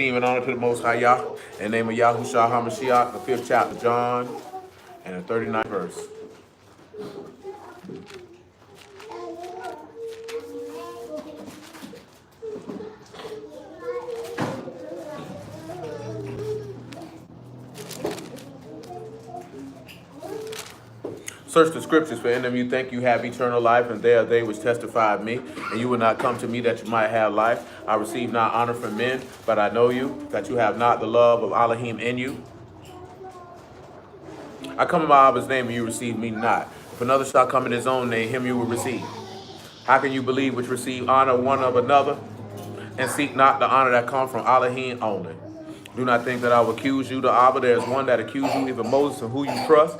esteem and honor to the Most High Yah. In the name of Yahushua HaMashiach, the 5th chapter, John, and the 39th verse. Search the scriptures, for in them you think you have eternal life, and they are they which testify of me. And you will not come to me that you might have life. I receive not honor from men, but I know you, that you have not the love of Elohim in you. I come in my Abba's name, and you receive me not. If another shall come in his own name, him you will receive. How can you believe which receive honor one of another, and seek not the honor that comes from Elohim only? Do not think that I will accuse you to Abba. There is one that accused you, even Moses, in who you trust.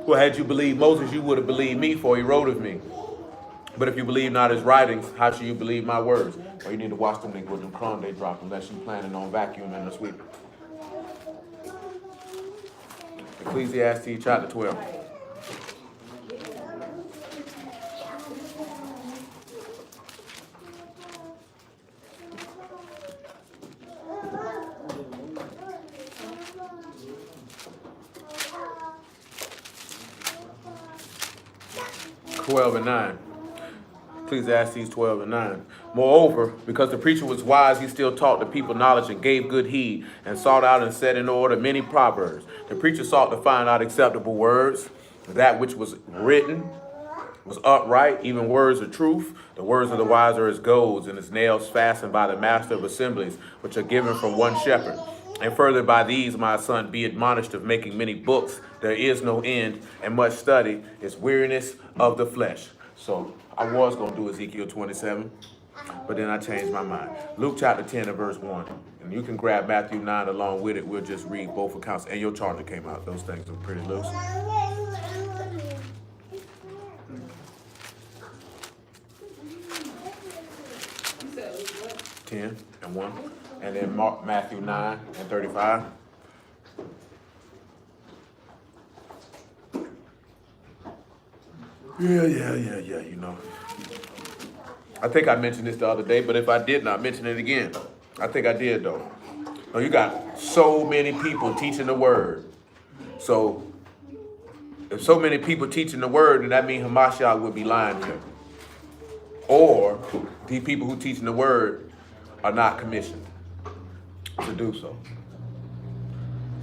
Well, had you believed Moses, you would have believed me, for he wrote of me. But if you believe not his writings, how shall you believe my words? Or you need to watch them niggas with them crumbs they drop unless you planning on vacuuming and sweeping. Ecclesiastes chapter 12. Ecclesiastes 12 and 9. Moreover, because the preacher was wise, he still taught the people knowledge and gave good heed, and sought out and set in order many proverbs. The preacher sought to find out acceptable words, that which was written was upright, even words of truth. The words of the wise are as goads, and as nails fastened by the master of assemblies, which are given from one shepherd. And further by these, my son, be admonished of making many books. There is no end, and much study is weariness of the flesh. So I was going to do Ezekiel 27, but then I changed my mind. Luke chapter 10 and verse 1. And you can grab Matthew 9 along with it. We'll just read both accounts. And your charger came out. Those things are pretty loose. Ten and 1. And then Matthew 9 and 35. Yeah, you know. I think I mentioned this the other day, but if I did not mention it again, I think I did though. No, you got so many people teaching the word. So if so many people teaching the word, then that means Hamashiach would be lying here. Or the people who teaching the word are not commissioned to do so.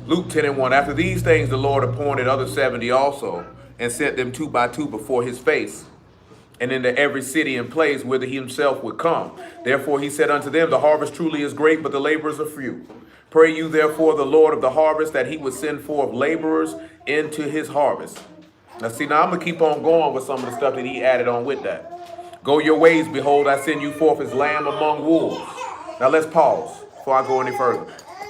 Luke 10 and 1. After these things, the Lord appointed other 70 also, and sent them 2 by 2 before his face, and into every city and place whither he himself would come. Therefore he said unto them, the harvest truly is great, but the laborers are few. Pray you therefore the Lord of the harvest, that he would send forth laborers into his harvest. Now see, now I'm going to keep on going with some of the stuff that he added on with that. Go your ways, behold, I send you forth as lamb among wolves. Now let's pause before I go any further.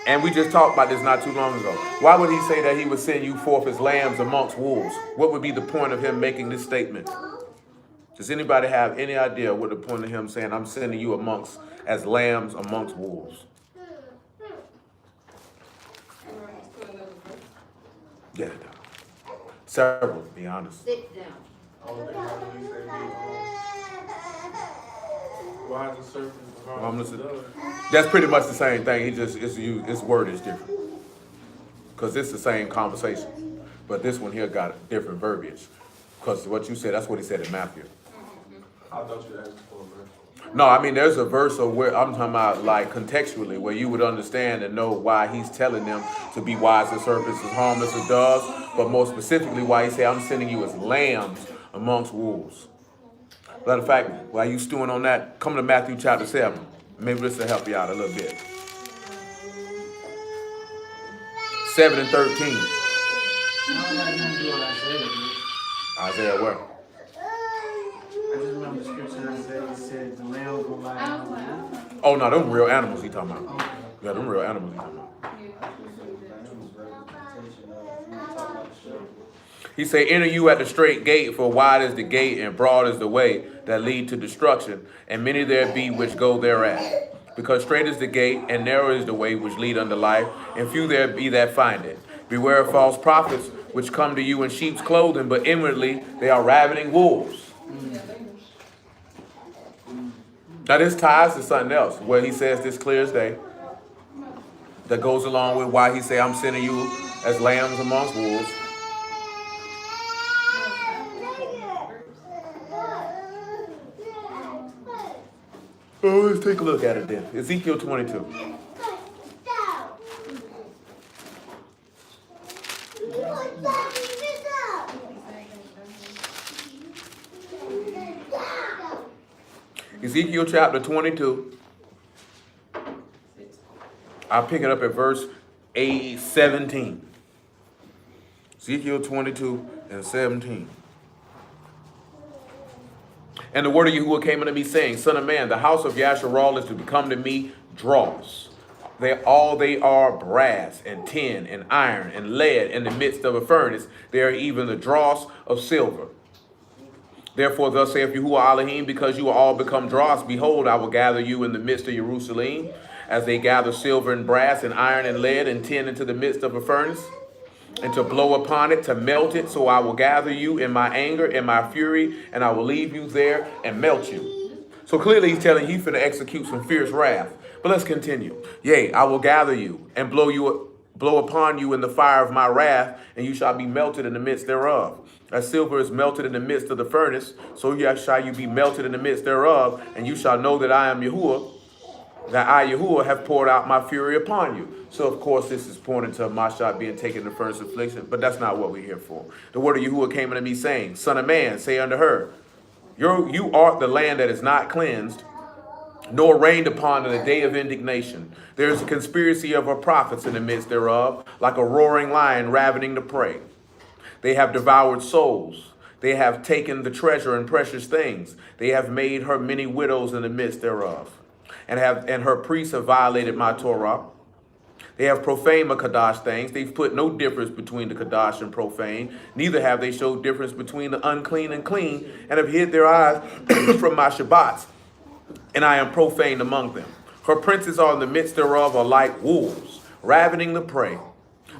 And we just talked about this not too long ago. Why would he say that he would send you forth as lambs amongst wolves? What would be the point of him making this statement? Does anybody have any idea what the point of him saying, I'm sending you amongst as lambs amongst wolves? Yeah, several, to be honest. Sit down. Why is the serpent the harmless dove? That's pretty much the same thing. He just his word is different because it's the same conversation, but this one here got different verbiage. Because what you said, that's what he said in Matthew. I thought you asked for a verse. No, I mean there's a verse of where I'm talking about like contextually where you would understand and know why he's telling them to be wise as serpents, as harmless as doves, but more specifically why he said I'm sending you as lambs amongst wolves. Matter of fact, while you stewing on that, come to Matthew chapter 7. Maybe this will help you out a little bit. 7 and 13. Isaiah where? I just remember the scripture in Isaiah said the lamb will lie down. Oh no, them real animals he talking about. Yeah, them real animals he talking about. He say, enter you at the straight gate, for wide is the gate and broad is the way that lead to destruction, and many there be which go thereat. Because straight is the gate and narrow is the way which lead unto life, and few there be that find it. Beware of false prophets which come to you in sheep's clothing, but inwardly they are ravening wolves. Now this ties to something else where he says this clear as day. That goes along with why he say I'm sending you as lambs amongst wolves. Oh, let's take a look at it then. Ezekiel 22. Ezekiel chapter 22. I'll pick it up at verse 17. Ezekiel 22 and 17. And the word of Yahuwah came unto me, saying, Son of man, the house of Yasharal is to become to me dross. They are brass and tin and iron and lead in the midst of a furnace. They are even the dross of silver. Therefore, thus saith Yahuwah Elohim, because you are all become dross, behold, I will gather you in the midst of Jerusalem, as they gather silver and brass and iron and lead and tin into the midst of a furnace, and to blow upon it, to melt it. So I will gather you in my anger, in my fury, and I will leave you there and melt you. So clearly he's telling you he's finna execute some fierce wrath. But let's continue. Yea, I will gather you and blow upon you in the fire of my wrath, and you shall be melted in the midst thereof. As silver is melted in the midst of the furnace, so shall you be melted in the midst thereof, and you shall know that I am Yahuwah, that I, Yahuwah, have poured out my fury upon you. So, of course, this is pointing to Mashiach being taken the first affliction, but that's not what we're here for. The word of Yahuwah came unto me, saying, Son of man, say unto her, you art the land that is not cleansed, nor rained upon in the day of indignation. There is a conspiracy of our prophets in the midst thereof, like a roaring lion ravening the prey. They have devoured souls. They have taken the treasure and precious things. They have made her many widows in the midst thereof. And her priests have violated my Torah. They have profaned my Kadash things. They've put no difference between the Kadash and profane. Neither have they showed difference between the unclean and clean, and have hid their eyes from my Shabbats. And I am profaned among them. Her princes are in the midst thereof are like wolves, ravening the prey,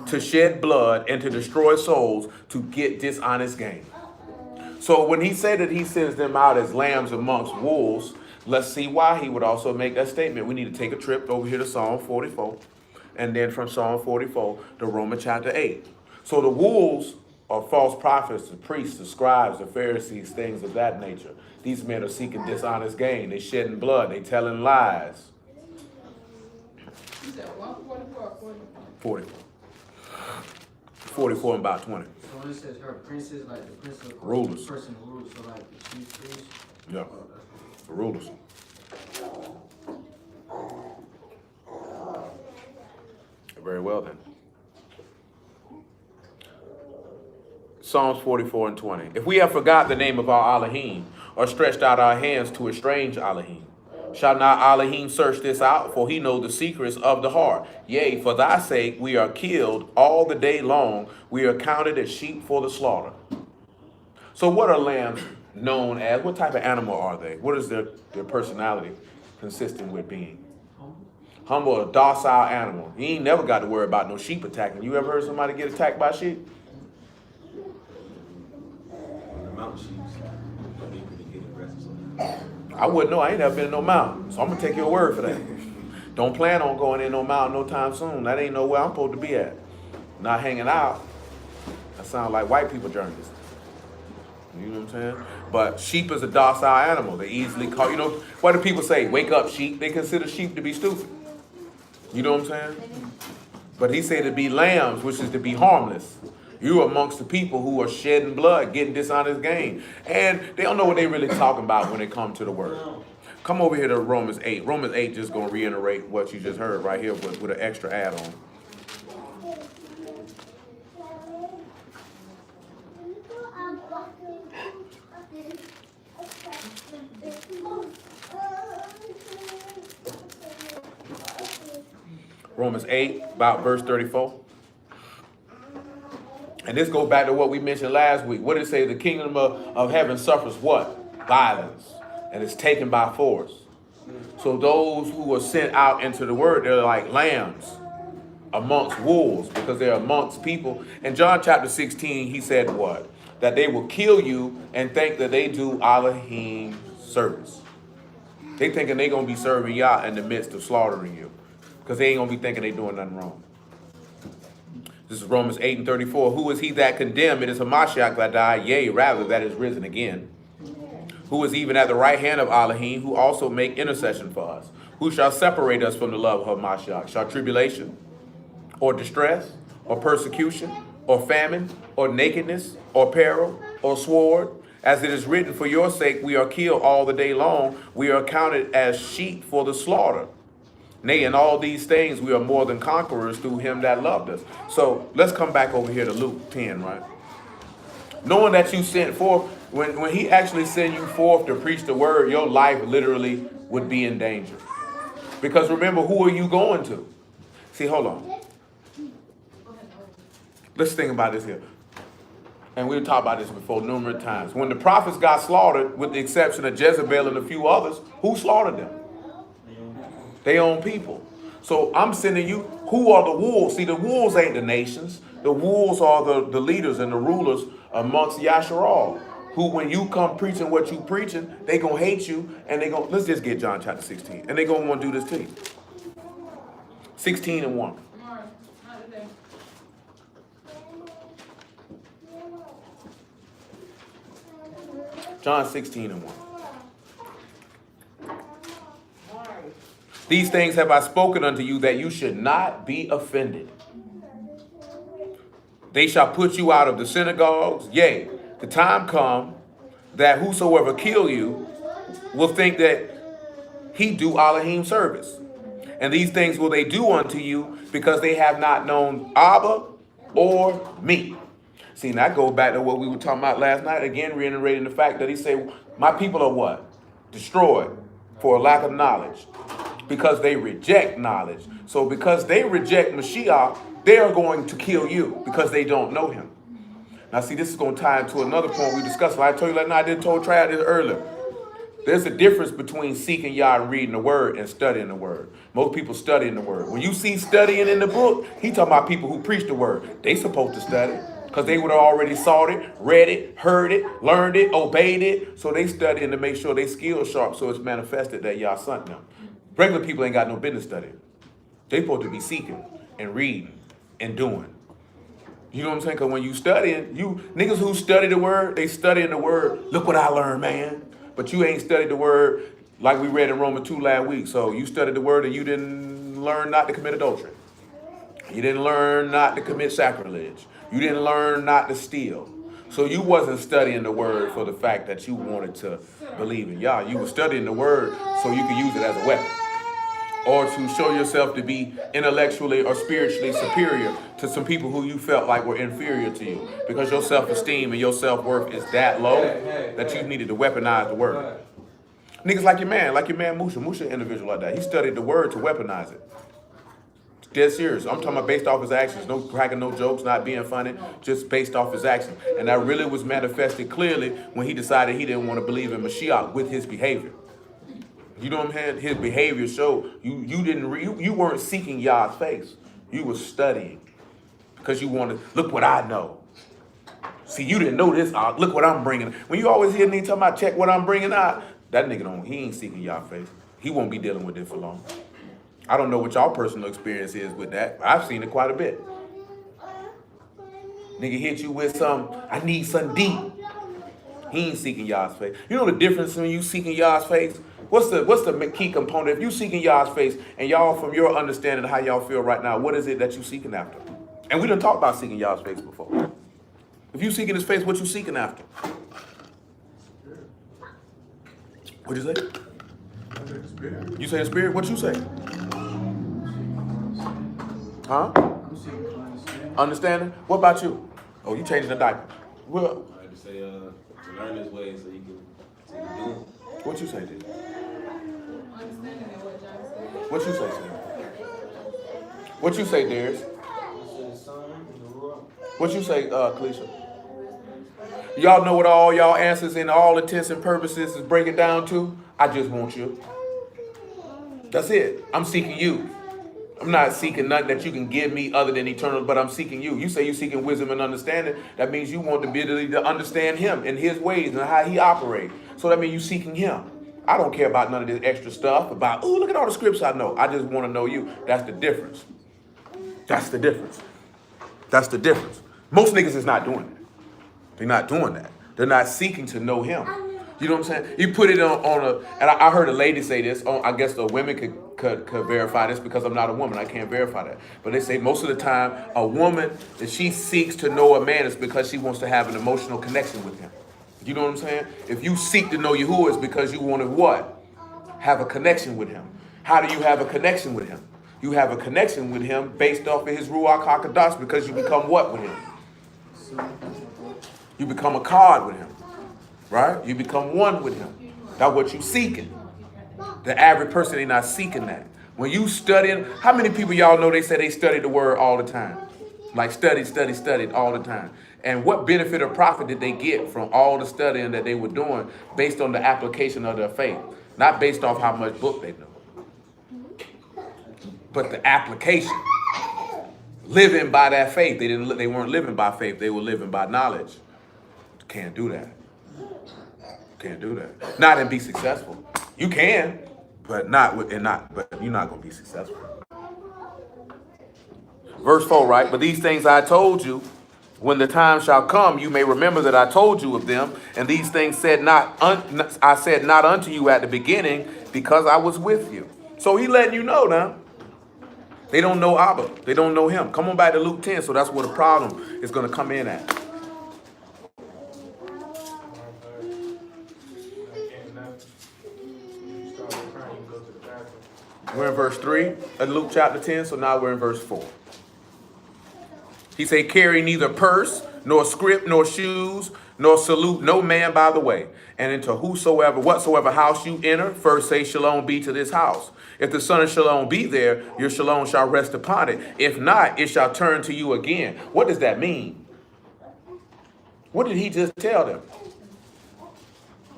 to shed blood and to destroy souls, to get dishonest gain. So when he said that he sends them out as lambs amongst wolves, let's see why he would also make that statement. We need to take a trip over here to Psalm 44, and then from Psalm 44 to Romans chapter 8. So the wolves are false prophets, the priests, the scribes, the Pharisees, things of that nature. These men are seeking dishonest gain. They shedding blood. They telling lies. 44. 44 and about 20. So when it says her princes, like the prince of Rulers. the person who rules, so like the chief priest. Yeah, the rulers. Very well then. Psalms 44 and 20. If we have forgot the name of our Elohim, or stretched out our hands to a strange Elohim, shall not Elohim search this out? For he knows the secrets of the heart. Yea, for thy sake we are killed all the day long. We are counted as sheep for the slaughter. So what are lambs known as? What type of animal are they? What is their personality consistent with being? Humble, a docile animal. You ain't never got to worry about no sheep attacking. You ever heard somebody get attacked by sheep? The mountain sheep, they get aggressive. I wouldn't know. I ain't never been in no mountain. So I'm going to take your word for that. Don't plan on going in no mountain no time soon. That ain't nowhere I'm supposed to be at. Not hanging out. That sounds like white people journeys. You know what I'm saying? But sheep is a docile animal. They easily call, you know, what do people say? Wake up, sheep. They consider sheep to be stupid. You know what I'm saying? But he said to be lambs, which is to be harmless. You are amongst the people who are shedding blood, getting dishonest gain. And they don't know what they really talking about when it comes to the word. Come over here to Romans 8. Romans 8 just going to reiterate what you just heard right here with an extra add-on. Romans 8, about verse 34. And this goes back to what we mentioned last week. What did it say? The kingdom of heaven suffers what? Violence. And it's taken by force. So those who are sent out into the word, they're like lambs amongst wolves, because they're amongst people. In John chapter 16, he said what? That they will kill you and think that they do Elohim service. They thinking they gonna be serving Yah in the midst of slaughtering you. Because they ain't gonna be thinking they doing nothing wrong. This is Romans 8:34. Who is he that condemned? It is Hamashiach that died, yea, rather, that is risen again. Who is even at the right hand of Elohim, who also make intercession for us. Who shall separate us from the love of Hamashiach? Shall tribulation, or distress, or persecution, or famine, or nakedness, or peril, or sword? As it is written, for your sake we are killed all the day long. We are counted as sheep for the slaughter. Nay, in all these things we are more than conquerors through him that loved us. So let's come back over here to Luke 10, right? Knowing that you sent forth, when he actually sent you forth to preach the word, your life literally would be in danger. Because remember, who are you going to? See, hold on. Let's think about this here. And we've talked about this before numerous times. When the prophets got slaughtered, with the exception of Jezebel and a few others, who slaughtered them? They own people. So I'm sending you, who are the wolves? See, the wolves ain't the nations. The wolves are the leaders and the rulers amongst Yasharal, who when you come preaching what you preaching, they gonna hate you, and they gonna, let's just get John chapter 16, and they gonna want to do this to you. 16:1. John 16:1. These things have I spoken unto you, that you should not be offended. They shall put you out of the synagogues. Yea, the time come that whosoever kill you will think that he do Elohim service. And these things will they do unto you, because they have not known Abba or me. See, now I go back to what we were talking about last night, again reiterating the fact that he said, my people are what? Destroyed for a lack of knowledge, because they reject knowledge. So because they reject Mashiach, they are going to kill you because they don't know him. Now see, this is going to tie into another point we discussed. I told you last night, I did told Trad this earlier. There's a difference between seeking Yah and reading the word and studying the word. Most people studying the word. When you see studying in the book, he talking about people who preach the word. They supposed to study because they would have already saw it, read it, heard it, learned it, obeyed it. So they studying to make sure they skills sharp, so it's manifested that Yah sent them. Regular people ain't got no business studying. They supposed to be seeking and reading and doing. You know what I'm saying? Because when you studying, you niggas who study the word, they studying the word. Look what I learned, man. But you ain't studied the word like we read in Romans 2 last week. So you studied the word and you didn't learn not to commit adultery. You didn't learn not to commit sacrilege. You didn't learn not to steal. So you wasn't studying the word for the fact that you wanted to believe in Yah. You were studying the word so you could use it as a weapon, or to show yourself to be intellectually or spiritually superior to some people who you felt like were inferior to you, because your self-esteem and your self-worth is that low that you needed to weaponize the word. Niggas like your man Musha. Musha an individual like that. He studied the word to weaponize it. Dead serious. I'm talking about based off his actions. No cracking, no jokes, not being funny, just based off his actions. And that really was manifested clearly when he decided he didn't want to believe in Mashiach with his behavior. You know what I'm saying? His behavior showed you weren't seeking Yah's face. You were studying because you wanted, look what I know. See, you didn't know this. Look what I'm bringing. When you always hear me talking about check what I'm bringing out, that nigga he ain't seeking Yah's face. He won't be dealing with it for long. I don't know what y'all personal experience is with that, but I've seen it quite a bit. Nigga hit you with I need something deep. He ain't seeking Yah's face. You know the difference when you seeking Yah's face? What's the key component? If you seeking Yah's face, and y'all, from your understanding of how y'all feel right now, what is it that you seeking after? And we done talked about seeking Yah's face before. If you seeking his face, what you seeking after? What'd you say? You say the spirit? What you say? Huh? Understanding? What about you? Oh, you changing the diaper. Well, I had to say, to learn his ways so you can do it. what you say, dude? Understanding what John said. What you say, Sam? What you say, Darius? What you say, Kalisha? Y'all know what all y'all answers in all intents and purposes is breaking down to? I just want you. That's it. I'm seeking you. I'm not seeking nothing that you can give me other than eternal, but I'm seeking you. You say you're seeking wisdom and understanding. That means you want the ability to understand him and his ways and how he operates. So that means you're seeking him. I don't care about none of this extra stuff about, oh, look at all the scripts I know. I just want to know you. That's the difference. That's the difference. That's the difference. Most niggas is not doing that. They're not doing that. They're not seeking to know him. You know what I'm saying? You put it on a, and I heard a lady say this. I guess the women could verify this because I'm not a woman. I can't verify that. But they say most of the time, a woman that she seeks to know a man is because she wants to have an emotional connection with him. You know what I'm saying? If you seek to know Yahuwah, it's because you want to what? Have a connection with him. How do you have a connection with him? You have a connection with him based off of his Ruach HaKadosh because you become what with him? You become a card with him, right? You become one with him. That's what you seeking. The average person ain't not seeking that. When you studying, how many people y'all know they say they study the word all the time? Like study all the time. And what benefit or profit did they get from all the studying that they were doing based on the application of their faith? Not based off how much book they know, but the application. Living by that faith. They weren't living by faith. They were living by knowledge. Can't do that. Can't do that. Not and be successful. You can, but but you're not gonna be successful. Verse 4, right? But these things I told you, when the time shall come, you may remember that I told you of them, and these things I said not unto you at the beginning, because I was with you. So he letting you know now. They don't know Abba. They don't know him. Come on back to Luke 10, so that's where the problem is going to come in at. We're in verse 3 of Luke chapter 10, so now we're in verse 4. He said, carry neither purse, nor scrip, nor shoes, nor salute no man by the way. And into whatsoever house you enter, first say shalom be to this house. If the son of shalom be there, your shalom shall rest upon it. If not, it shall turn to you again. What does that mean? What did he just tell them?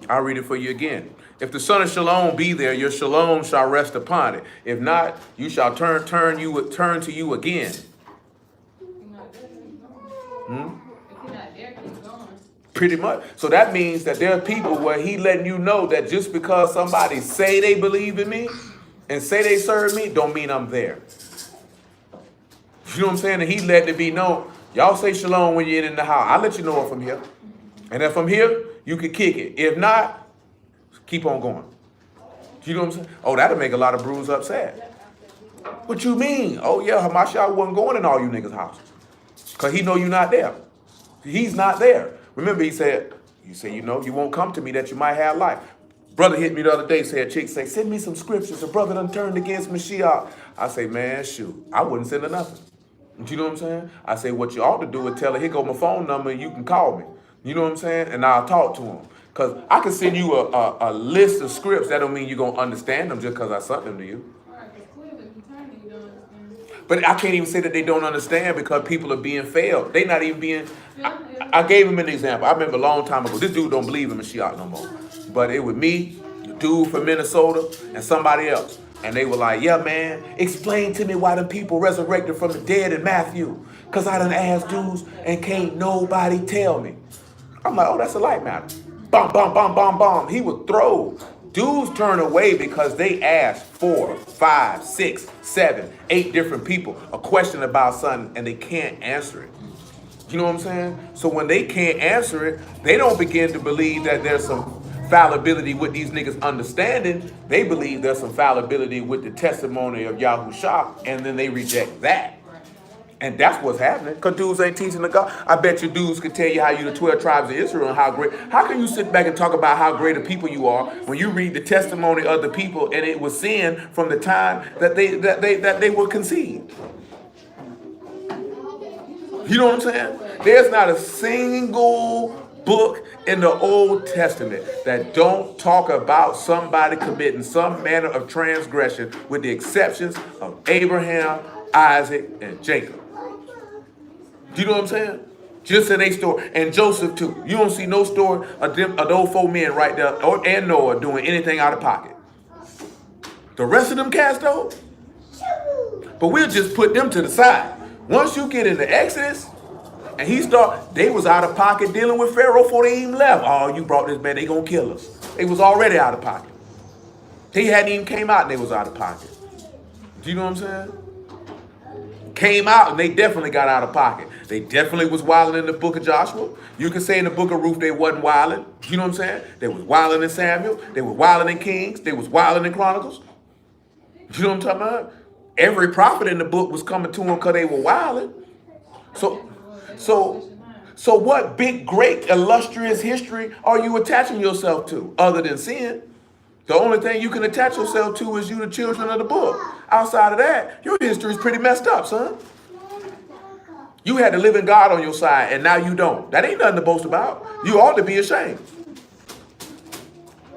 I'll read it for you again. If the son of shalom be there, your shalom shall rest upon it. If not, you shall turn to you again. Pretty much. So that means that there are people where he letting you know that just because somebody say they believe in me and say they serve me, don't mean I'm there. You know what I'm saying? And he letting it be known. Y'all say shalom when you're in the house. I'll let you know if I'm here. And if I'm here, you can kick it. If not, keep on going. You know what I'm saying? Oh, that'll make a lot of brews upset. What you mean? Oh yeah, Hamashiach wasn't going in all you niggas' houses. Because he know you're not there. He's not there. Remember, he said, you won't come to me that you might have life. Brother hit me the other day, said, chick say, send me some scriptures. A brother done turned against Mashiach. I say, man, shoot, I wouldn't send her nothing. You know what I'm saying? I say, what you ought to do is tell her, here go my phone number and you can call me. You know what I'm saying? And I'll talk to him. Because I can send you a list of scripts. That don't mean you're going to understand them just because I sent them to you. But I can't even say that they don't understand because people are being failed. They not even being... I gave him an example. I remember a long time ago. This dude don't believe in Mashiach no more. But it was me, the dude from Minnesota, and somebody else. And they were like, yeah, man, explain to me why the people resurrected from the dead in Matthew. Because I done asked dudes and can't nobody tell me. I'm like, oh, that's a light matter. Bum, bum, bum, bum, bum. He would throw. Dudes turn away because they asked 4, 5, 6, 7, 8 different people a question about something and they can't answer it. You know what I'm saying? So when they can't answer it, they don't begin to believe that there's some fallibility with these niggas understanding. They believe there's some fallibility with the testimony of Yahushua, and then they reject that. And that's what's happening. Because dudes ain't teaching the God. I bet you dudes could tell you how you the 12 tribes of Israel and how great. How can you sit back and talk about how great a people you are when you read the testimony of the people and it was sin from the time that they were conceived? You know what I'm saying? There's not a single book in the Old Testament that don't talk about somebody committing some manner of transgression with the exceptions of Abraham, Isaac, and Jacob. You know what I'm saying? Just in a story. And Joseph too. You don't see no story of those 4 men right there and Noah doing anything out of pocket. The rest of them cast those. But we'll just put them to the side. Once you get into Exodus, and they was out of pocket dealing with Pharaoh before they even left. Oh, you brought this man, they gonna kill us. They was already out of pocket. He hadn't even came out and they was out of pocket. Do you know what I'm saying? Came out and they definitely got out of pocket. They definitely was wilding in the book of Joshua. You can say in the book of Ruth they wasn't wilding. You know what I'm saying? They was wilding in Samuel. They was wilding in Kings. They was wilding in Chronicles. You know what I'm talking about? Every prophet in the book was coming to them because they were wilding. So what big, great, illustrious history are you attaching yourself to other than sin? The only thing you can attach yourself to is you, the children of the book. Outside of that, your history is pretty messed up, son. You had the living God on your side, and now you don't. That ain't nothing to boast about. You ought to be ashamed.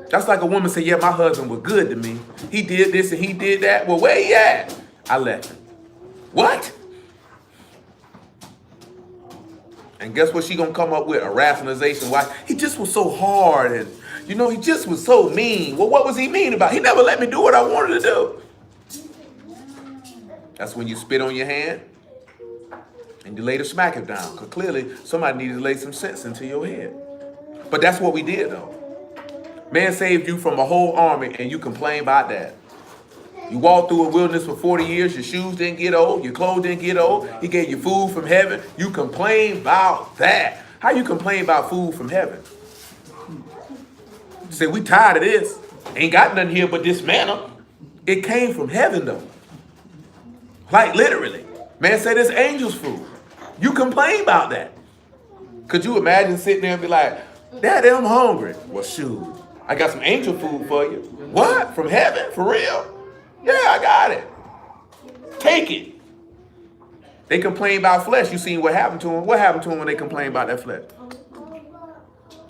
That's like a woman say, yeah, my husband was good to me. He did this and he did that. Well, where he at? I left him. What? And guess what she gonna come up with? A rationalization why he just was so hard and he just was so mean. Well, what was he mean about? He never let me do what I wanted to do. That's when you spit on your hand and you later smack it down. Because clearly somebody needed to lay some sense into your head. But that's what we did though. Man saved you from a whole army and you complain about that. You walked through a wilderness for 40 years, your shoes didn't get old, your clothes didn't get old, he gave you food from heaven. You complain about that. How you complain about food from heaven? You say, we tired of this. Ain't got nothing here but this manna. It came from heaven though. Like literally. Man said it's angels' food. You complain about that. Could you imagine sitting there and be like, Daddy, I'm hungry. Well, shoot, I got some angel food for you. What? From heaven? For real? Yeah, I got it. Take it. They complain about flesh. You seen what happened to them. What happened to them when they complained about that flesh?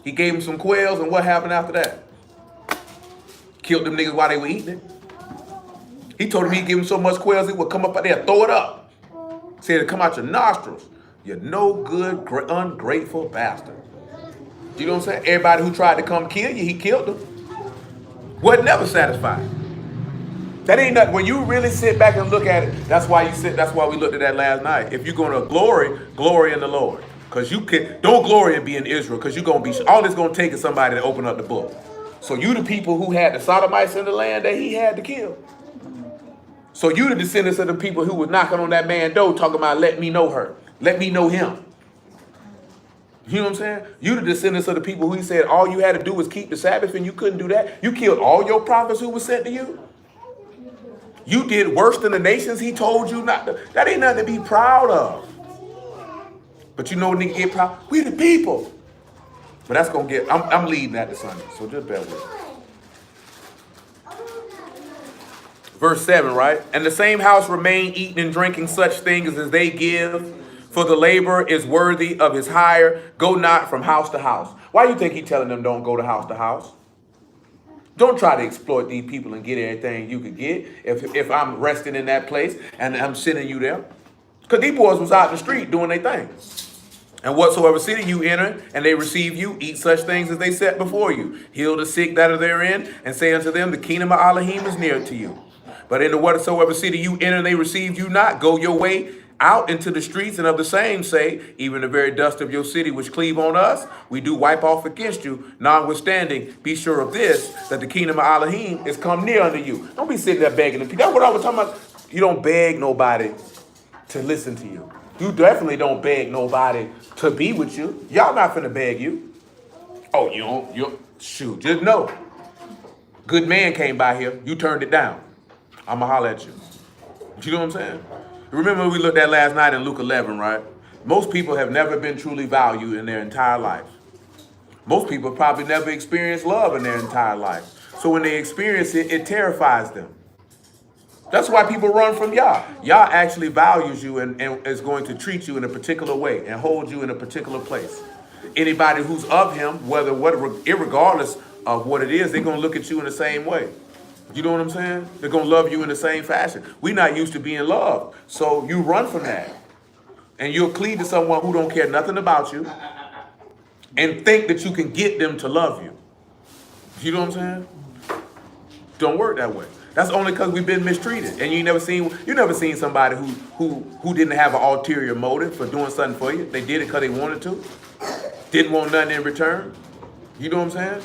He gave them some quails, and what happened after that? Killed them niggas while they were eating it. He told them he'd give them so much quails, it would come up out there, throw it up. Said it'd come out your nostrils. You no good, ungrateful bastard. You know what I'm saying? Everybody who tried to come kill you, he killed them. Wasn't never satisfied. That ain't nothing. When you really sit back and look at it, that's why we looked at that last night. If you're gonna glory in the Lord. Because don't glory in being Israel, because you're gonna be all it's gonna take is somebody to open up the book. So you the people who had the Sodomites in the land that he had to kill. So you the descendants of the people who was knocking on that man's door talking about let me know her. Let me know him. You know what I'm saying? You the descendants of the people who he said all you had to do was keep the Sabbath and you couldn't do that. You killed all your prophets who were sent to you. You did worse than the nations he told you not to. That ain't nothing to be proud of. But you know when they get proud? We the people. But that's going to get, I'm leading that to Sunday. So just bear with me. Verse 7, right? And the same house remain eating and drinking such things as they give. For the laborer is worthy of his hire. Go not from house to house. Why do you think he's telling them don't go to house to house? Don't try to exploit these people and get everything you could get if I'm resting in that place and I'm sending you there. Because these boys was out in the street doing their thing. And whatsoever city you enter and they receive you, eat such things as they set before you. Heal the sick that are therein and say unto them, the kingdom of Elohim is near to you. But into whatsoever city you enter and they receive you not, go your way out into the streets, and of the same say, even the very dust of your city which cleave on us, we do wipe off against you. Notwithstanding, be sure of this, that the kingdom of Elohim is come near unto you. Don't be sitting there begging them. That's what I was talking about. You don't beg nobody to listen to you. You definitely don't beg nobody to be with you. Y'all not finna beg you. Oh, shoot, just know. Good man came by here. You turned it down. I'ma holler at you. You know what I'm saying? Remember we looked at last night in Luke 11, right? Most people have never been truly valued in their entire life. Most people probably never experienced love in their entire life. So when they experience it, it terrifies them. That's why people run from Yah. Yah actually values you and is going to treat you in a particular way and hold you in a particular place. Anybody who's of him, irregardless of what it is, they're going to look at you in the same way. You know what I'm saying? They're going to love you in the same fashion. We're not used to being loved. So you run from that. And you'll cleave to someone who don't care nothing about you and think that you can get them to love you. You know what I'm saying? Don't work that way. That's only because we've been mistreated. And you never seen somebody who didn't have an ulterior motive for doing something for you. They did it because they wanted to. Didn't want nothing in return. You know what I'm saying?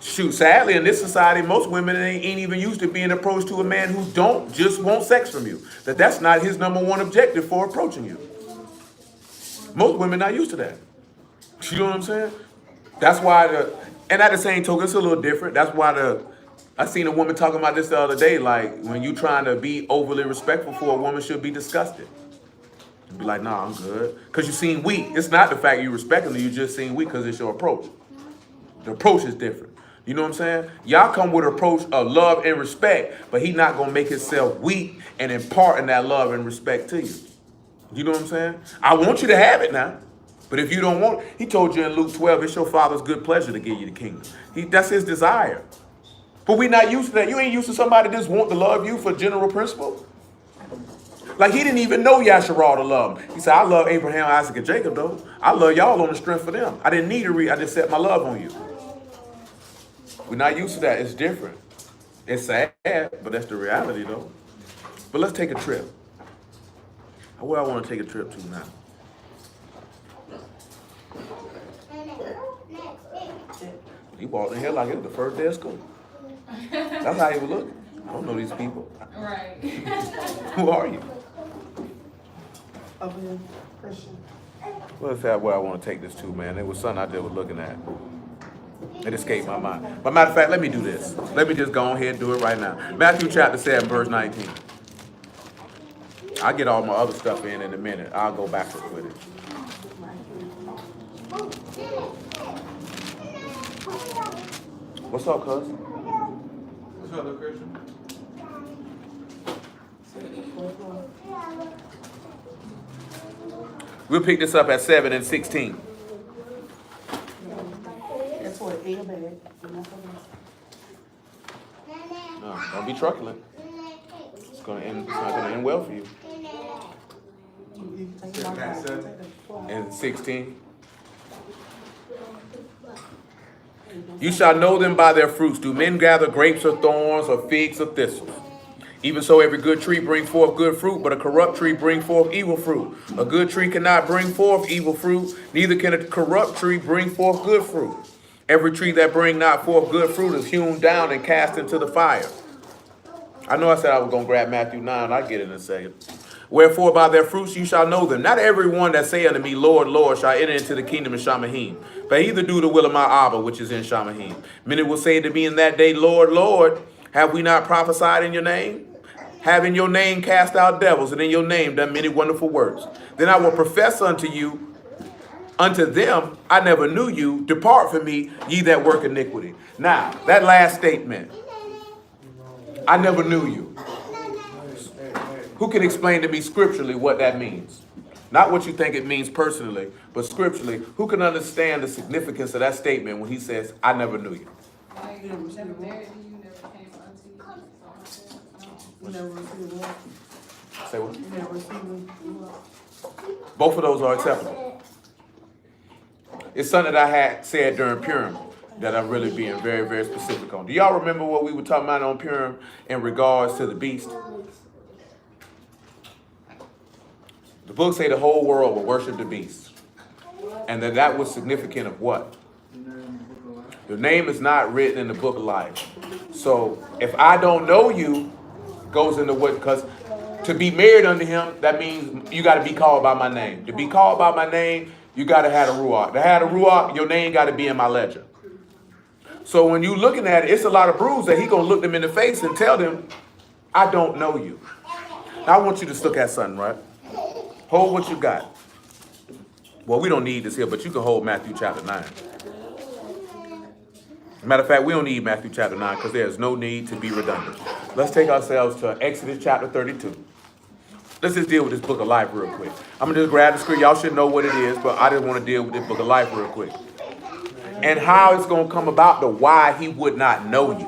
Shoot, sadly, in this society, most women ain't even used to being approached to a man who don't just want sex from you. That's not his number one objective for approaching you. Most women not used to that. You know what I'm saying? That's why and at the same token, it's a little different. That's why I seen a woman talking about this the other day, like when you trying to be overly respectful for a woman should be disgusted. Be like, nah, I'm good. Because you seem weak. It's not the fact you respecting her, you just seem weak because it's your approach. The approach is different. You know what I'm saying? Y'all come with an approach of love and respect, but he not going to make himself weak and imparting that love and respect to you. You know what I'm saying? I want you to have it now. But if you don't want it, he told you in Luke 12, it's your father's good pleasure to give you the kingdom. That's his desire. But we not used to that. You ain't used to somebody just want to love you for general principle. Like he didn't even know Yasharal to love him. He said, I love Abraham, Isaac, and Jacob though. I love y'all on the strength for them. I didn't need to read. I just set my love on you. We're not used to that. It's different. It's sad, but that's the reality though. But let's take a trip. Where I want to take a trip to now? He walked in here like it was the first day of school. That's how he was looking. I don't know these people. Right. Who are you? Over here, Christian. Well, that's where I want to take this to, man. It was something I just was looking at. It escaped my mind. But matter of fact, let me do this. Let me just go ahead and do it right now. Matthew chapter 7, verse 19. I'll get all my other stuff in a minute. I'll go backwards with it. What's up, cuz? What's up, little Christian? We'll pick this up at 7 and 16. That's what A bag. No, don't be truculent. It's not gonna end well for you. And 16. You shall know them by their fruits. Do men gather grapes or thorns or figs or thistles? Even so, every good tree brings forth good fruit, but a corrupt tree brings forth evil fruit. A good tree cannot bring forth evil fruit, neither can a corrupt tree bring forth good fruit. Every tree that bring not forth good fruit is hewn down and cast into the fire. I know I said I was going to grab Matthew 9. I'll get it in a second. Wherefore by their fruits you shall know them. Not every one that say unto me, Lord, Lord, shall enter into the kingdom of Shamahim, but either do the will of my Abba, which is in Shamahim. Many will say to me in that day, Lord, Lord, have we not prophesied in your name? Have in your name cast out devils, and in your name done many wonderful works. Then I will profess unto them, I never knew you. Depart from me, ye that work iniquity. Now, that last statement, I never knew you. Who can explain to me scripturally what that means? Not what you think it means personally, but scripturally, who can understand the significance of that statement when he says, I never knew you? Like, never married you, never came unto you. You never received what? Say what? You never received what? Both of those are acceptable. It's something that I had said during Purim that I'm really being very, very specific on. Do y'all remember what we were talking about on Purim in regards to the beast? The book say the whole world will worship the beast. And that was significant of what? Your name is not written in the book of life. So if I don't know you, goes into what? Because to be married unto him, that means you got to be called by my name. To be called by my name, you got to have a ruach. To have a ruach, your name got to be in my ledger. So when you looking at it, it's a lot of brews that he going to look them in the face and tell them, I don't know you. Now I want you to look at something, right? Hold what you got. Well, we don't need this here, but you can hold Matthew chapter 9. Matter of fact, we don't need Matthew chapter 9 because there's no need to be redundant. Let's take ourselves to Exodus chapter 32. Let's just deal with this book of life real quick. I'm going to just grab the script. Y'all should know what it is, but I just want to deal with this book of life real quick. And how it's going to come about, the why he would not know you.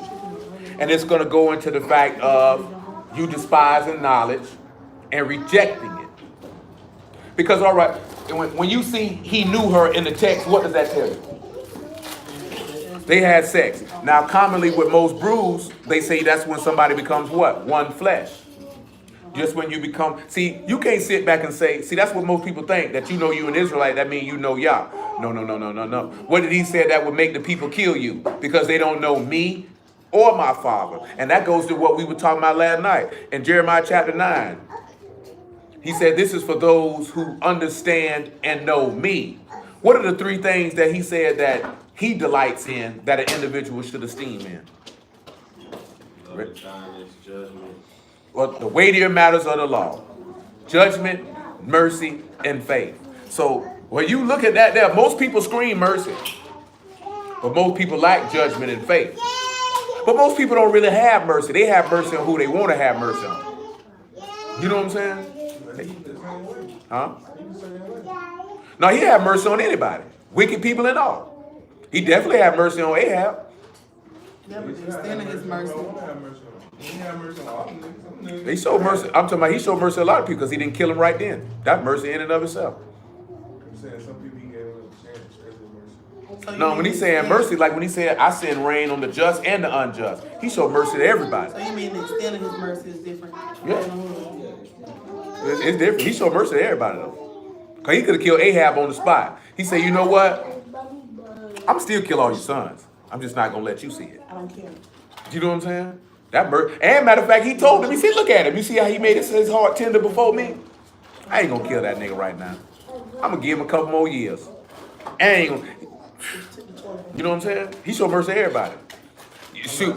And it's going to go into the fact of you despising knowledge and rejecting it. Because, all right, when you see he knew her in the text, what does that tell you? They had sex. Now, commonly with most brews, they say that's when somebody becomes what? One flesh. Just when you become, see, you can't sit back and say, see, that's what most people think, that you know you an Israelite, that means you know Yah. No, no, no, no, no, no. What did he say that would make the people kill you? Because they don't know me or my Father. And that goes to what we were talking about last night in Jeremiah chapter 9. He said, this is for those who understand and know me. What are the three things that he said that he delights in that an individual should esteem in? Love, kindness, judgment. Well, the weightier matters of the law: judgment, mercy, and faith. So when you look at that there, most people scream mercy, but most people lack judgment and faith. But most people don't really have mercy. They have mercy on who they want to have mercy on. You know what I'm saying? Huh? No, he had mercy on anybody, wicked people and all. He definitely had mercy on Ahab. Yeah, but extending his mercy. He showed mercy. I'm talking about he showed mercy to a lot of people because he didn't kill him right then. That's mercy in and of itself. No, when he's saying mercy, like when he said, I send rain on the just and the unjust, he showed mercy to everybody. So you mean the extending his mercy is different? Yeah. It's different. He showed mercy to everybody though. Because he could have killed Ahab on the spot. He said, you know what? I'm still kill all your sons. I'm just not going to let you see it. I don't care. You know what I'm saying? That mercy. And matter of fact, he told him, he said, look at him. You see how he made his heart tender before me? I ain't going to kill that nigga right now. I'm going to give him a couple more years. I ain't going to. You know what I'm saying? He showed mercy to everybody. Shoot.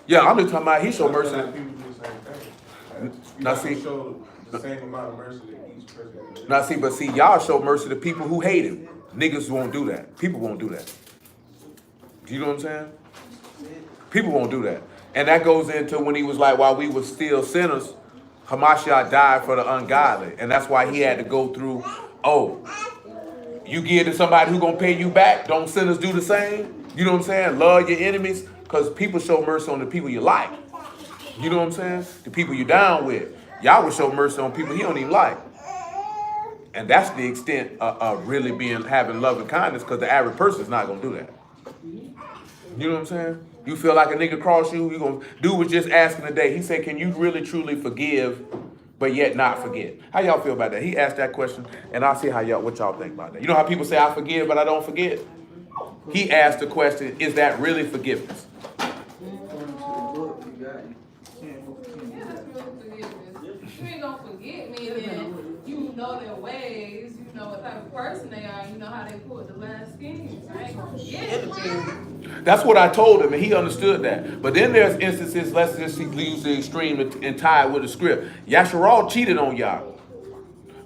Yeah, I'm just talking about he showed mercy. Now see, the same amount of mercy that each person. now see, but see, y'all show mercy to people who hate him. Niggas won't do that. People won't do that. You know what I'm saying? People won't do that. And that goes into when he was like, while we were still sinners, Hamashiach died for the ungodly. And that's why he had to go through, oh, you give to somebody who gonna pay you back, don't sinners do the same? You know what I'm saying? Love your enemies, because people show mercy on the people you like. You know what I'm saying? The people you down with. Y'all would show mercy on people he don't even like. And that's the extent of really having love and kindness, because the average person is not gonna do that. You know what I'm saying? You feel like a nigga cross you, you gonna do was just asking today. He said, can you really truly forgive, but yet not forget? How y'all feel about that? He asked that question, and I'll see what y'all think about that. You know how people say, I forgive, but I don't forget? He asked the question, is that really forgiveness? You ain't gonna forget me, then you know their ways, you know what type of person they are, you know how they pull the last schemes. I ain't gonna forget. That's what I told him, and he understood that. But then there's instances, let's just use the extreme and tie it with the script. Yasharal cheated on y'all.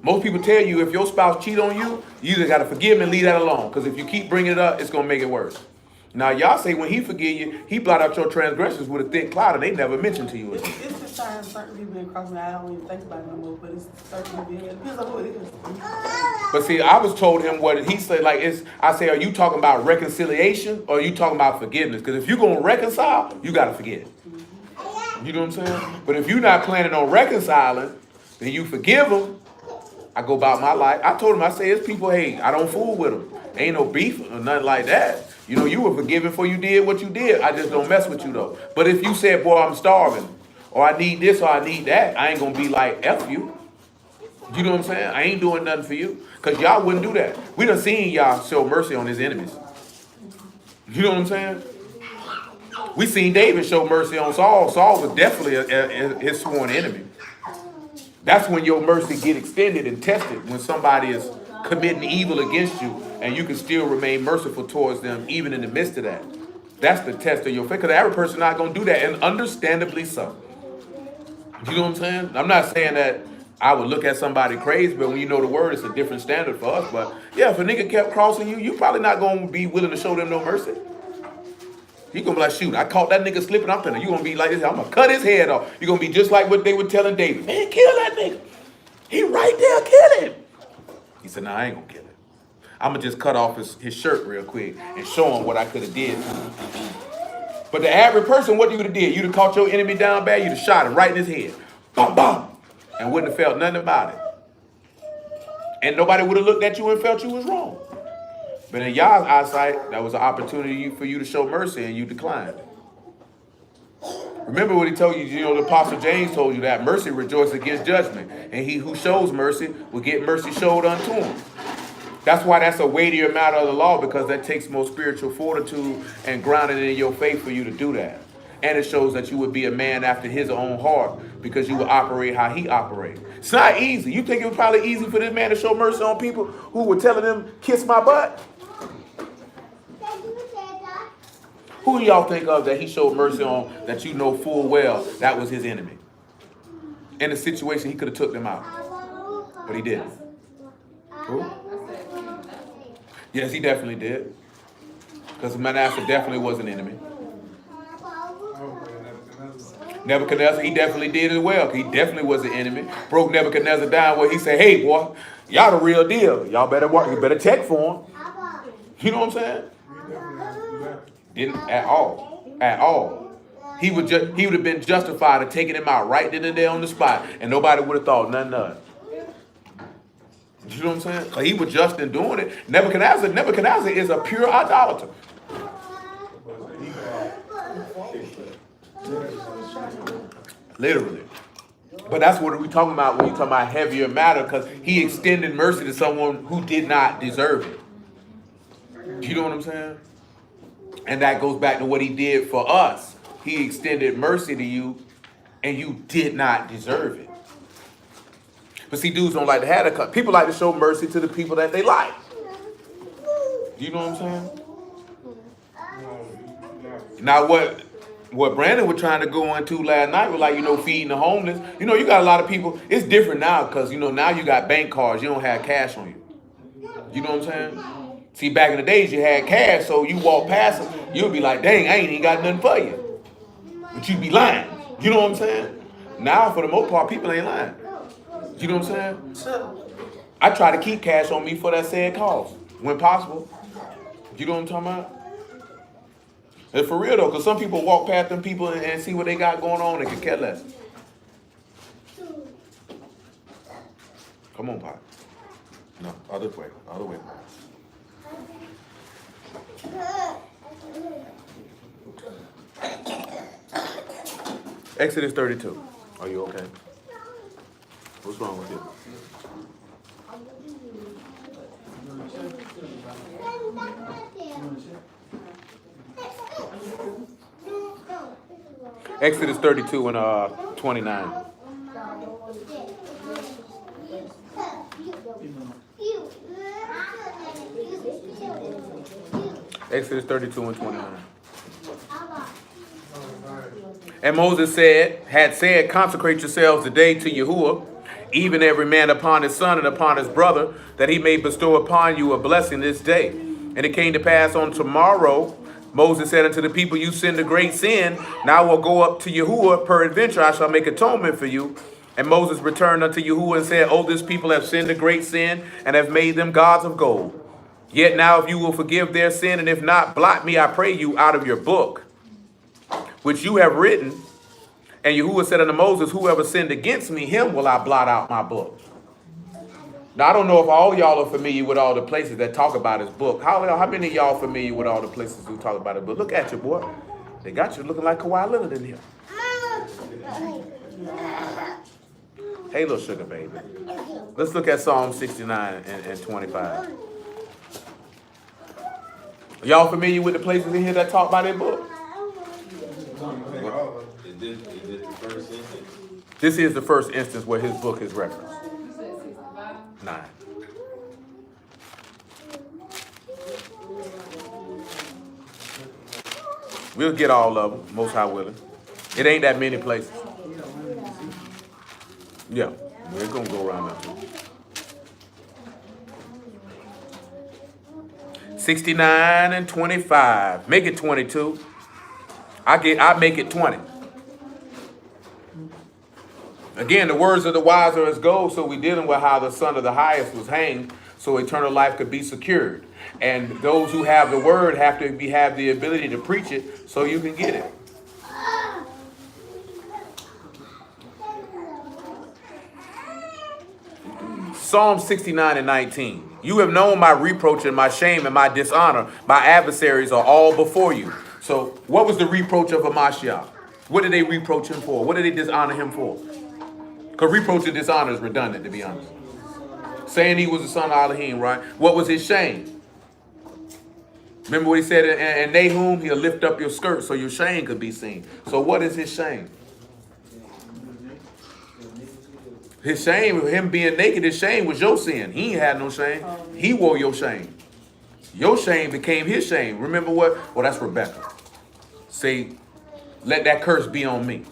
Most people tell you if your spouse cheat on you, you either got to forgive him and leave that alone. Because if you keep bringing it up, it's going to make it worse. Now, y'all say when he forgive you, he blot out your transgressions with a thick cloud, and they never mention to you again. It's just certain people in cross me. I don't even think about it no more, but it's certain people. It depends on who it is. But see, I was told him what he said, like, I say, are you talking about reconciliation or are you talking about forgiveness? Because if you're going to reconcile, you got to forget. You know what I'm saying? But if you're not planning on reconciling, then you forgive them. I go about my life. I told him, I say, it's people, hey, I don't fool with them. Ain't no beef or nothing like that. You know, you were forgiven for you did what you did. I just don't mess with you, though. But if you said, boy, I'm starving, or I need this, or I need that, I ain't going to be like, F you. You know what I'm saying? I ain't doing nothing for you. Because y'all wouldn't do that. We done seen y'all show mercy on his enemies. You know what I'm saying? We seen David show mercy on Saul. Saul was definitely his sworn enemy. That's when your mercy get extended and tested, when somebody is committing evil against you and you can still remain merciful towards them even in the midst of that. That's the test of your faith, because every person not going to do that, and understandably so. You know what I'm saying? I'm not saying that I would look at somebody crazy, but when you know the word, it's a different standard for us. But yeah, if a nigga kept crossing you, you probably not going to be willing to show them no mercy. You going to be like, shoot, I caught that nigga slipping. You going to be like this. I'm going to cut his head off. You're going to be just like what they were telling David. Man, kill that nigga. He right there, kill him. He said, nah, I ain't going to kill him. I'm going to just cut off his shirt real quick and show him what I could have did. But the average person, what you would have did? You'd have caught your enemy down bad. You'd have shot him right in his head. Bum, bum. And wouldn't have felt nothing about it. And nobody would have looked at you and felt you was wrong. But in y'all's eyesight, that was an opportunity for you to show mercy, and you declined. Remember what he told you, the Apostle James told you that mercy rejoices against judgment. And he who shows mercy will get mercy showed unto him. That's why that's a weightier matter of the law, because that takes more spiritual fortitude and grounded in your faith for you to do that. And it shows that you would be a man after his own heart, because you will operate how he operates. It's not easy. You think it was probably easy for this man to show mercy on people who were telling him, kiss my butt? Who do y'all think of that he showed mercy on that you know full well that was his enemy? In a situation he could have took them out, but he didn't. Who? Yes, he definitely did. Because Manasseh definitely was an enemy. Nebuchadnezzar, he definitely did as well. He definitely was an enemy. Broke Nebuchadnezzar down where he said, hey, boy, y'all the real deal. Y'all better work. You better check for him. You know what I'm saying? Didn't at all. At all. He would have been justified of taking him out right then and there on the spot, and nobody would have thought nothing of it. You know what I'm saying? Because he was just in doing it. Nebuchadnezzar is a pure idolater. Literally. But that's what we're talking about when you're talking about heavier matter, because he extended mercy to someone who did not deserve it. You know what I'm saying? And that goes back to what he did for us. He extended mercy to you, and you did not deserve it. But see, dudes don't like to have that. People like to show mercy to the people that they like. You know what I'm saying? Now, what Brandon was trying to go into last night was like, feeding the homeless. You got a lot of people. It's different now because, now you got bank cards. You don't have cash on you. You know what I'm saying? See, back in the days, you had cash, so you walk past them, you'll be like, dang, I ain't even got nothing for you. But you'd be lying. You know what I'm saying? Now, for the most part, people ain't lying. You know what I'm saying? I try to keep cash on me for that said cause, when possible. You know what I'm talking about? And for real, though, because some people walk past them people and see what they got going on and can care less. Come on, Pop. No, other way. Other way. Exodus 32. Are you okay? What's wrong with you? Exodus 32 and 29. Exodus 32 and 29. And Moses had said, consecrate yourselves today to Yahuwah, even every man upon his son and upon his brother, that he may bestow upon you a blessing this day. And it came to pass on tomorrow, Moses said unto the people, you sinned a great sin. Now I will go up to Yahuwah, peradventure I shall make atonement for you. And Moses returned unto Yahuwah and said, oh, this people have sinned a great sin, and have made them gods of gold. Yet now if you will forgive their sin, and if not, blot me, I pray you, out of your book, which you have written. And Yahuwah said unto Moses, whoever sinned against me, him will I blot out my book. Now, I don't know if all y'all are familiar with all the places that talk about his book. How many of y'all familiar with all the places who talk about it? But look at you, boy. They got you looking like Kawhi Leonard in here. Hey, little sugar baby. Let's look at Psalm 69 and 25. Y'all familiar with the places in here that talk about their book? Is this the first instance? This is the first instance where his book is referenced. 9. We'll get all of them, most high willing. It ain't that many places. Yeah, we're gonna go around that too. 69 and 25. Make it 22. I make it 20. Again, the words of the wise are as gold, so we're dealing with how the Son of the Highest was hanged, so eternal life could be secured. And those who have the word have the ability to preach it, so you can get it. Psalm 69 and 19. You have known my reproach and my shame and my dishonor. My adversaries are all before you. So what was the reproach of Amashiach? What did they reproach him for? What did they dishonor him for? Because reproach and dishonor is redundant, to be honest. Saying he was the son of Elohim, right? What was his shame? Remember what he said in Nahum? He'll lift up your skirt so your shame could be seen. So what is his shame? His shame, him being naked, his shame was your sin. He ain't had no shame. He wore your shame. Your shame became his shame. Remember what? Well, that's Rebecca. Say, let that curse be on me.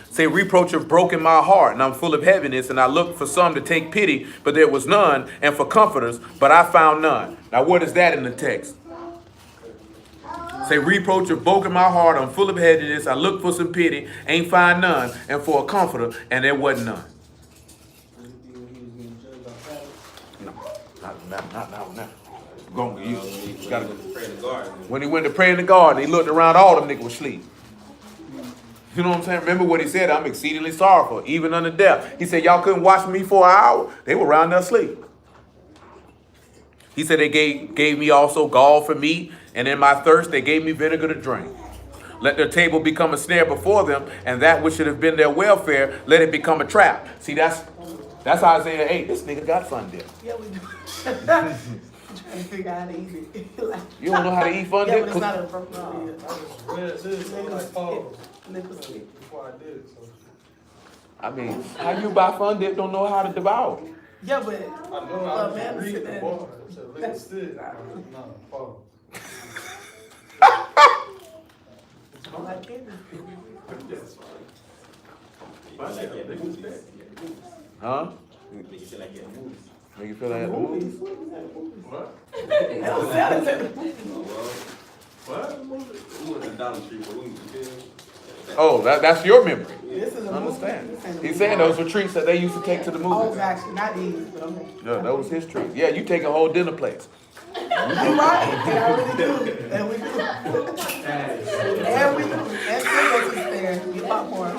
Say, reproach have broken my heart, and I'm full of heaviness, and I looked for some to take pity, but there was none, and for comforters, but I found none. Now, what is that in the text? Say, reproach have broken my heart, I'm full of heaviness, I looked for some pity, ain't find none, and for a comforter, and there wasn't none. No, not. You gotta go. When he went to pray in the garden, he looked around, all them niggas was asleep. You know what I'm saying? Remember what he said? I'm exceedingly sorrowful, even unto death. He said, y'all couldn't watch me for an hour. They were around there asleep. He said they gave me also gall for meat, and in my thirst they gave me vinegar to drink. Let their table become a snare before them, and that which should have been their welfare, let it become a trap. See, that's Isaiah 8. This nigga got fun dip. Yeah, we do. Trying to figure out how to eat it. Like, You don't know how to eat fun yeah, dip? but it's not a broken I just read this like pause before I did it. So I mean, how you buy fun dip don't know how to devour? Yeah, but I know I was man, reading sit the there. bar. It said lick a stick. No, pause. I like candy. Huh? Make you feel like you're in movies. Make you feel like that movie? What? That was Saturday. What? We went to Dollar Tree for wings, you feel me? Oh, that's your memory. This is a Understand? movie. He's saying those were treats that they used to take to the Oh, movies. actually, not these, but okay. No, that was his treat. Yeah, you take a whole dinner plates. You're right, and I really do. And we do. And we do. And still there. Get popcorn.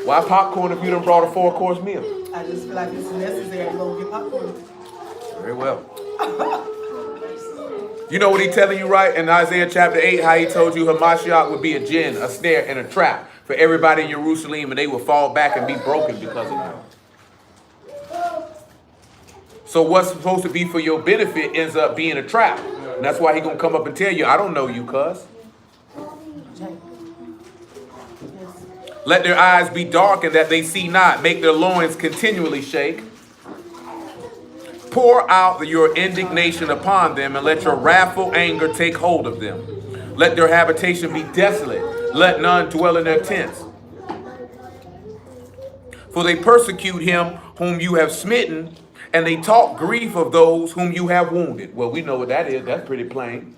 Why popcorn if you done brought a 4-course meal? I just feel like it's necessary to go get popcorn. Very well. You know what he's telling you, right? In Isaiah chapter 8, how he told you Hamashiach would be a gin, a snare, and a trap for everybody in Jerusalem, and they would fall back and be broken because of him. So what's supposed to be for your benefit ends up being a trap. And that's why he's going to come up and tell you, I don't know you, cuz. Let their eyes be darkened that they see not. Make their loins continually shake. Pour out your indignation upon them, and let your wrathful anger take hold of them. Let their habitation be desolate. Let none dwell in their tents. For they persecute him whom you have smitten, and they talk grief of those whom you have wounded. Well, we know what that is. That's pretty plain.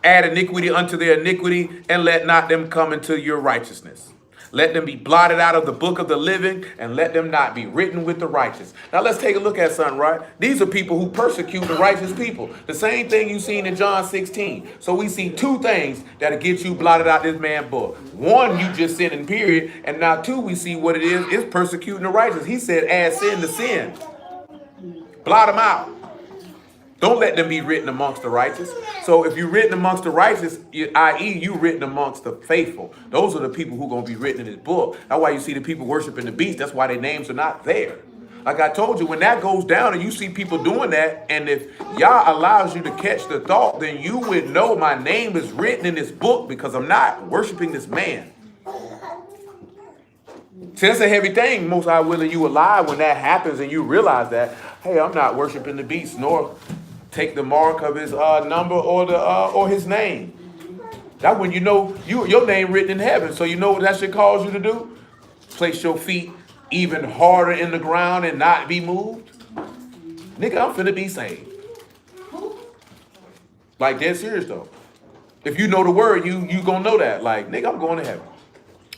Add iniquity unto their iniquity, and let not them come into your righteousness. Let them be blotted out of the book of the living, and let them not be written with the righteous. Now let's take a look at something, right? These are people who persecute the righteous people. The same thing you seen in John 16. So we see two things that'll get you blotted out this man's book. One, you just sinning, period. And now two, we see what it is. It's persecuting the righteous. He said, add sin to sin. Blot them out. Don't let them be written amongst the righteous. So if you're written amongst the righteous, i.e. you written amongst the faithful, those are the people who are going to be written in this book. That's why you see the people worshiping the beast. That's why their names are not there. Like I told you, when that goes down and you see people doing that, and if Yah allows you to catch the thought, then you would know my name is written in this book because I'm not worshiping this man. See, that's a heavy thing. Most High willing you alive when that happens and you realize that, hey, I'm not worshiping the beast, nor take the mark of his number or his name. That when you know your name written in heaven. So you know what that should cause you to do? Place your feet even harder in the ground and not be moved. Nigga, I'm finna be saved. Like, dead serious though. If you know the word, you gonna know that. Like, nigga, I'm going to heaven.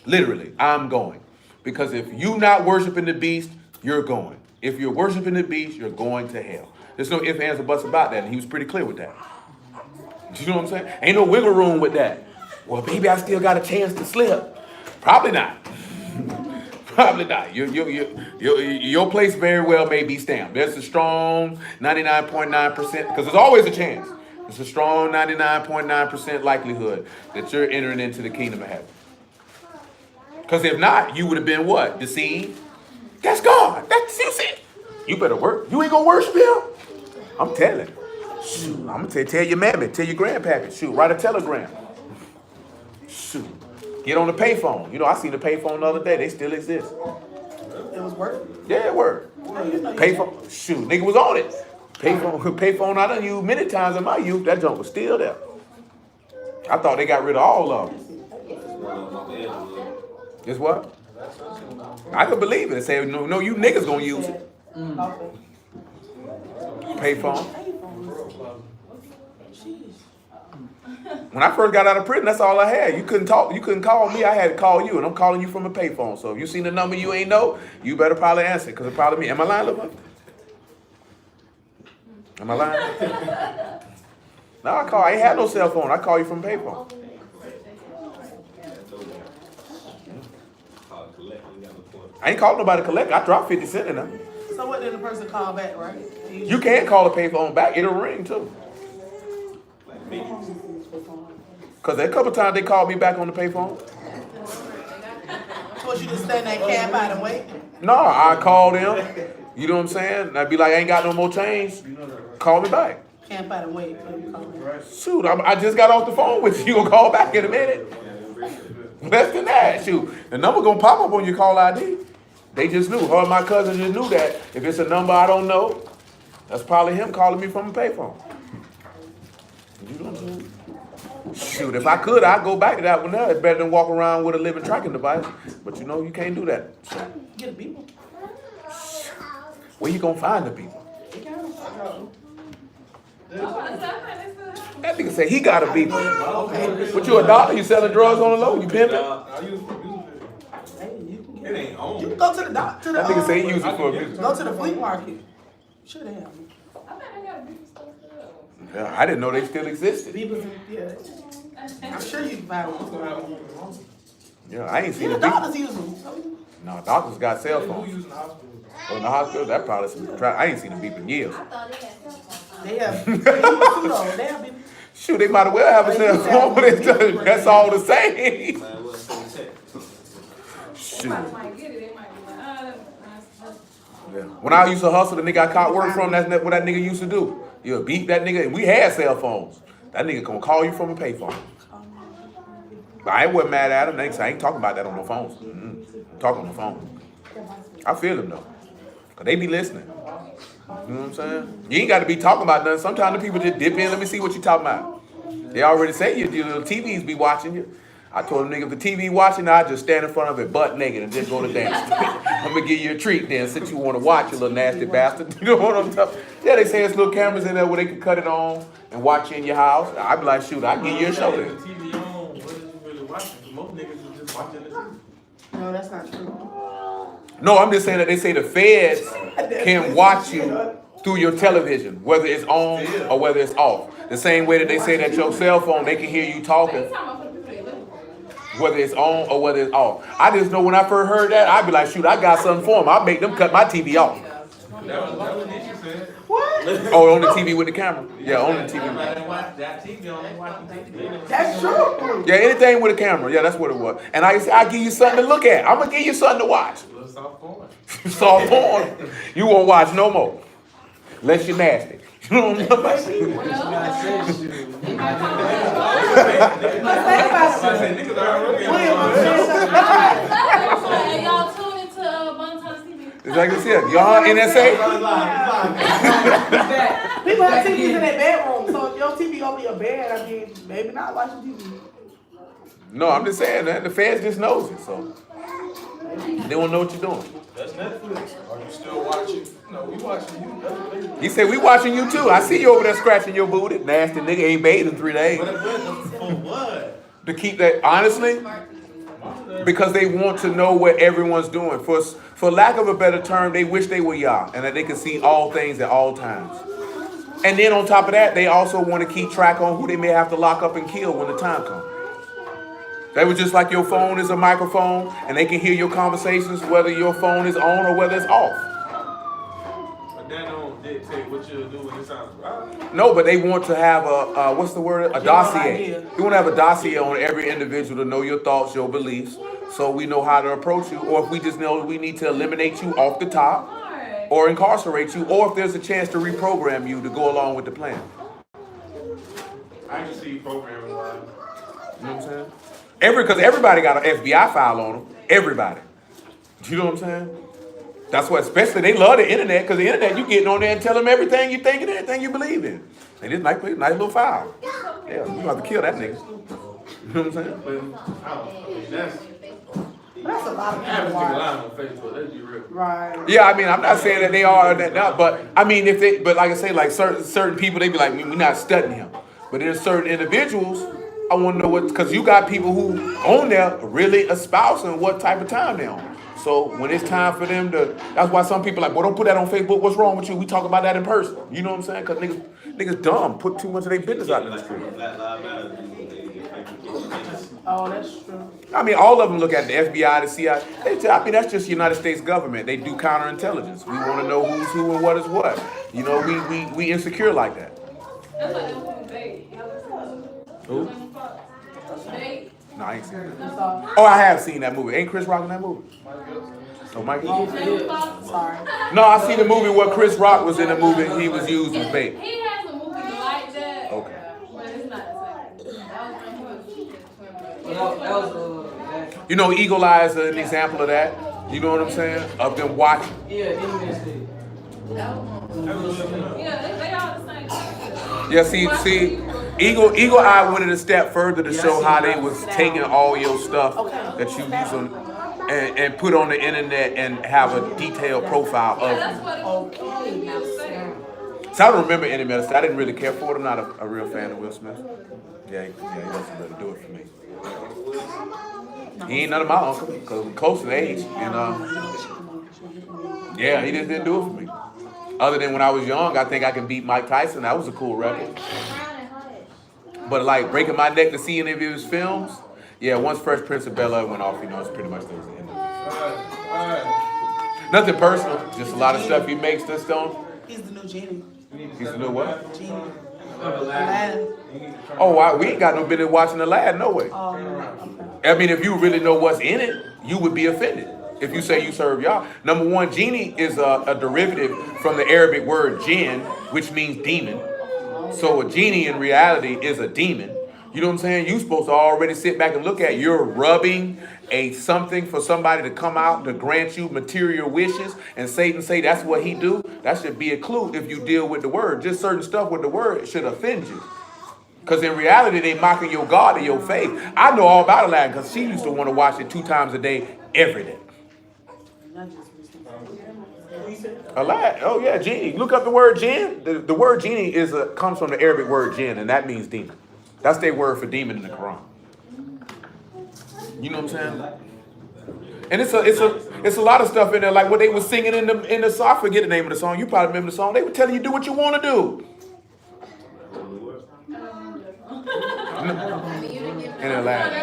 Literally, I'm going. Because if you not worshiping the beast, you're going. If you're worshiping the beast, you're going to hell. There's no ifs, ands, or buts about that. And he was pretty clear with that. You know what I'm saying? Ain't no wiggle room with that. Well, baby, I still got a chance to slip. Probably not. Probably not. Your place very well may be stamped. There's a strong 99.9%, because there's always a chance. It's a strong 99.9% likelihood that you're entering into the kingdom of heaven. Because if not, you would have been what? Deceived? That's God. That's you said. You better work. You ain't gonna worship him? I'm telling. Shoot, I'm gonna tell your mammy, tell your grandpappy. Shoot, write a telegram. Shoot. Get on the payphone. You know, I seen the payphone the other day. They still exist. It was working. Yeah, it worked. Payphone. Shoot, nigga was on it. Payphone I done used many times in my youth. That junk was still there. I thought they got rid of all of them. Guess what? I could believe it and say, no, you niggas gonna use it. Payphone. When I first got out of prison, that's all I had. You couldn't talk. You couldn't call me. I had to call you, and I'm calling you from a payphone. So if you seen the number you ain't know, you better probably answer because it's probably me. Am I lying, little boy? Am I lying? No, I ain't had no cell phone. I call you from a payphone. I ain't called nobody to collect. I dropped 50 cents in them. So what did the person call back, right? You can't call a payphone back. It'll ring too. Because a couple times they called me back on the payphone. So you just stand there, camp out and wait? No, I called them. You know what I'm saying? I'd be like, I ain't got no more change. Call me back. Camp out and wait. Shoot, I just got off the phone with you. You gonna call back in a minute? Less than that. Shoot, the number gonna pop up on your call ID. They just knew. Her and my cousin just knew that. If it's a number I don't know, that's probably him calling me from a payphone. You know what I'm saying? Shoot, if I could, I'd go back to that one there. It's better than walk around with a living tracking device. But you know, you can't do that. So, Get the people. where you gonna find the people? That nigga say he got a beeper. But you a doctor? You selling drugs on the low? You pimping? It ain't on. You can go to the doctor. That nigga say he use it for a business. Go to the flea market. Should have. I think they got a big stuff too. Yeah, I didn't know they still existed. Beavers, yeah. I'm sure you can find one. Yeah, I ain't seen Even a beeper. doctors use them. No, doctors got cell Who phones. using the hospital? Oh, in the hospital, that probably some try. I ain't seen a beep in years. They have beavers too, though. They have beavers. Shoot, they might as well have a cell phone, but that's all the same. Shoot. Somebody might get it. They might be like, that's Yeah. When I used to hustle, the nigga I caught work from, that's what that nigga used to do. You'll beat that nigga, and we had cell phones. That nigga gonna call you from a payphone. But I wasn't mad at him. I ain't talking about that on no phones. I'm talking on the phone. I feel him though, cause they be listening. You know what I'm saying? You ain't got to be talking about nothing. Sometimes the people just dip in. Let me see what you talking about. They already say your little TVs be watching you. I told them, nigga, if the TV watching, I just stand in front of it butt naked and just go to dance. I'm gonna give you a treat then, since you want to watch, you little nasty bastard. You know what I'm talking? Yeah, they say there's little cameras in there where they can cut it on and watch you in your house. I be like, shoot, I give you a show then. The TV on, what is you really watching? Most niggas is just watching the TV. No, that's not true. No, I'm just saying that they say the feds can watch you through your television, whether it's on or whether it's off. The same way that they say that your cell phone, they can hear you talking, whether it's on or whether it's off. I just know when I first heard that, I'd be like, shoot, I got something for them. I'll make them cut my TV off. That was what she said. What? Oh, on the TV with the camera? Yeah, on the TV. I didn't watch that TV on, they watching TV. That's true. Yeah, anything with a camera. Yeah, that's what it was. And I say, I'll give you something to look at. I'm going to give you something to watch. Little soft porn. Soft porn. You won't watch no more. Unless you're nasty. You know what I'm talking about? Niggas already And y'all tune into Montana TV. It's like this here. Y'all NSA? People have TVs in their bedroom, so if your TV over your bed, I mean, maybe not watching TV. No, I'm just saying that. The feds just knows it, so they won't know what you're doing. That's Netflix. Are you still watching? No, we watching you. That's what they- He said, we watching you too. I see you over there scratching your booty. Nasty nigga ain't bathed in 3 days. For what? To keep that, honestly, because they want to know what everyone's doing. For lack of a better term, they wish they were y'all and that they can see all things at all times. And then on top of that, they also want to keep track on who they may have to lock up and kill when the time comes. They was just like your phone is a microphone and they can hear your conversations whether your phone is on or whether it's off. But that don't dictate what you'll do when it sounds right. No, but they want to have a what's the word? A dossier. idea. You want to have a dossier on every individual to know your thoughts, your beliefs, so we know how to approach you, or if we just know we need to eliminate you off the top, Alright. or incarcerate you, or if there's a chance to reprogram you to go along with the plan. I can see programming wise. You know what I'm saying? Because everybody got an FBI file on them. Everybody. You know what I'm saying? That's what, especially they love the internet, because the internet, you getting on there and tell them everything you think and everything you believe in. And it's nice little file. Yeah, you have to kill that nigga. You know what I'm saying? But I don't know. I mean, that's That's a lot of average people nigga watch. lying on Facebook. Let's be real. Right. Yeah, I mean, I'm not saying that they are that now, but I mean, if they, but like I say, like certain people, they be like, we're not studying him. But there's certain individuals, I want to know what, because you got people who on there really espousing what type of time they're on. So when it's time for them to, that's why some people like, boy, don't put that on Facebook. What's wrong with you? We talk about that in person. You know what I'm saying? Because niggas dumb, put too much of their business out in the street. Black Lives Matter. Oh, that's true. I mean, all of them look at the FBI, the CIA. I mean, that's just United States government. They do counterintelligence. We want to know who's who and what is what. You know, we insecure like that. That's like them movie Bait. Y'all ever seen Who? that? Bait. No, I ain't seen it. That's all. Oh, I have seen that movie. Ain't Chris Rock in that movie? Oh, Mike. Sorry. No, I seen the movie where Chris Rock was in the movie. He was used as bait. He has a movie like that. Okay. But it's not the same. That was You know, Eagle Eye is an example of that. You know what I'm saying? Of them watching. yeah, internet. Yeah, they all the same thing. Yeah, see, Eagle Eye went a step further to show how they was taking all your stuff that you use on and put on the internet and have a detailed profile Yeah, of that's you. what it was saying. So I don't remember any medicine. I didn't really care for it. I'm not a real fan of Will Smith. Yeah, he doesn't really do it for me. He ain't none of my uncle, because we're close in age. And yeah, he just didn't do it for me. Other than when I was young, I think I can beat Mike Tyson. That was a cool record. But like breaking my neck to see any of his films, yeah, once Fresh Prince of Bel-Air went off, you know, it's pretty much the end of it. Nothing personal, just a lot of stuff he makes that's on. He's the new genie. He's the new what? Genie. Aladdin. Oh, we ain't got no business watching the lad, no way. Oh, okay. I mean, if you really know what's in it, you would be offended. If you say you serve Yah. Number one, genie is a derivative from the Arabic word jinn, which means demon. So a genie in reality is a demon. You know what I'm saying? You're supposed to already sit back and look at, you're rubbing something for somebody to come out to grant you material wishes, and Satan say that's what he do. That should be a clue if you deal with the word. Just certain stuff with the word should offend you. Because in reality, they mocking your God and your faith. I know all about Aladdin because she used to want to watch it 2 times a day, every day. Aladdin, oh yeah, genie. Look up the word jinn. The word genie comes from the Arabic word jinn, and that means demon. That's their word for demon in the Quran. You know what I'm saying? And it's a lot of stuff in there, like what they were singing in the song. I forget the name of the song. You probably remember the song. They were telling you do what you want to do. In Aladdin.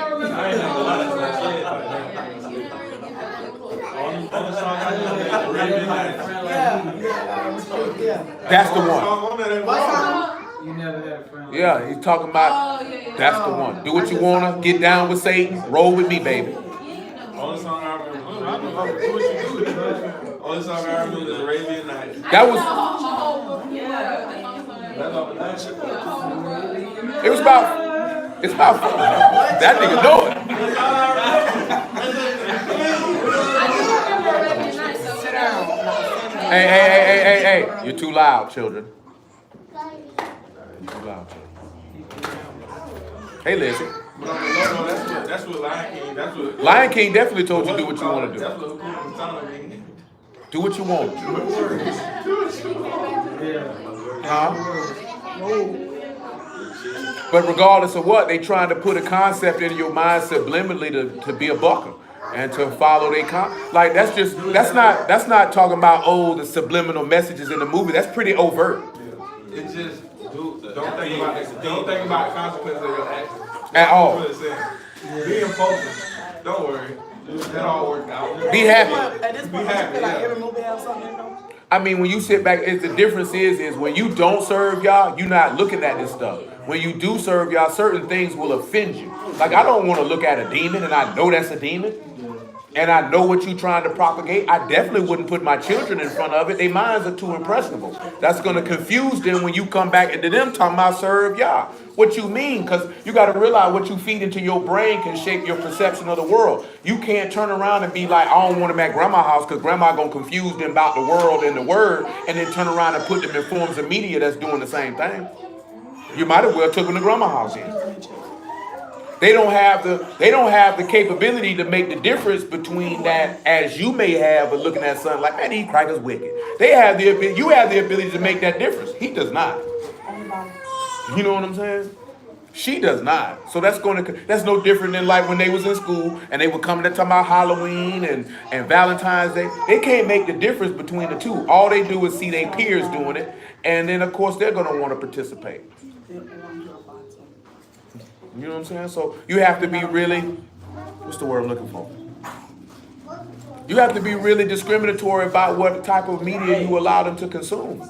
That's the one. You never had a friend. Yeah, he's talking about. That's the one. Do what you wanna. Get down with Satan. Roll with me, baby. Only song I remember. Only song I remember is Arabian Nights. That was. It was about. It's about. That nigga know it. Hey. You're too loud, children. You're too loud, children. Hey, Lizzie. No, that's what Lion King. That's what Lion King definitely told you do what you want to That's do. what Hakuna Matata means. Do what you want. Huh? But regardless of what, they trying to put a concept into your mind subliminally to be a bucker and to follow their like that's not talking about the subliminal messages in the movie. That's pretty overt. It's just don't think about the consequences of your actions. At all. That's what it's saying. Be impulsive. Don't worry. That all worked out. Be happy. At this point, I happy, feel like yeah. every movie has something in them. I mean, when you sit back, the difference is when you don't serve y'all, you're not looking at this stuff. When you do serve y'all, certain things will offend you. Like, I don't want to look at a demon, and I know that's a demon, and I know what you're trying to propagate. I definitely wouldn't put my children in front of it. Their minds are too impressionable. That's going to confuse them when you come back into them talking about serve y'all. What you mean? Because you got to realize what you feed into your brain can shape your perception of the world. You can't turn around and be like, I don't want them at grandma's house because grandma going to confuse them about the world and the word, and then turn around and put them in forms of media that's doing the same thing. You might as well took them to grandma's house in. They don't have the capability to make the difference between that as you may have of looking at something like, man, these crackers wicked. They have the ability, you have the ability to make that difference. He does not. You know what I'm saying? She does not. So that's no different than like when they was in school and they would come to talk about Halloween and Valentine's Day. They can't make the difference between the two. All they do is see their peers doing it, and then of course they're gonna want to participate. You know what I'm saying? So you have to be really, what's the word I'm looking for? You have to be really discriminatory about what type of media you allow them to consume.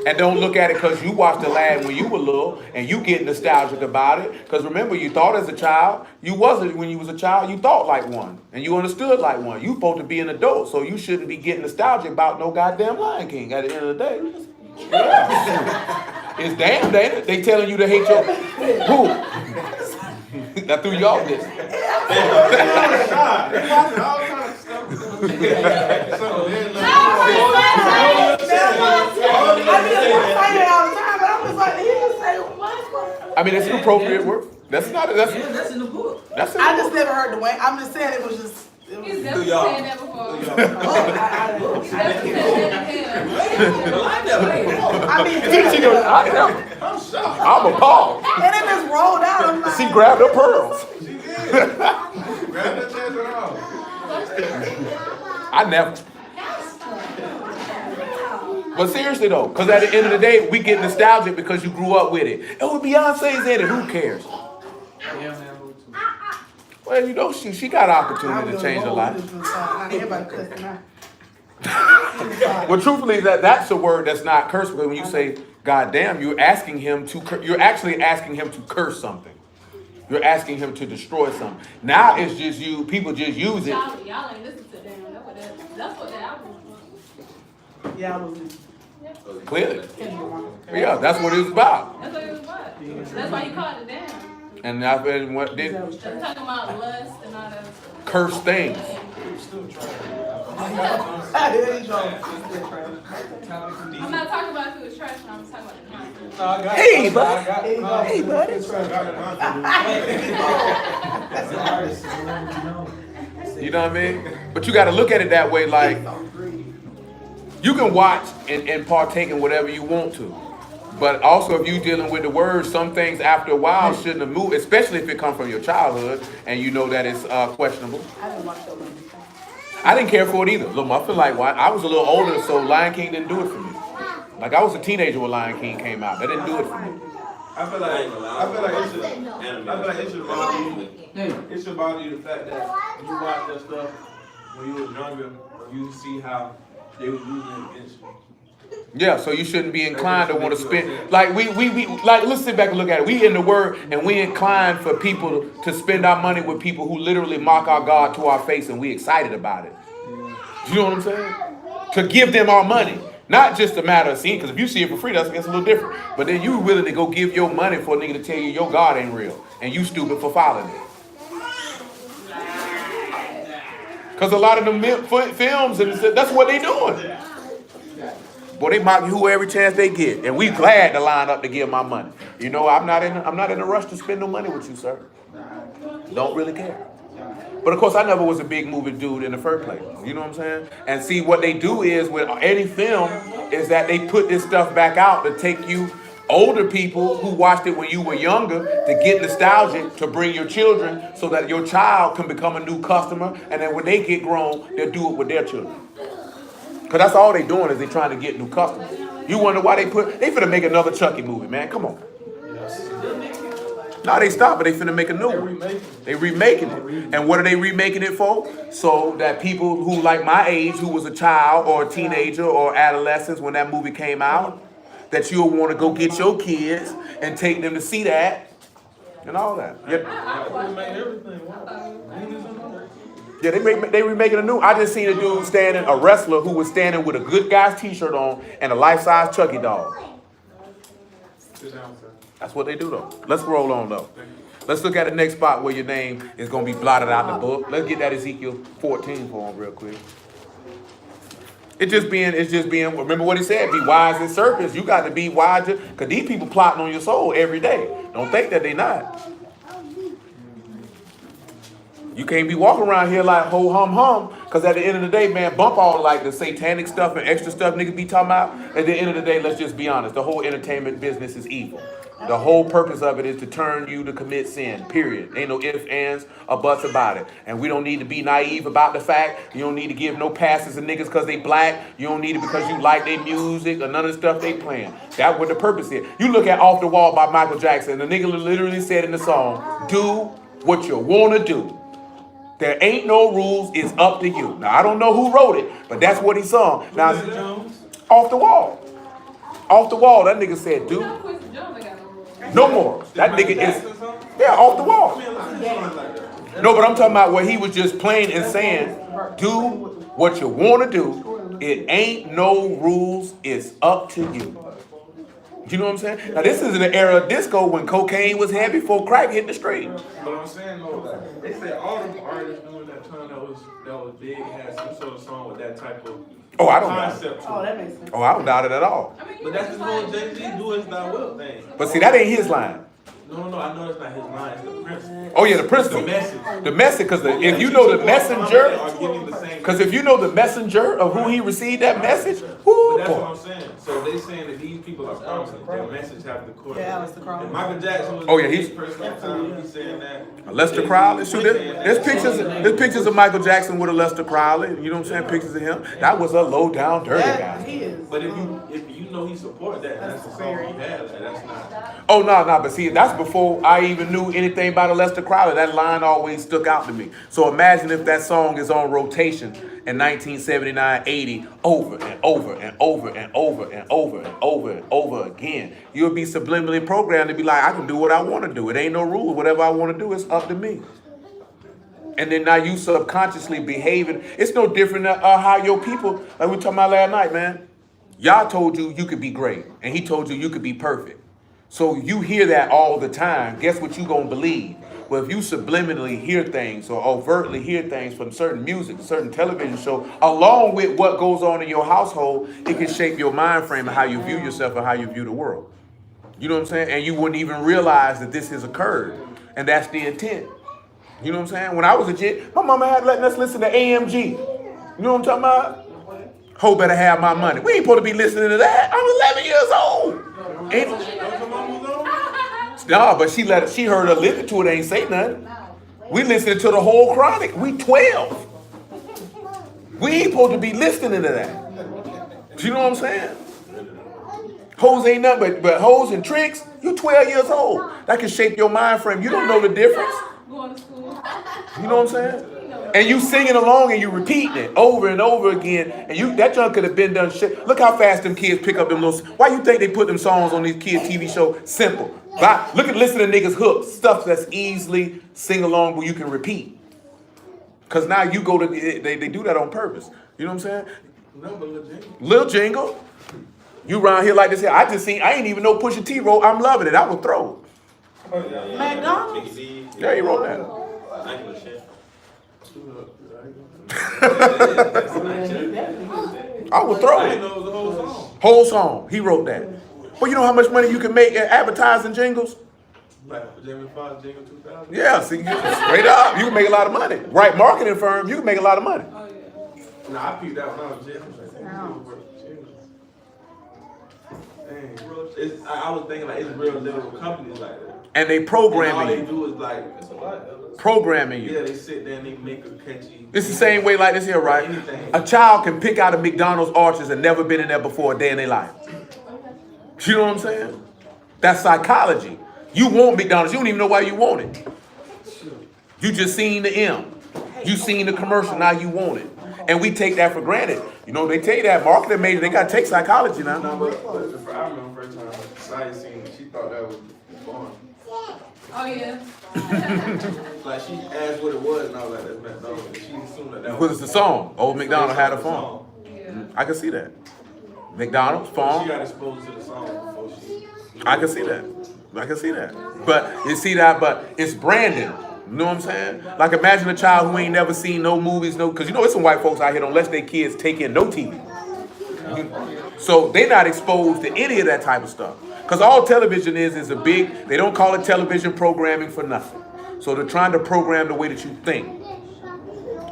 And don't look at it because you watched the lad when you were little and you get nostalgic about it. Because remember, you thought as a child, you wasn't when you was a child, you thought like one. And you understood like one. You supposed to be an adult, so you shouldn't be getting nostalgic about no goddamn Lion King at the end of the day. Yeah. It's damn, they telling you to hate your... Who? That threw y'all this. I mean, it's an appropriate word. That's in the book. I just never heard the way. I'm just saying it was just. He's definitely said that before. He's definitely said that. I'm shocked. I'm appalled. And it just rolled out. I'm like, She grabbed her pearls. Grab that chance at all. I never. But seriously though, because at the end of the day, we get nostalgic because you grew up with it. Oh, Beyonce's in it. Who cares? Well, you know, she got an opportunity to change her life. Everybody cussing out. Well, truthfully, that's a word that's not curse, because when you say "God damn," you're actually asking him to curse something. You're asking him to destroy something. Now it's just you. People just use it. Y'all ain't listen to them. That's what the album was. Yeah, I was. Clearly. Yeah, that's what it was about. That's what it was about. That's why he called it down. And I what did They're talking about lust and all that stuff. curse things. I'm not talking about if it was trash, I'm talking about the Hey, bud. Hey, buddy. You know what I mean? But you got to look at it that way. Like, you can watch and partake in whatever you want to. But also, if you're dealing with the word, some things after a while shouldn't have moved, especially if it comes from your childhood and you know that it's questionable. I didn't watch that one. I didn't care for it either. Look, I feel like I was a little older, so Lion King didn't do it for me. Like, I was a teenager when Lion King came out. That didn't do it for me. I feel like it should bother you. It should bother you the fact that you watch that stuff when you were younger, you see how they were using it against you. Yeah, so you shouldn't be inclined to want to spend, like we like, let's sit back and look at it. We in the word and we inclined for people to spend our money with people who literally mock our God to our face, and we excited about it. You know what I'm saying? To give them our money. Not just a matter of seeing, because if you see it for free, that's a little different. But then you willing to go give your money for a nigga to tell you your God ain't real, and you stupid for following it. Because a lot of them films, and that's what they doing. Boy, they mock you every chance they get, and we glad to line up to give my money. You know, I'm not in a rush to spend no money with you, sir. Don't really care. But of course, I never was a big movie dude in the first place. You know what I'm saying? And see, what they do is with any film is that they put this stuff back out to take you older people who watched it when you were younger to get nostalgic, to bring your children so that your child can become a new customer, and then when they get grown, they'll do it with their children. Because that's all they doing is they trying to get new customers. You wonder why they finna make another Chucky movie, man. Come on. No, they stopped, but they finna make a new They one. remaking. They remaking it. And what are they remaking it for? So that people who like my age, who was a child or a teenager or adolescents when that movie came out, that you'll want to go get your kids and take them to see that and all that. Yeah, They make everything. yeah, they remaking a new. I just seen a dude standing, a wrestler who was standing with a Good Guys t-shirt on and a life-size Chucky doll. Sit down, sir. That's what they do though. Let's roll on though. Let's look at the next spot where your name is gonna be blotted out the book. Let's get that Ezekiel 14 for him real quick. It's just being, remember what he said, be wise as serpents. You got to be wiser, because these people plotting on your soul every day. Don't think that they not. You can't be walking around here like ho hum hum, because at the end of the day, man, bump all like the satanic stuff and extra stuff niggas be talking about. At the end of the day, let's just be honest. The whole entertainment business is evil. The whole purpose of it is to turn you to commit sin, period. Ain't no ifs, ands, or buts about it. And we don't need to be naive about the fact. You don't need to give no passes to niggas because they black. You don't need it because you like their music or none of the stuff they playing. That's what the purpose is. You look at Off the Wall by Michael Jackson, the nigga literally said in the song, do what you want to do. There ain't no rules, it's up to you. Now, I don't know who wrote it, but that's what he sung. Now, Off the Wall. Off the Wall, that nigga said, dude, no more. That nigga is, yeah, off the wall. No, but I'm talking about where he was just plain and saying, do what you want to do. It ain't no rules, it's up to you. You know what I'm saying? Now, this is in the era of disco when cocaine was heavy before crack hit the street. But I'm saying though, they said all the artists during that time that was big had some sort of song with that type of I don't doubt it. concept. Oh, that makes sense. I don't doubt it at all. But that's the whole Jay-Z do is thy will thing. But see, that ain't his line. No, I know it's not his line, it's the principle. Oh, yeah, the principle. The message. The message, because if you know the messenger, Are giving the same. because if you know the messenger of who he received that message, But whoo, that's what boy. I'm saying. So they saying that these people are promising their message have to correlate. Yeah, Alistair Crowley. And Michael Jackson was Oh, yeah, the he's- person at the time. He's saying that. Lester Crowley. Shoot, there's pictures of Michael Jackson with a Lester Crowley. You know what I'm saying? Pictures of him. That was a low down dirty Yeah, guy. he is. But if you know he supported that, and that's the song he had. Like, that's not. Oh no, but see, that's before I even knew anything about a Lester Crowley. That line always stuck out to me. So imagine if that song is on rotation in 1979, 80, over and over and over and over and over and over and over again. You'll be subliminally programmed to be like, I can do what I want to do. It ain't no rules. Whatever I want to do, it's up to me. And then now you subconsciously behaving. It's no different than how your people, like we talking about last night, man. Y'all told you you could be great, and he told you you could be perfect. So you hear that all the time. Guess what you gonna believe? Well, if you subliminally hear things or overtly hear things from certain music, certain television show, along with what goes on in your household, it can shape your mind frame and how you view yourself and how you view the world. You know what I'm saying? And you wouldn't even realize that this has occurred, and that's the intent. You know what I'm saying? When I was a kid, my mama had letting us listen to AMG. You know what I'm talking about? Ho better have my money. We ain't supposed to be listening to that. I'm 11 years old. No, but she heard her listen to it, ain't say nothing. We listening to the whole chronic. We 12. We ain't supposed to be listening to that. You know what I'm saying? Hoes ain't nothing but hoes and tricks. You 12 years old. That can shape your mind frame. You don't know the difference. Going to school. You know what I'm saying? And you singing along and you repeating it over and over again. And that junk could have been done shit. Look how fast them kids pick up them little. Why you think they put them songs on these kids' TV show? Simple. Listen to niggas hooks. Stuff that's easily sing along where you can repeat. Because now you go to, they do that on purpose. You know what I'm saying? No, but Lil Jingle. Lil Jingle. You around here like this here. I ain't even know Pusha T wrote I'm Loving It. I would throw it. McDonald's? Yeah, he wrote that. I would throw I it. didn't know it was the whole song. Whole song. He wrote that. Well, you know how much money you can make at advertising jingles? Like Jamie Foxx Jingle 2000. Yeah, see, straight up, you can make a lot of money. Right marketing firm, you can make a lot of money. Oh, yeah. Nah, I peeped that when I was in. I was thinking like it's real little companies like that. And they And all programming they you. do is like it's a lot. Programming Yeah, you. they sit there and they make a catchy. It's the same way like this here, right? A child can pick out a McDonald's arches and never been in there before a day in their life. You know what I'm saying? That's psychology. You want McDonald's. You don't even know why you want it. You just seen the M. You seen the commercial. Now you want it. And we take that for granted. You know, they tell you that marketing major, they got to take psychology now. No, but I remember the first time Saya seen it, she thought that was fun. Oh, yeah. Like, she asked what it was, and I was like, that's McDonald's. And she assumed that What was is the song? Old McDonald had a the phone. song. Yeah. I can see that. McDonald's She phone. got exposed to the song before she... I can see that. I can see that. But you see that, but it's branding. You know what I'm saying? Like imagine a child who ain't never seen no movies, because you know there's some white folks out here don't let their kids take in no TV. So they're not exposed to any of that type of stuff. Because all television is a big, they don't call it television programming for nothing. So they're trying to program the way that you think.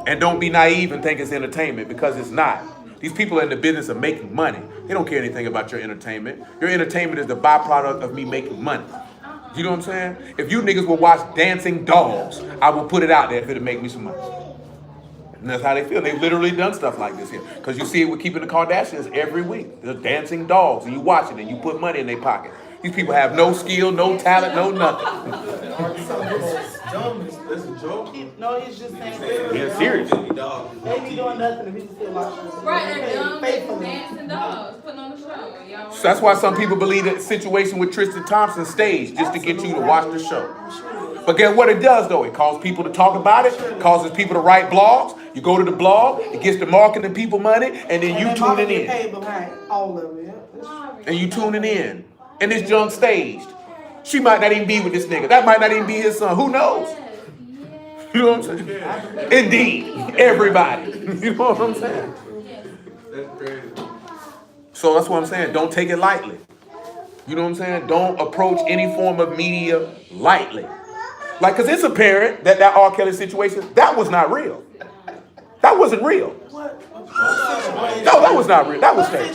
And don't be naive and think it's entertainment, because it's not. These people are in the business of making money. They don't care anything about your entertainment. Your entertainment is the byproduct of me making money. You know what I'm saying? If you niggas will watch Dancing Dogs, I will put it out there if it'll make me some money. And that's how they feel. They've literally done stuff like this here. Because you see it with Keeping the Kardashians every week. They're dancing dogs, and you watch it, and you put money in their pocket. These people have no skill, no talent, no nothing. That's a joke. No, it's just saying. Yeah, serious. They be doing nothing if you still watching. Right, they're young, they're Faithfully. dancing dogs, putting on the show. Y'all So that's why some people believe that situation with Tristan Thompson staged just to get you to watch the show. But guess what it does though? It causes people to talk about it, causes people to write blogs. You go to the blog, it gets the marketing people money, and then you tuning in. Paid behind all of it. And you tuning in. And this junk staged. She might not even be with this nigga. That might not even be his son. Who knows? You know what I'm saying? Indeed. Everybody. You know what I'm saying? That's crazy. So that's what I'm saying. Don't take it lightly. You know what I'm saying? Don't approach any form of media lightly. Like, because it's apparent that R. Kelly situation, that was not real. That wasn't real. No, that was not real. That was fake.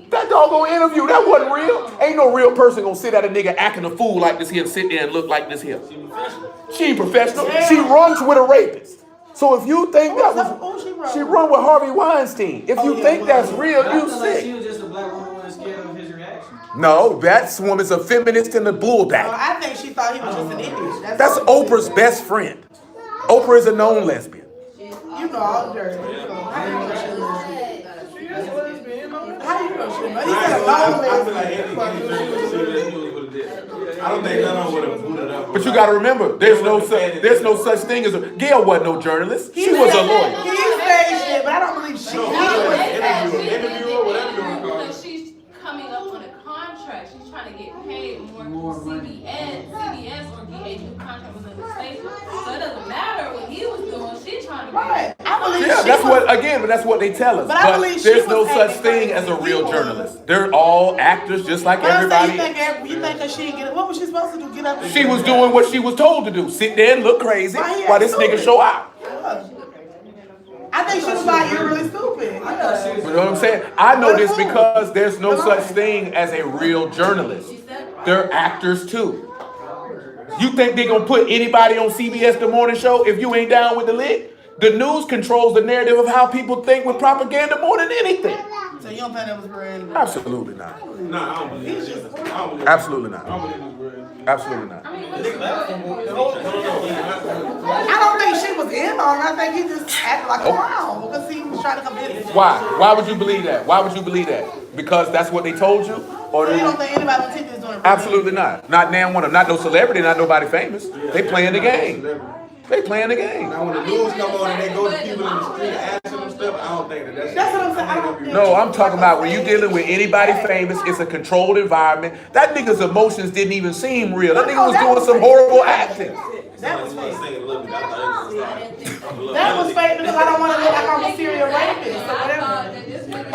That doggone interview, that wasn't real. Ain't no real person gonna sit at a nigga acting a fool like this here and sit there and look like this here. She ain't professional. She runs with a rapist. So if you think that was, she run with Harvey Weinstein. If you think that's real, I you feel like she sick. was just a black woman who was scared of his reaction. No, that woman's a feminist and a bullback. I think she thought he was just an idiot. That's Oprah's best friend. Oprah is a known lesbian. You know all dirty. How you know she was? How you know she was? He said a I long feel lesbian. like any would have did. I don't think none of them would have booted up. But you got to remember, there's no such thing as a. Gail wasn't no journalist. She was a lawyer. He staged it, but I don't believe she. No, He they was. said she interview did or whatever you it wanna call it. because she's coming up on a contract. She's trying to get paid more CBS or get a new contract with another station. So it doesn't matter what he was doing. She's trying to get Right. I believe Yeah, she that's was. what again, but that's what they tell us. But I But believe she there's no was such acting thing crazy. as a He real was. journalist. They're all actors just like But I'm saying, everybody. you think that she didn't get it? What was she supposed to do? Get up and She was doing what she was told to do. Sit there and look crazy while this nigga show out. I think she was like, you're really stupid. You know what I'm saying? I know this because there's no such thing as a real journalist. They're actors too. You think they're gonna put anybody on CBS The Morning Show if you ain't down with the lick? The news controls the narrative of how people think with propaganda more than anything. So you don't think that was real? Absolutely not. No, I don't believe it. Absolutely I not. don't believe it was real. Absolutely not. I don't think she was in on it. I think he just acted like a clown because he was trying to convince her. Why? Why would you believe that? Why would you believe that? Because that's what they told you? Or So you don't think anybody on TV is doing it? absolutely not. Not now one of them. Not no celebrity, not nobody famous. They playing the game. They playing the game. Now when the news come on and they go to people in the street asking them stuff, I don't think that's That's what I'm saying. I don't think- No, I'm talking about when you dealing with anybody famous, it's a controlled environment. That nigga's emotions didn't even seem real. That nigga was doing some horrible acting. That was fake. saying, look, I thought it was That was fake because I don't want to look like I'm a serial rapist or whatever.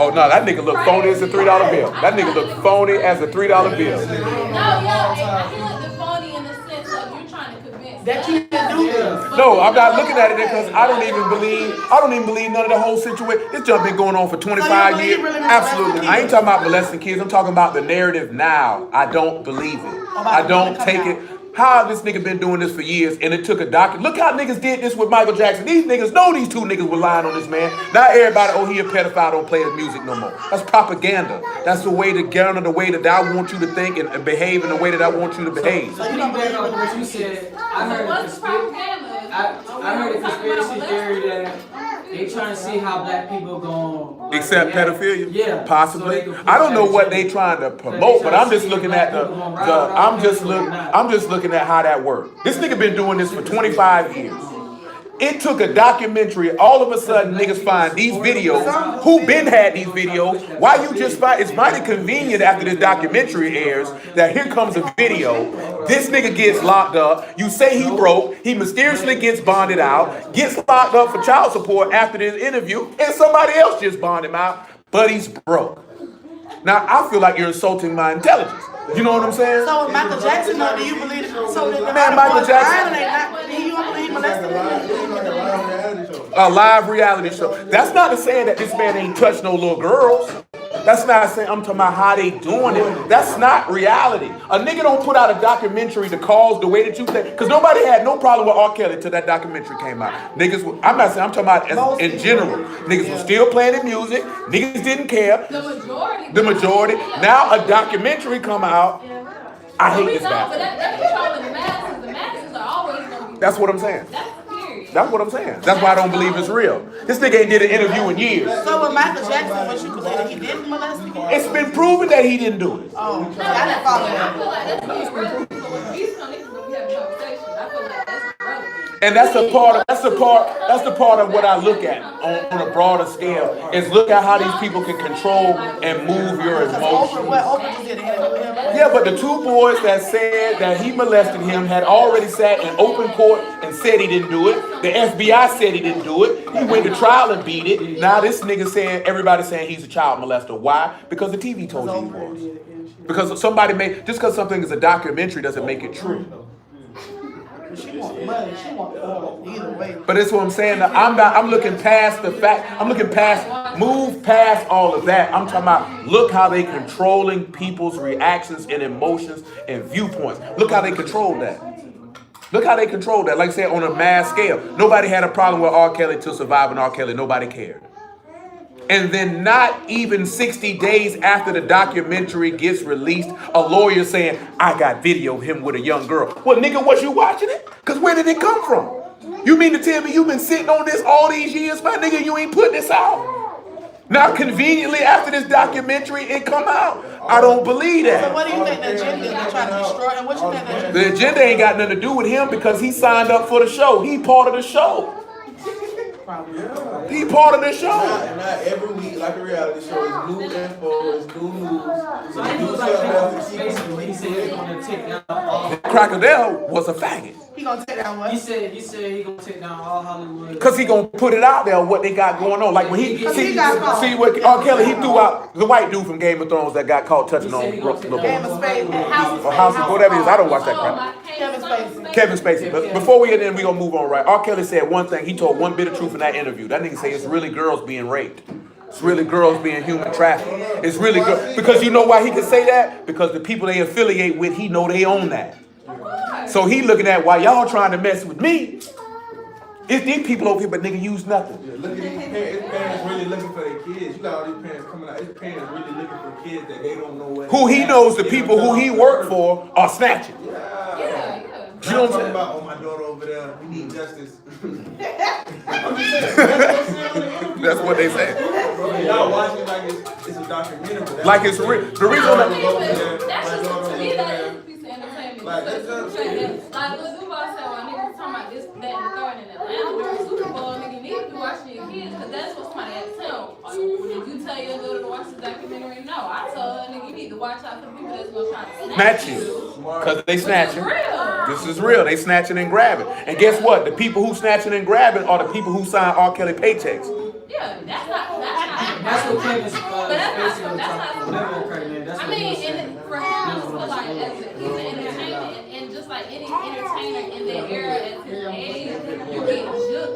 Oh no, that nigga look phony as a $3 bill. That nigga look phony as a $3 bill. No, yo, I feel like the phony in the sense of you're trying to convince That you didn't do this. No, I'm not looking at it because I don't even believe none of the whole situation. This junk been going on for 25 years. Absolutely. I ain't talking about molesting kids. I'm talking about the narrative now. I don't believe it. I don't take it. How this nigga been doing this for years and it took a doc? Look how niggas did this with Michael Jackson. These niggas know these two niggas were lying on this man. Now everybody, oh, he a pedophile, don't play his music no more. That's propaganda. That's the way to garner the way that I want you to think and behave in the way that I want you to behave. So you don't believe on what you said. I heard a conspiracy theory that they trying to see how black people gon' Accept pedophilia? Yeah. Possibly. So I don't know what they trying to promote, but I'm just looking at I'm just looking at how that works. This nigga been doing this for 25 years. It took a documentary. All of a sudden, niggas find these videos. Who been had these videos? Why you just find? It's mighty convenient after this documentary airs that here comes a video. This nigga gets locked up. You say he broke. He mysteriously gets bonded out. Gets locked up for child support after this interview, and somebody else just bonded him out. But he's broke. Now I feel like you're insulting my intelligence. You know what I'm saying? So with Michael Jackson, though, do you believe so that Man, Michael Jackson. Do you believe molested women? A live reality show. That's not to say that this man ain't touched no little girls. That's not saying I'm talking about how they doing it. That's not reality. A nigga don't put out a documentary to cause the way that you think. Because nobody had no problem with R. Kelly till that documentary came out. Niggas, I'm not saying, I'm talking about as, in general. Niggas were still playing the music. Niggas didn't care. The majority. Now a documentary come out. I hate this guy. But that's controlling the masses. The masses are always going to be. That's what I'm saying. That's period. That's what I'm saying. That's why I don't believe it's real. This nigga ain't did an interview in years. So with Michael Jackson, what you believe that he didn't molest people? It's been proven that he didn't do it. Oh, I didn't follow I that. feel like that's irrelevant. So when these niggas gonna be having conversations, I feel like that's irrelevant. And that's the part of what I look at on a broader scale is look at how these people can control and move your emotions. Oprah just did an interview with him. Yeah, but the two boys that said that he molested him had already sat in open court and said he didn't do it. The FBI said he didn't do it. He went to trial and beat it. Now this nigga saying, everybody's saying he's a child molester. Why? Because the TV told you he was. Because somebody made, just because something is a documentary doesn't make it true. She want money. She want either way. But that's what I'm saying. I'm looking past the fact. I'm looking past, move past all of that. I'm talking about, look how they controlling people's reactions and emotions and viewpoints. Look how they control that. Look how they control that. Like I said, on a mass scale. Nobody had a problem with R. Kelly till surviving R. Kelly. Nobody cared. And then not even 60 days after the documentary gets released, a lawyer saying, I got video of him with a young girl. Well, nigga, was you watching it? Because where did it come from? You mean to tell me you've been sitting on this all these years, my nigga, you ain't put this out? Now, conveniently, after this documentary, it come out. I don't believe that. So what do you think the agenda is? They're trying to destroy him? What you think the agenda is? The agenda ain't got nothing to do with him because he signed up for the show. He part of the show. He part of the show. And not every week, like a reality show, it's new info, it's new news. So he was like basically he said he's gonna take down all. Crocodile was a faggot. He gonna take down what? He said he gonna take down all Hollywood. Cause he gonna put it out there what they got going on. Like when he see what R. Kelly he threw out the white dude from Game of Thrones that got caught touching on little boys. Game of Spades. Or House of whatever it is. I don't watch that crap. Kevin Spacey. Kevin Spacey. But before we get in, we gonna move on, right? R. Kelly said one thing. He told one bit of truth in that interview. That nigga say it's really girls being raped. It's really girls being human trafficked. It's really good because you know why he can say that? Because the people they affiliate with, he know they own that. So he looking at why y'all trying to mess with me. It's these people over here, but nigga use nothing. Yeah, look at these parents. His parents really looking for their kids. You got all these parents coming out. His parents really looking for kids that they don't know what. Who he knows, the people who he worked for are snatching. Yeah. You know what I'm saying? About, oh, my daughter over there, we need justice. That's what they say. Y'all watching it like it's a documentary. Like it's real. The reason That's that, just, to me, that is a piece of entertainment. Like, look, Duval said, when niggas talking about this, that, and the third in Atlanta during Super Bowl, nigga, you need to be watching your kids, because that's what somebody had to tell. Did you tell your daughter to watch the documentary? No, I told her, nigga, you need to watch out for the people that's going to try to snatch you. because they snatching. Real. This is real. They snatching and grabbing. And guess what? The people who snatching and grabbing are the people who sign R. Kelly paychecks. Yeah, that's not. That's what Kevin's But that's basically not. talking about. That's I what mean, he was saying. for him, like, he's an entertainer, and just like any entertainer in that era at his age, you get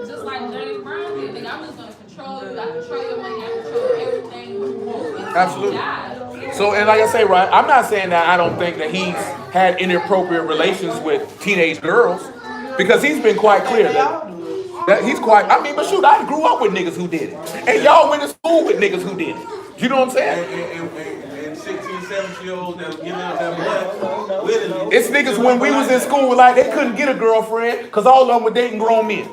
just like James Brown did. Nigga, I'm just gonna control you. I control your money. I control everything you want. Absolutely. So, and like I say, right, I'm not saying that I don't think that he's had inappropriate relations with teenage girls, because he's been quite clear that he's quite. I mean, but shoot, I grew up with niggas who did it, and y'all went to school with niggas who did it. You know what I'm saying? And 16, 17-year-olds that giving out that blood, literally. It's niggas when we was in school, like they couldn't get a girlfriend because all of them were dating grown men.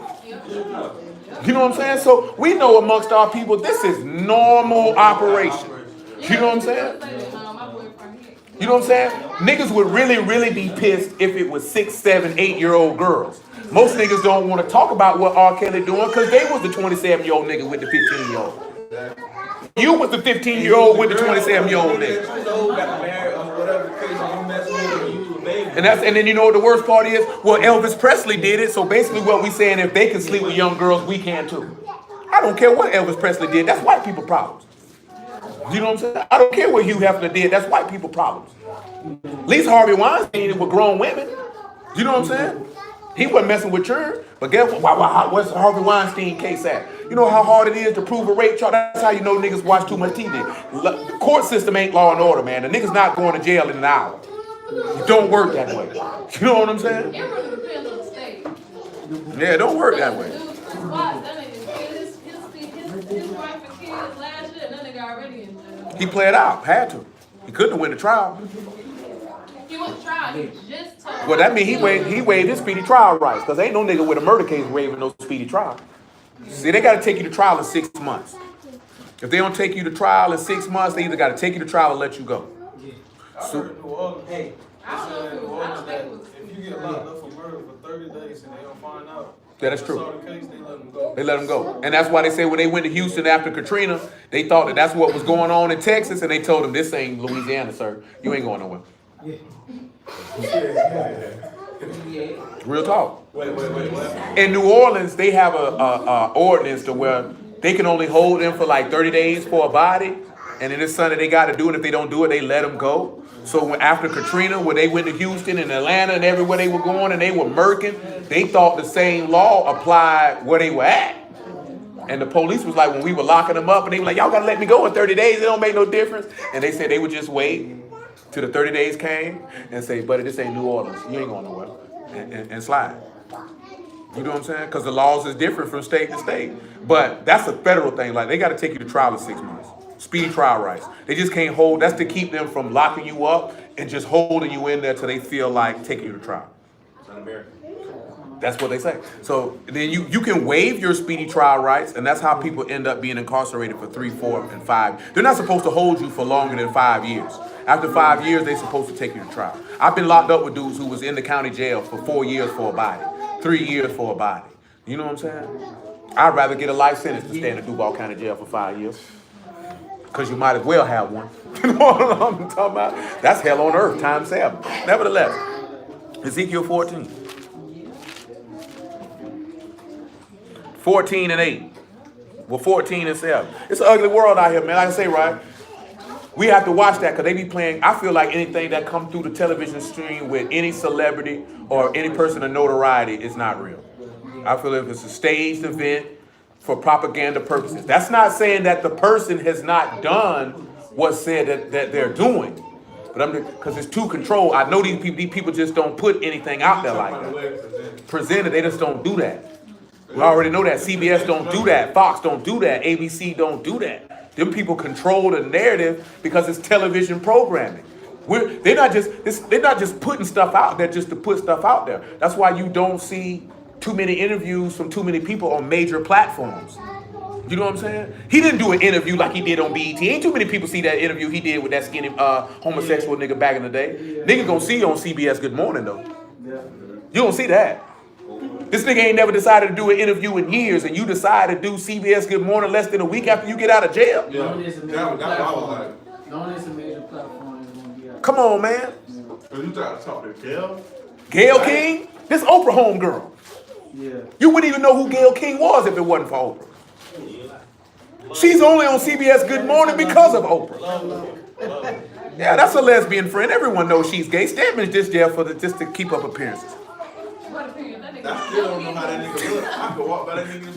You know what I'm saying? So we know amongst our people, this is normal operation. You know what I'm saying? You know what I'm saying? Niggas would really, really be pissed if it was 6, 7, 8-year-old girls. Most niggas don't want to talk about what R. Kelly doing because they was the 27-year-old nigga with the 15-year-old. You was the 15-year-old with the 27-year-old nigga. And then you know what the worst part is? Well, Elvis Presley did it, so basically what we saying, if they can sleep with young girls, we can too. I don't care what Elvis Presley did, that's white people problems. You know what I'm saying? I don't care what Hugh Hefner did, that's white people problems. At least Harvey Weinstein did with grown women. You know what I'm saying? He wasn't messing with children, but guess what? What's the Harvey Weinstein case at? You know how hard it is to prove a rape charge? That's how you know niggas watch too much TV. The court system ain't law and order, man. The niggas not going to jail in an hour. It don't work that way. You know what I'm saying? It really depends on the state. Yeah, it don't work that way. His wife and kids last year, that nigga already in jail. He played out, had to. He couldn't have went to trial. He went to trial, he just told. Well, that means he waived his speedy trial rights, because ain't no nigga with a murder case waiving no speedy trial. See, they got to take you to trial in 6 months. If they don't take you to trial in 6 months, they either got to take you to trial or let you go. So, Hey, I don't know I don't think it was. If you get locked up for murder for 30 days and they don't find out, yeah, that's true. the case, they let them go. They let him go. And that's why they say when they went to Houston after Katrina, they thought that that's what was going on in Texas, and they told them, this ain't Louisiana, sir. You ain't going nowhere. Real talk. Wait, what? In New Orleans, they have a ordinance to where they can only hold them for like 30 days for a body, and then it's something they got to do, and if they don't do it, they let them go. So when, after Katrina, when they went to Houston and Atlanta and everywhere they were going and they were murking, they thought the same law applied where they were at. And the police was like, when we were locking them up, and they were like, y'all got to let me go in 30 days. It don't make no difference. And they said they would just wait till the 30 days came and say, buddy, this ain't New Orleans. You ain't going nowhere. And slide. You know what I'm saying? Because the laws is different from state to state. But that's a federal thing. Like, they got to take you to trial in 6 months. Speedy trial rights. They just can't hold. That's to keep them from locking you up and just holding you in there till they feel like taking you to trial. That's what they say. So then you can waive your speedy trial rights, and that's how people end up being incarcerated for 3, 4, and 5. They're not supposed to hold you for longer than 5 years. After 5 years, they're supposed to take you to trial. I've been locked up with dudes who was in the county jail for 4 years for a body, 3 years for a body. You know what I'm saying? I'd rather get a life sentence than stay in the Duval County Jail for 5 years. Because you might as well have one. You know what I'm talking about? That's hell on earth times 7. Nevertheless, Ezekiel 14. 14 and 8. Well, 14 and 7. It's an ugly world out here, man. Like I say, right? We have to watch that because they be playing. I feel like anything that comes through the television stream with any celebrity or any person of notoriety is not real. I feel if it's a staged event for propaganda purposes. That's not saying that the person has not done what's said that they're doing. But because it's too controlled. I know these people just don't put anything out there like that. Presented, they just don't do that. We already know that. CBS don't do that. Fox don't do that. ABC don't do that. Them people control the narrative because it's television programming. They're not just putting stuff out there just to put stuff out there. That's why you don't see too many interviews from too many people on major platforms. You know what I'm saying? He didn't do an interview like he did on BET. Ain't too many people see that interview he did with that skinny homosexual nigga back in the day. Nigga gonna see you on CBS Good Morning though. You don't see that. This nigga ain't never decided to do an interview in years, and you decide to do CBS Good Morning less than a week after you get out of jail. Yeah, that was like. No one is a major platform is gonna be out. Come on, man. So you try to talk to Gail? Gail King? This Oprah homegirl. Yeah. You wouldn't even know who Gail King was if it wasn't for Oprah. She's only on CBS Good Morning because of Oprah. Yeah, that's a lesbian friend. Everyone knows she's gay. Stedman's just there just to keep up appearances. What opinion? That nigga. I still don't know how that nigga look. I could walk by that nigga.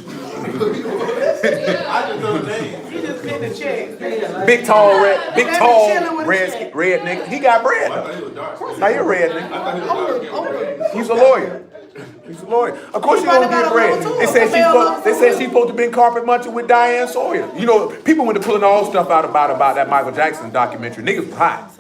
I just know the name. He just the check. Big tall red nigga. He got bread I though. thought he was dark. Now you're a red I nigga. thought he was dark. He's a lawyer. He's a lawyer. Of course He you gonna probably get got a bread. role, too. They said A male she's supposed to be carpet munching with Diane Sawyer. You know, people went to pulling all stuff out about that Michael Jackson documentary. Niggas was hot.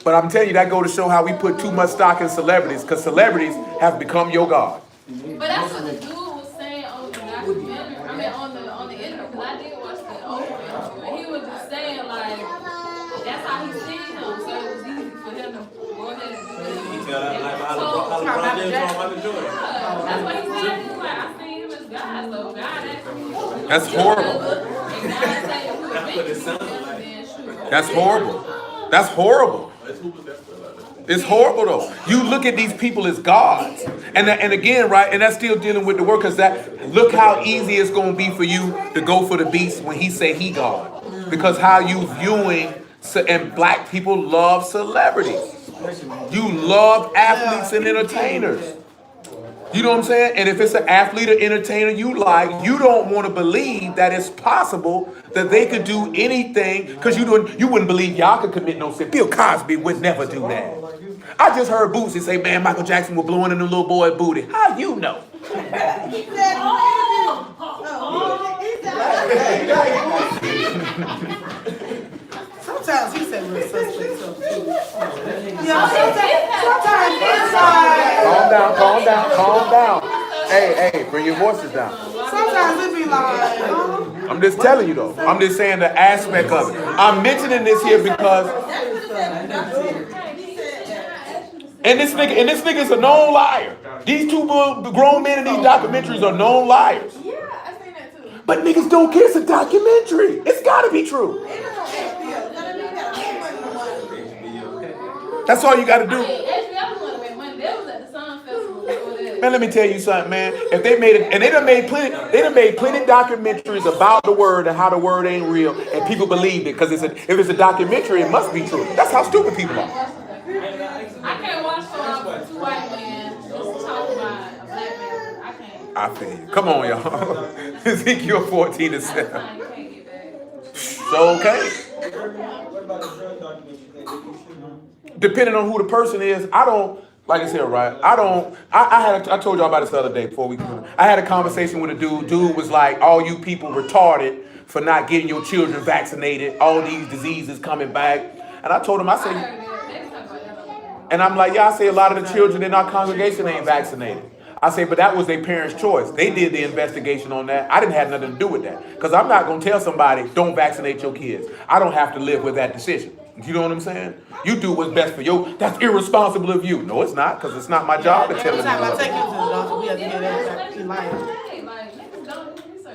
But I'm telling you, that go to show how we put too much stock in celebrities, because celebrities have become your god. But that's what the dude was saying on the documentary. I mean, on the interview, because I did watch the old interview, and he was just saying like that's how he seen him, so it was easy for him to go ahead and do that. You tell that like how LeBron James told Michael Jordan. That's what he said. He was like, I seen him as God, so God actually. That's horrible. And God said, That's what it sounded like. then shoot. That's horrible. That's horrible. It's horrible though. You look at these people as gods, and again, right? And that's still dealing with the word, because look how easy it's gonna be for you to go for the beast when he say he God, because how you viewing and black people love celebrities. You love athletes and entertainers. You know what I'm saying? And if it's an athlete or entertainer you like, you don't want to believe that it's possible that they could do anything, because you wouldn't believe y'all could commit no sin. Bill Cosby would never do that. I just heard Bootsy say, man, Michael Jackson was blowing in the little boy booty. How you know? Sometimes he said real suspect stuff too. Yeah, sometimes it's like. Calm down. Hey, bring your voices down. Sometimes it be like, I'm just telling you though. I'm just saying the aspect of it. I'm mentioning this here because, and this nigga's a known liar. These two grown men in these documentaries are known liars. Yeah, I seen that too. But niggas don't care. It's a documentary. It's gotta be true. That's all you gotta do. Hey, HBO was make money. They was at the Sun Festival before that. Man, let me tell you something, man. If they made it, and they done made plenty documentaries about the word and how the word ain't real, and people believed it, because if it's a documentary, it must be true. That's how stupid people are. I can't watch two white men just talk about a black man. I can't. I feel you. Come on, y'all. Ezekiel 14 and 7. I can't get back. So, okay. What about the drug documentary thing? You should Depending on who the person is, I don't, like I said, right? I told y'all about this the other day before we came. I had a conversation with a dude. Dude was like, all you people retarded for not getting your children vaccinated. All these diseases coming back. And I told him, I said, and I'm like, yeah, I say a lot of the children in our congregation ain't vaccinated. I say, but that was their parents' choice. They did the investigation on that. I didn't have nothing to do with that. Because I'm not going to tell somebody, don't vaccinate your kids. I don't have to live with that decision. You know what I'm saying? You do what's best for you. That's irresponsible of you. No, it's not, because it's not my job to tell every time I them. take him to the doctor, we have to hear that. He lying.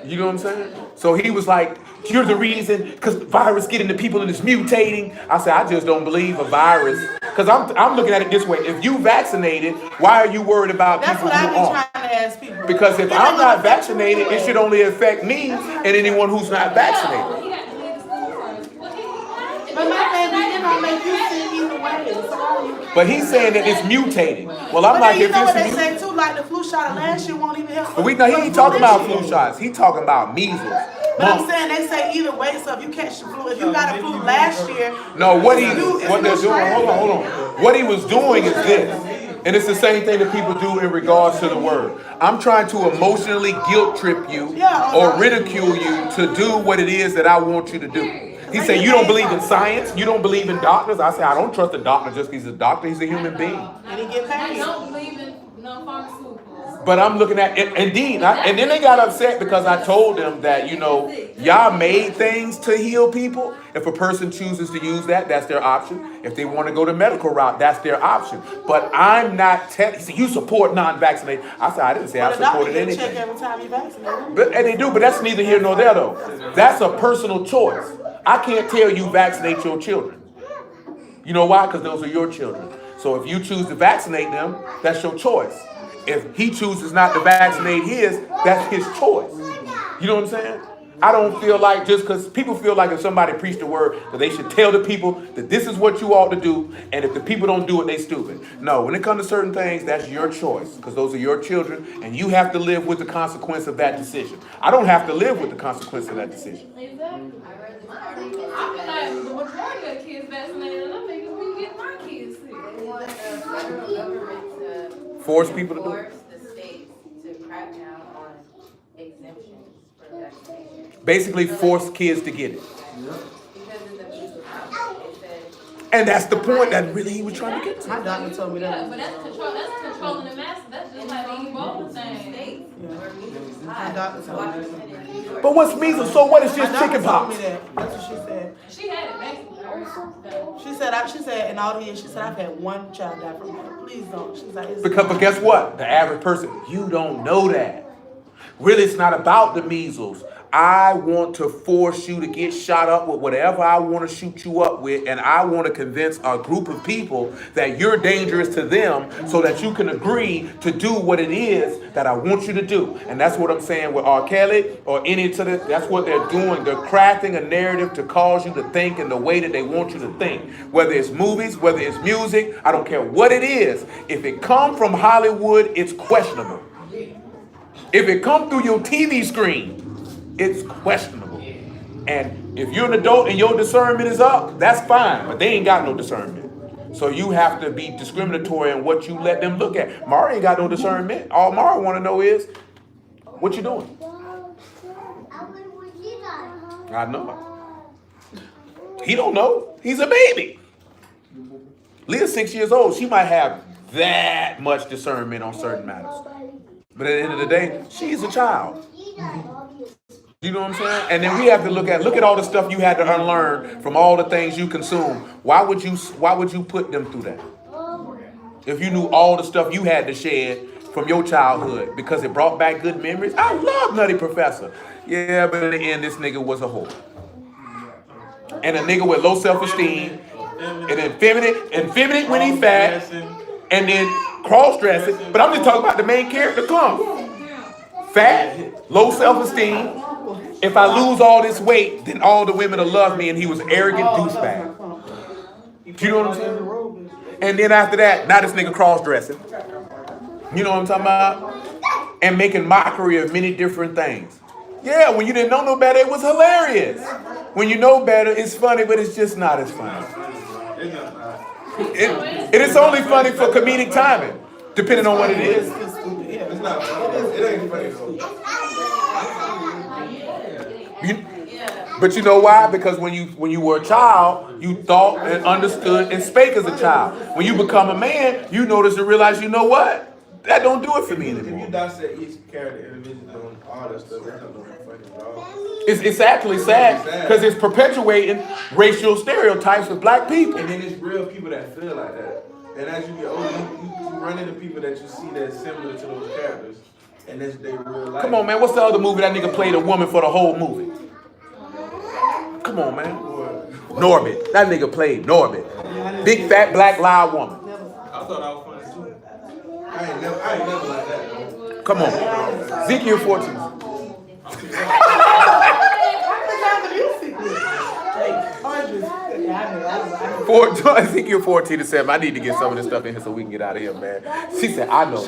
You know what I'm saying? So he was like, you're the reason, because virus getting to people and it's mutating. I said, I just don't believe a virus. Because I'm looking at it this way. If you vaccinated, why are you worried about That's people what who I be aren't? trying to ask people. Because if I'm not vaccinated, it should only affect me and anyone who's not vaccinated. But my baby, it don't make you sick either way. So But he's saying that it's mutating. Well, I'm but like, then you if know what they it's say too, like the flu shot of last year won't even help. but he ain't talking about flu shots. He talking about measles. But I'm saying they say either way. So if you catch the flu, if you got a flu last year, No, what they're it's doing, hold on. What he was doing is this. And it's the same thing that people do in regards to the word. I'm trying to emotionally guilt trip you or ridicule you to do what it is that I want you to do. He said, you don't believe in science? You don't believe in doctors? I say, I don't trust a doctor just because he's a doctor. He's a human being. and he get I paid. don't believe in no pharmaceuticals. But I'm looking at it, indeed. And then they got upset because I told them that, y'all made things to heal people. If a person chooses to use that, that's their option. If they want to go the medical route, that's their option. But I'm not telling you support non-vaccinated. I said, I didn't say I supported anything. Check every time you vaccinate. And they do, but that's neither here nor there, though. That's a personal choice. I can't tell you vaccinate your children. You know why? Because those are your children. So if you choose to vaccinate them, that's your choice. If he chooses not to vaccinate his, that's his choice. You know what I'm saying? I don't feel like just because people feel like if somebody preached the word that they should tell the people that this is what you ought to do, and if the people don't do it, they stupid. No, when it comes to certain things, that's your choice because those are your children, and you have to live with the consequence of that decision. I don't have to live with the consequence of that decision. Exactly. I feel like the majority of the kids vaccinated, and them niggas be getting my kids sick. They want the federal government to Force people to do it. force the states to crack down on exemptions for vaccination. Basically, force kids to get it. Because of the measles outbreak, they said. And that's the point that really he was trying to get to. My doctor told me Yeah, that. but that's controlling the masses. That's just like the Ebola thing. States where measles My high, doctor told me Washington that. and New York. But what's measles? So what is My just doctor chicken told me pox? that. That's what she said. She had it basically. She said in all the years, she said I've had one child die from that. Please don't. She's like, it's But guess what? The average person, you don't know that. Really, it's not about the measles. I want to force you to get shot up with whatever I want to shoot you up with, and I want to convince a group of people that you're dangerous to them so that you can agree to do what it is that I want you to do. And that's what I'm saying with R. Kelly or any to the, that's what they're doing. They're crafting a narrative to cause you to think in the way that they want you to think. Whether it's movies, whether it's music, I don't care what it is. If it comes from Hollywood, it's questionable. If it comes through your TV screen, it's questionable. And if you're an adult and your discernment is up, that's fine. But they ain't got no discernment. So you have to be discriminatory in what you let them look at. Mara ain't got no discernment. All Mara want to know is, what you doing? I know. He don't know. He's a baby. Leah's 6 years old. She might have that much discernment on certain matters. But at the end of the day, she's a child. You know what I'm saying? And then we have to look at all the stuff you had to unlearn from all the things you consume. Why would you put them through that? If you knew all the stuff you had to shed from your childhood because it brought back good memories. I love Nutty Professor. Yeah, but in the end, this nigga was a whore. And a nigga with low self-esteem and effeminate when he fat, and then cross-dressing. But I'm just talking about the main character, Clump. Fat, low self-esteem. If I lose all this weight, then all the women will love me, and he was an arrogant douchebag. You know what I'm saying? And then after that, now this nigga cross-dressing. You know what I'm talking about? And making mockery of many different things. Yeah, when you didn't know no better, it was hilarious. When you know better, it's funny, but it's just not as funny. It is only funny for comedic timing, depending on what it is. It's not funny. It ain't funny though. But you know why? Because when you were a child, you thought and understood and spake as a child. When you become a man, you notice and realize, you know what? That don't do it for me If anymore. you dissect each character individually doing all that stuff, that's not funny at all. It's actually sad because it's perpetuating racial stereotypes with black people. And then it's real people that feel like that. And as you get older, you run into people that you see that's similar to those characters. And that's their real life. Come on, man. What's the other movie that nigga played a woman for the whole movie? Come on, man. Norbit. That nigga played Norbit. Big, fat, black, loud woman. I thought I was funny too. I ain't never like that though. Come on. Ezekiel 14. Ezekiel 14:7. I need to get some of this stuff in here so we can get out of here, man. She said, I know.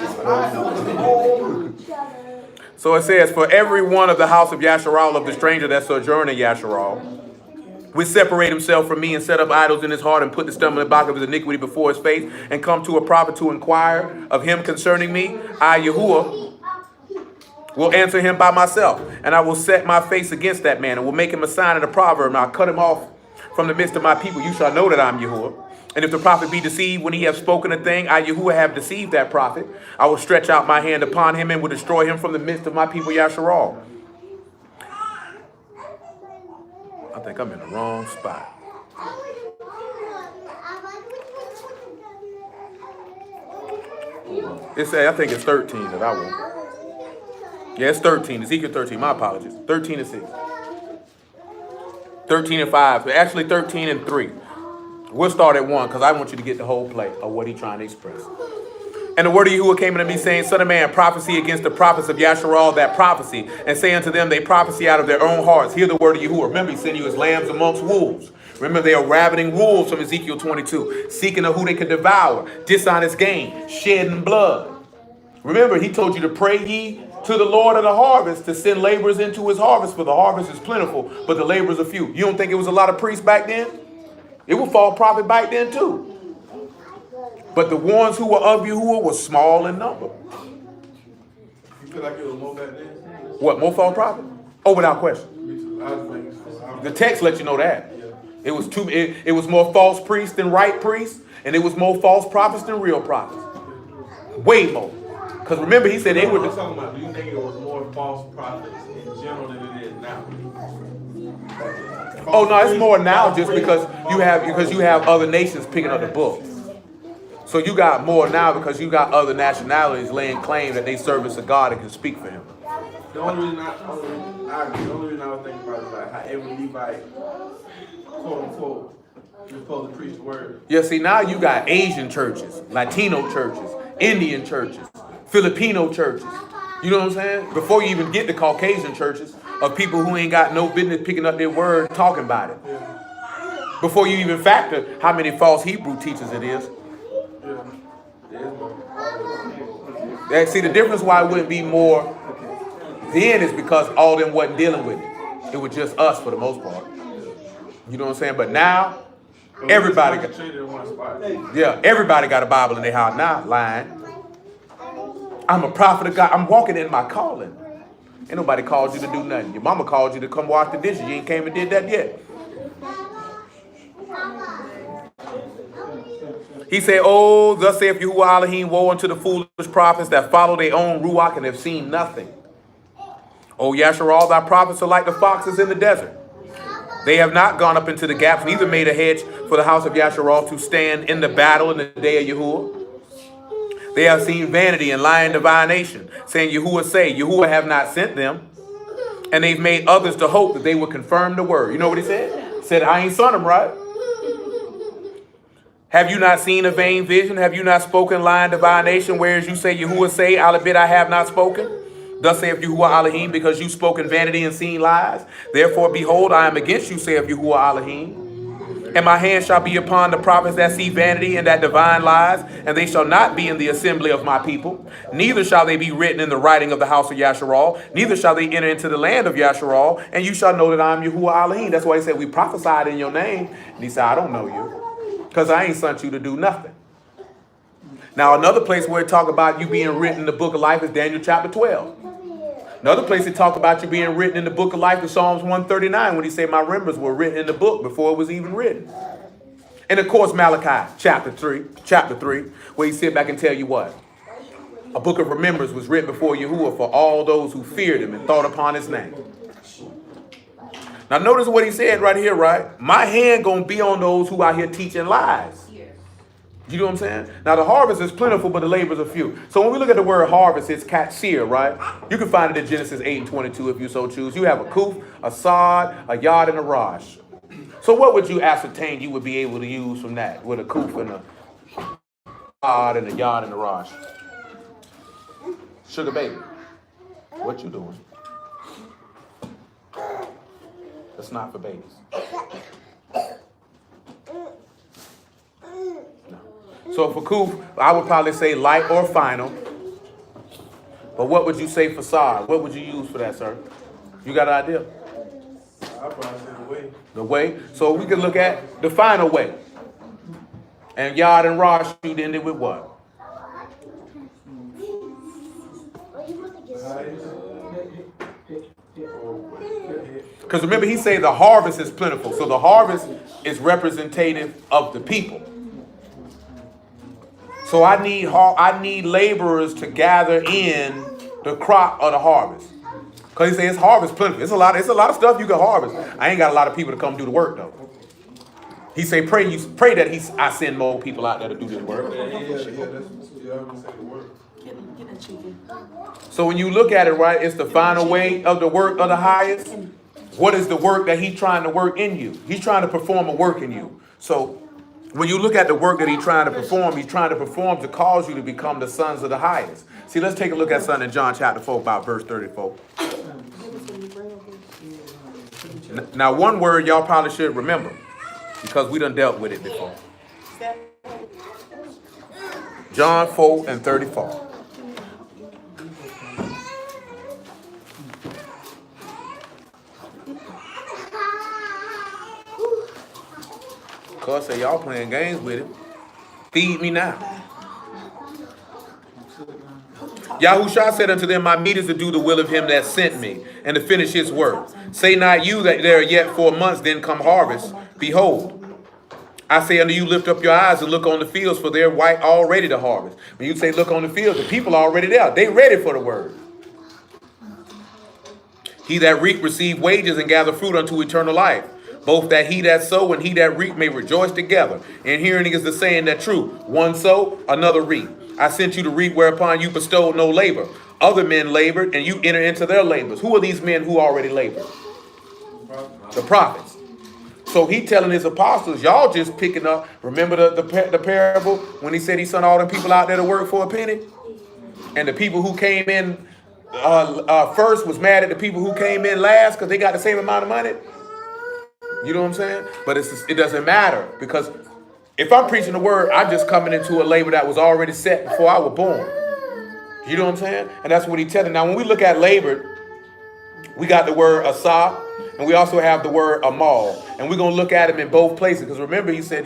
So it says, for every one of the house of Yasharal, of the stranger that sojourn in Yasharal, which separate himself from me and set up idols in his heart and put the stumbling block of his iniquity before his face and come to a prophet to inquire of him concerning me, I, Yahuwah, will answer him by myself. And I will set my face against that man and will make him a sign and a proverb, and I'll cut him off from the midst of my people. You shall know that I'm Yahuwah. And if the prophet be deceived when he have spoken a thing, I, Yahuwah, have deceived that prophet. I will stretch out my hand upon him and will destroy him from the midst of my people, Yasharal. I think I'm in the wrong spot. It says, I think it's 13 that I want. Yeah, it's 13. Ezekiel 13. My apologies. 13 and 6. 13 and 5. But actually 13 and 3. We'll start at 1 because I want you to get the whole play of what he's trying to express. And the word of Yahuwah came unto me, saying, Son of man, prophecy against the prophets of Yasharal that prophecy, and say unto them, they prophesy out of their own hearts. Hear the word of Yahuwah. Remember, he sent you as lambs amongst wolves. Remember, they are ravening wolves from Ezekiel 22, seeking of who they could devour, dishonest gain, shedding blood. Remember, he told you to pray ye to the Lord of the harvest to send laborers into his harvest, for the harvest is plentiful, but the laborers are few. You don't think it was a lot of priests back then? It was false prophet back then too. But the ones who were of Yahuwah were small in number. You feel like it was more back then? What, more false prophet? Oh, without question. Me too. I was thinking so. The text let you know that. It was it was more false priests than right priests, and it was more false prophets than real prophets. Way more. Because remember, he said they were. I'm talking about, do you think it was more false prophets in general than it is now? Oh no, it's more now just because you have other nations picking up the book. So you got more now because you got other nationalities laying claim that they service a God and can speak for him. The only reason I was thinking about it is like how every Levite, quote unquote, is supposed to preach the word. Yeah, see, now you got Asian churches, Latino churches, Indian churches, Filipino churches. You know what I'm saying? Before you even get to Caucasian churches of people who ain't got no business picking up their word, talking about it. Before you even factor how many false Hebrew teachers it is. See, the difference why it wouldn't be more then is because all them wasn't dealing with it. It was just us for the most part. You know what I'm saying? But now, everybody got, everybody got a Bible in their house now, lying. I'm a prophet of God. I'm walking in my calling. Ain't nobody called you to do nothing. Your mama called you to come wash the dishes. You ain't came and did that yet. He said, oh, thus saith Yahuwah Elohim, woe unto the foolish prophets that follow their own ruach and have seen nothing. O Yasharal, thy prophets are like the foxes in the desert. They have not gone up into the gaps, neither made a hedge for the house of Yasharal to stand in the battle in the day of Yahuwah. They have seen vanity and lying divination, saying, Yahuwah say, Yahuwah have not sent them. And they've made others to hope that they would confirm the word. You know what he said? He said, I ain't son them, right? Have you not seen a vain vision? Have you not spoken lying divination? Whereas you say, Yahuwah say, Alabit, I have not spoken. Thus saith Yahuwah Elohim, because you spoken vanity and seen lies. Therefore, behold, I am against you, saith Yahuwah Elohim. And my hand shall be upon the prophets that see vanity and that divine lies, and they shall not be in the assembly of my people. Neither shall they be written in the writing of the house of Yasharal. Neither shall they enter into the land of Yasharal. And you shall know that I am Yahuwah Elohim. That's why he said, we prophesied in your name. And he said, I don't know you, because I ain't sent you to do nothing. Now, another place where it talk about you being written in the book of life is Daniel chapter 12. Another place it talk about you being written in the book of life is Psalms 139, when he said, my remembrance were written in the book before it was even written. And of course, Malachi chapter 3, where he sit back and tell you what? A book of remembrance was written before Yahuwah for all those who feared him and thought upon his name. Now notice what he said right here, right? My hand gonna be on those who out here teaching lies. You know what I'm saying? Now the harvest is plentiful, but the laborers are few. So when we look at the word harvest, it's katsir, right? You can find it in Genesis 8:22 if you so choose. You have a kuf, a sod, a yard, and a rosh. So what would you ascertain you would be able to use from that with a kuf and a sod and a yard and a rosh? Sugar baby, what you doing? That's not for babies. No. So for kuf, I would probably say light or final. But what would you say for sod? What would you use for that, sir? You got an idea? I'll probably say the way. The way. So we can look at the final way. And yard and rosh, you ended with what? Because remember, he said the harvest is plentiful. So the harvest is representative of the people. So I need laborers to gather in the crop of the harvest. Because he says it's harvest plentiful. It's a lot of stuff you can harvest. I ain't got a lot of people to come do the work though. He say pray that I send more people out there to do this work. So when you look at it, right, it's the final way of the work of the highest. What is the work that he's trying to work in you? He's trying to perform a work in you. So When you look at the work that he's trying to perform to cause you to become the sons of the highest. See, let's take a look at something in John chapter 4, about verse 34. Now, one word y'all probably should remember, because we done dealt with it before. John 4 and 34. Cuz say y'all playing games with him. Feed me now. Yahushua said unto them, my meat is to do the will of him that sent me, and to finish his work. Say not you that there are yet 4 months, then come harvest. Behold, I say unto you, lift up your eyes and look on the fields, for they're white already to harvest. When you say look on the fields, the people are already there. They ready for the word. He that reap receive wages and gather fruit unto eternal life. Both that he that sow and he that reap may rejoice together. And hearing is the saying that true. One sow, another reap. I sent you to reap whereupon you bestowed no labor. Other men labored, and you enter into their labors. Who are these men who already labored? The prophets. So he telling his apostles, y'all just picking up. Remember the parable when he said he sent all them people out there to work for a penny? And the people who came in first was mad at the people who came in last because they got the same amount of money. You know what I'm saying? But it doesn't matter, because if I'm preaching the word, I'm just coming into a labor that was already set before I was born. You know what I'm saying? And that's what he's telling. Now, when we look at labor, we got the word asah, and we also have the word amal. And we're going to look at him in both places, because remember, he said,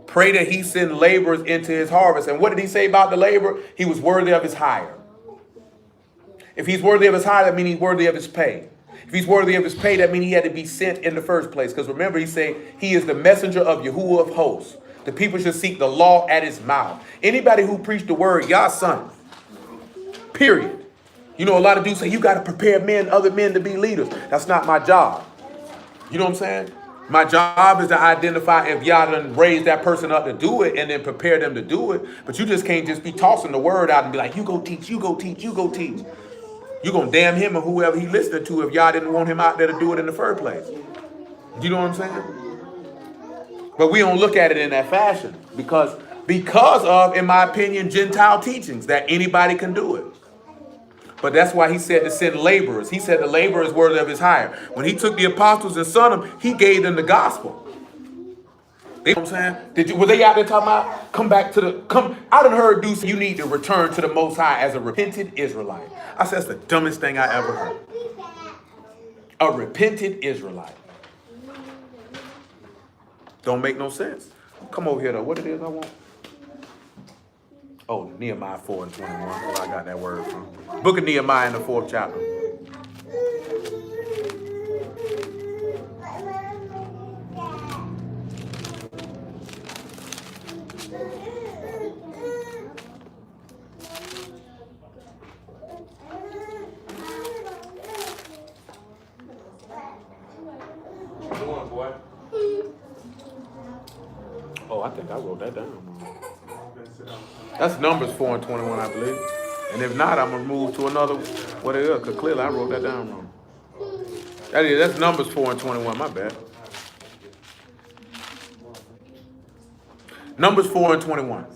pray that he send laborers into his harvest. And what did he say about the labor? He was worthy of his hire. If he's worthy of his hire, that means he's worthy of his pay. If he's worthy of his pay, that means he had to be sent in the first place. Because remember, he said he is the messenger of Yahuwah of hosts. The people should seek the law at his mouth. Anybody who preached the word, Yah son. Period. A lot of dudes say you got to prepare other men to be leaders. That's not my job. You know what I'm saying? My job is to identify if Yah done raised that person up to do it and then prepare them to do it. But you just can't just be tossing the word out and be like, you go teach, you go teach, you go teach. You're going to damn him and whoever he listening to if y'all didn't want him out there to do it in the first place. You know what I'm saying? But we don't look at it in that fashion because of, in my opinion, Gentile teachings that anybody can do it. But that's why he said to send laborers. He said the laborer is worthy of his hire. When he took the apostles and sent them, he gave them the gospel. You know what I'm saying? Were they out there talking about, I done heard dudes say you need to return to the Most High as a repentant Israelite. I said, that's the dumbest thing I ever heard. A repentant Israelite. Don't make no sense. Come over here though. What it is I want? Oh, Nehemiah 4 and 21. Where I got that word from. Book of Nehemiah in the 4th chapter. Oh, I think I wrote that down. That's Numbers 4 and 21, I believe. And if not, I'm going to move to another, what it is, because clearly I wrote that down wrong. That's Numbers 4 and 21, my bad. Numbers 4 and 21.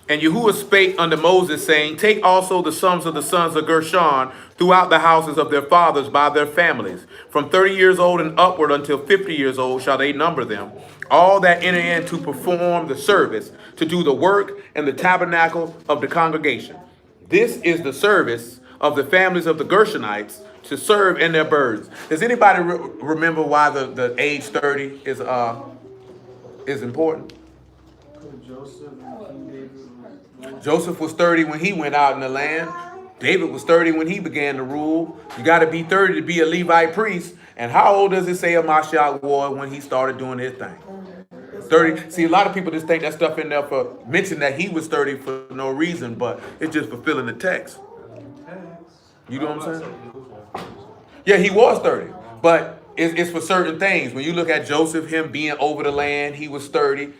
And Yahuwah spake unto Moses, saying, take also the sums of the sons of Gershon throughout the houses of their fathers by their families. From 30 years old and upward until 50 years old shall they number them. All that enter in to perform the service, to do the work in the tabernacle of the congregation. This is the service of the families of the Gershonites to serve in their burdens. Does anybody remember why the age 30 is important? Joseph was 30 when he went out in the land. David was 30 when he began to rule. You got to be 30 to be a Levite priest. And how old does it say a Mashiach was when he started doing his thing? 30. See, a lot of people just think that stuff in there for mention that he was 30 for no reason, but it's just fulfilling the text. You know what I'm saying? Yeah, he was 30, but it's for certain things. When you look at Joseph, him being over the land, he was 30.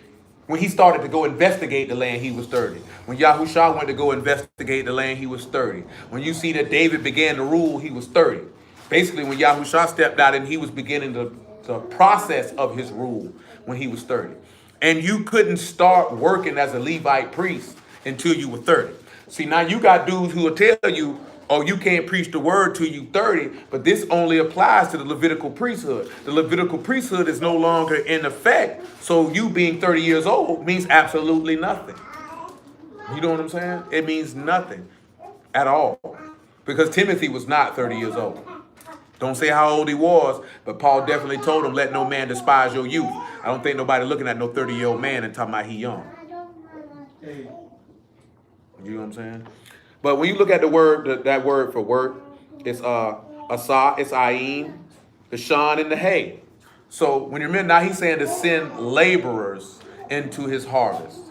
When he started to go investigate the land, he was 30. When Yahushua went to go investigate the land, he was 30. When you see that David began to rule, he was 30. Basically, when Yahushua stepped out and he was beginning to the process of his rule when he was 30. And you couldn't start working as a Levite priest until you were 30. See, now you got dudes who will tell you, oh, you can't preach the word till you 30, but this only applies to the Levitical priesthood. The Levitical priesthood is no longer in effect, so you being 30 years old means absolutely nothing. You know what I'm saying? It means nothing at all. Because Timothy was not 30 years old. Don't say how old he was, but Paul definitely told him, let no man despise your youth. I don't think nobody looking at no 30-year-old man and talking about he young. You know what I'm saying? But when you look at the word, that word for work, it's asa, it's ayin, the shan, and the hay. So when you remember, now he's saying to send laborers into his harvest.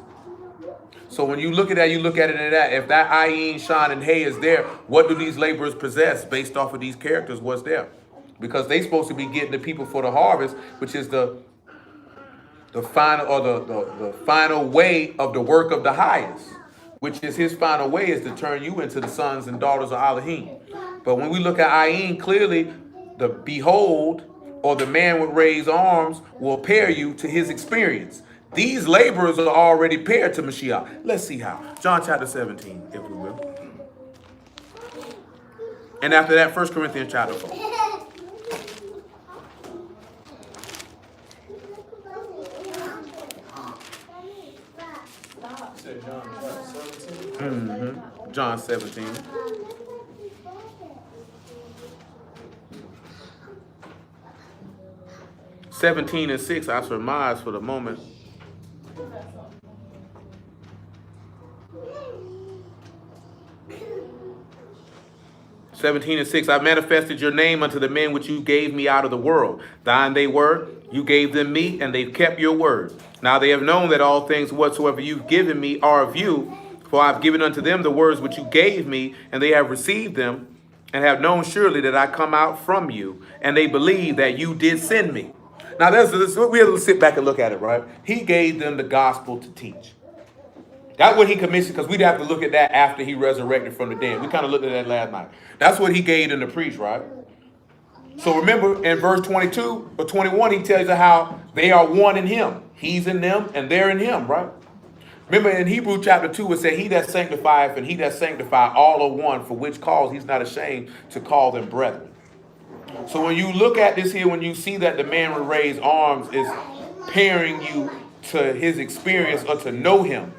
So when you look at that, you look at it in that. If that ayin, shan, and hay is there, what do these laborers possess based off of these characters? What's there? Because they supposed to be getting the people for the harvest, which is the final or the final way of the work of the highest, which is his final way is to turn you into the sons and daughters of Elohim. But when we look at ayin, clearly the behold or the man with raised arms will pair you to his experience. These laborers are already paired to Mashiach. Let's see how. John chapter 17, if we will. And after that, 1 Corinthians chapter 4. John 17. Seventeen and 6, I surmise for the moment. 17 and 6, I manifested your name unto the men which you gave me out of the world. Thine they were, you gave them me, and they've kept your word. Now they have known that all things whatsoever you've given me are of you, for I've given unto them the words which you gave me, and they have received them, and have known surely that I come out from you, and they believe that you did send me. Now we have to sit back and look at it, right? He gave them the gospel to teach. That's what he commissioned, because we'd have to look at that after he resurrected from the dead. We kind of looked at that last night. That's what he gave them to preach, right? So remember in verse 22 or 21, he tells you how they are one in him. He's in them and they're in him, right? Remember in Hebrew chapter 2, it said, he that sanctifieth and he that sanctify all are one, for which cause he's not ashamed to call them brethren. So when you look at this here, when you see that the man with raised arms is pairing you to his experience or to know him,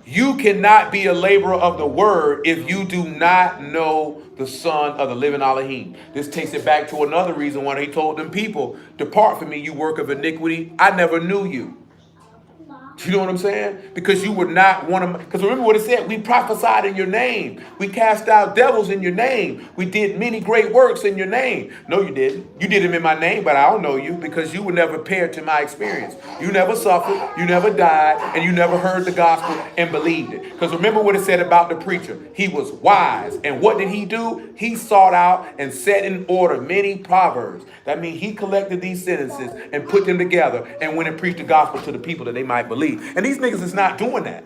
you cannot be a laborer of the word if you do not know the Son of the living Elohim. This takes it back to another reason why he told them people, depart from me, you work of iniquity. I never knew you. You know what I'm saying? Because you were not one of my, because remember what it said, we prophesied in your name. We cast out devils in your name. We did many great works in your name. No, you didn't. You did them in my name, but I don't know you because you were never paired to my experience. You never suffered, you never died, and you never heard the gospel and believed it. Because remember what it said about the preacher. He was wise. And what did he do? He sought out and set in order many proverbs. That means he collected these sentences and put them together and went and preached the gospel to the people that they might believe. And these niggas is not doing that.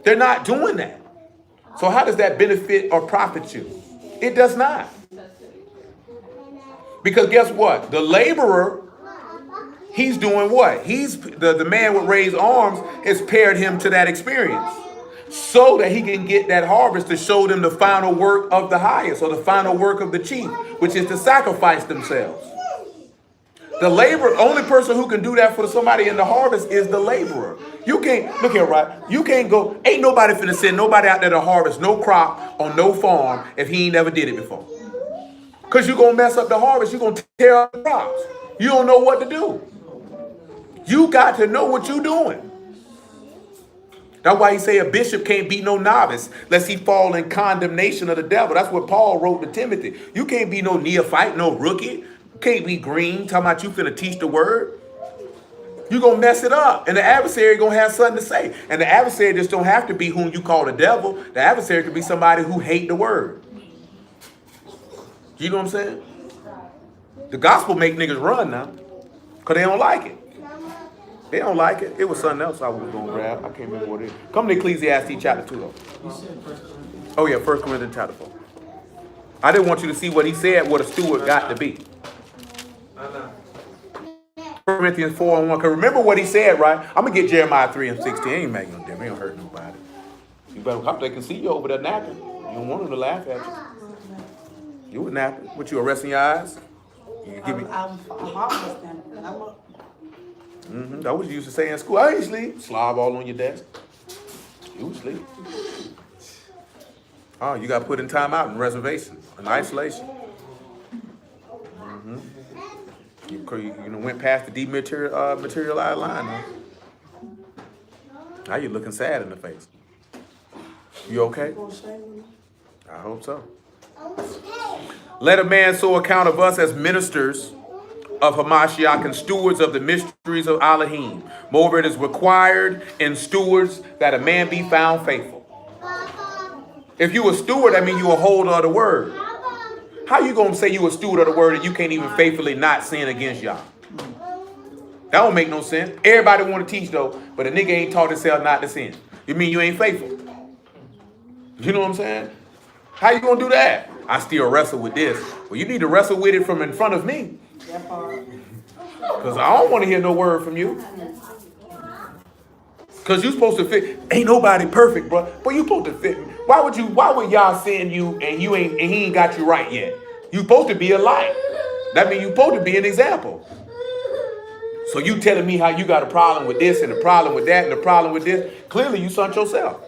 They're not doing that. So how does that benefit or profit you? It does not. Because guess what? The laborer, he's doing what? He's the man with raised arms has paired him to that experience so that he can get that harvest to show them the final work of the highest or the final work of the chief, which is to sacrifice themselves. The laborer, only person who can do that for somebody in the harvest is the laborer. You can't, look here, right? You can't go, ain't nobody finna send nobody out there to harvest no crop on no farm if he ain't never did it before. Because you're going to mess up the harvest. You're going to tear up the crops. You don't know what to do. You got to know what you're doing. That's why he say a bishop can't be no novice lest he fall in condemnation of the devil. That's what Paul wrote to Timothy. You can't be no neophyte, no rookie. Can't be green, talking about you finna teach the word. You're going to mess it up. And the adversary going to have something to say. And the adversary just don't have to be whom you call the devil. The adversary could be somebody who hate the word. You know what I'm saying? The gospel make niggas run now. Because they don't like it. They don't like it. It was something else I was going to grab. I can't remember what it is. Come to Ecclesiastes chapter 2 though. Oh yeah, 1 Corinthians chapter 4. I didn't want you to see what he said, what a steward got to be. Corinthians 4:1. Because remember what he said, right? I'm going to get Jeremiah 3:16. Ain't making no difference. It ain't hurt nobody. You better hope they can see you over there napping. You don't want them to laugh at you. You were napping. What, you arresting your eyes? You give me. I'm almost napping. That was you used to say in school. I ain't sleep. Slob all on your desk. You was sleep. Oh, you got put in timeout and reservation, in isolation. You went past the dematerialized line, huh? Now you're looking sad in the face. You okay? I hope so. Let a man so account of us as ministers of Hamashiach and stewards of the mysteries of Elohim. Moreover, it is required in stewards that a man be found faithful. If you a steward, that means you a holder of the word. How you gonna say you a steward of the word and you can't even faithfully not sin against y'all? That don't make no sense. Everybody want to teach though, but a nigga ain't taught himself not to sin. You mean you ain't faithful? You know what I'm saying? How you gonna do that? I still wrestle with this. Well, you need to wrestle with it from in front of me. Because I don't want to hear no word from you. Because you supposed to fit. Ain't nobody perfect, bro. But you supposed to fit. Why would y'all send you and he ain't got you right yet? You supposed to be a light. That means you supposed to be an example. So you telling me how you got a problem with this and a problem with that and a problem with this? Clearly you sunk yourself.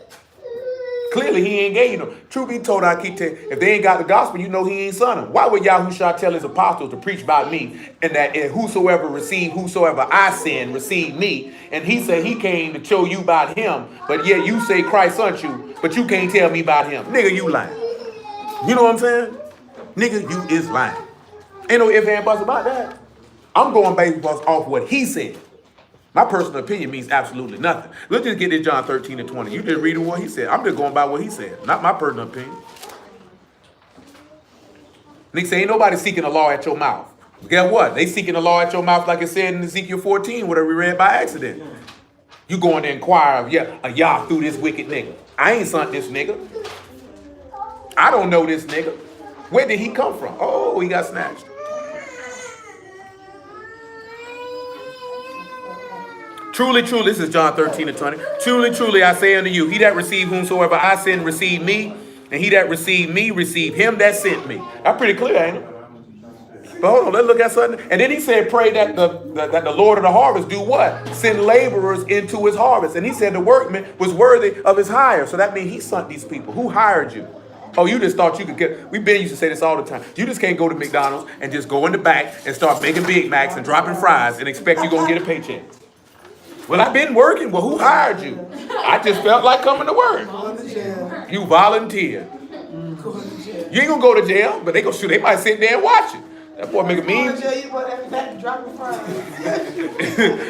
Clearly he ain't gave you no. Truth be told, I keep telling you, if they ain't got the gospel, you know he ain't son them. Why would Yahushua tell his apostles to preach about me and that whosoever I send, receive me? And he said he came to show you about him, but yet you say Christ sent you, but you can't tell me about him. Nigga, you lying. You know what I'm saying? Nigga, you is lying. Ain't no ifs, ands, buts about that. I'm going based off what he said. My personal opinion means absolutely nothing. Let's just get this John 13:20. You just reading what he said. I'm just going by what he said, not my personal opinion. Nick say, ain't nobody seeking the law at your mouth. Guess what? They seeking the law at your mouth like it said in Ezekiel 14, whatever we read by accident. You going to inquire of Yah through this wicked nigga. I ain't sent this nigga. I don't know this nigga. Where did he come from? Oh, he got snatched. Truly, truly, this is John 13:20. Truly, truly, I say unto you, he that receive whomsoever I send, receive me. And he that receive me, receive him that sent me. That's pretty clear, ain't it? But hold on, let's look at something. And then he said, pray that the Lord of the harvest do what? Send laborers into his harvest. And he said the workman was worthy of his hire. So that means he sent these people. Who hired you? Oh, you just thought you could get, we been used to say this all the time. You just can't go to McDonald's and just go in the back and start making Big Macs and dropping fries and expect you're going to get a paycheck. Well, I've been working. Well, who hired you? I just felt like coming to work. You volunteered. You ain't gonna go to jail, but they gonna shoot. They might sit there and watch it. That boy make a mean.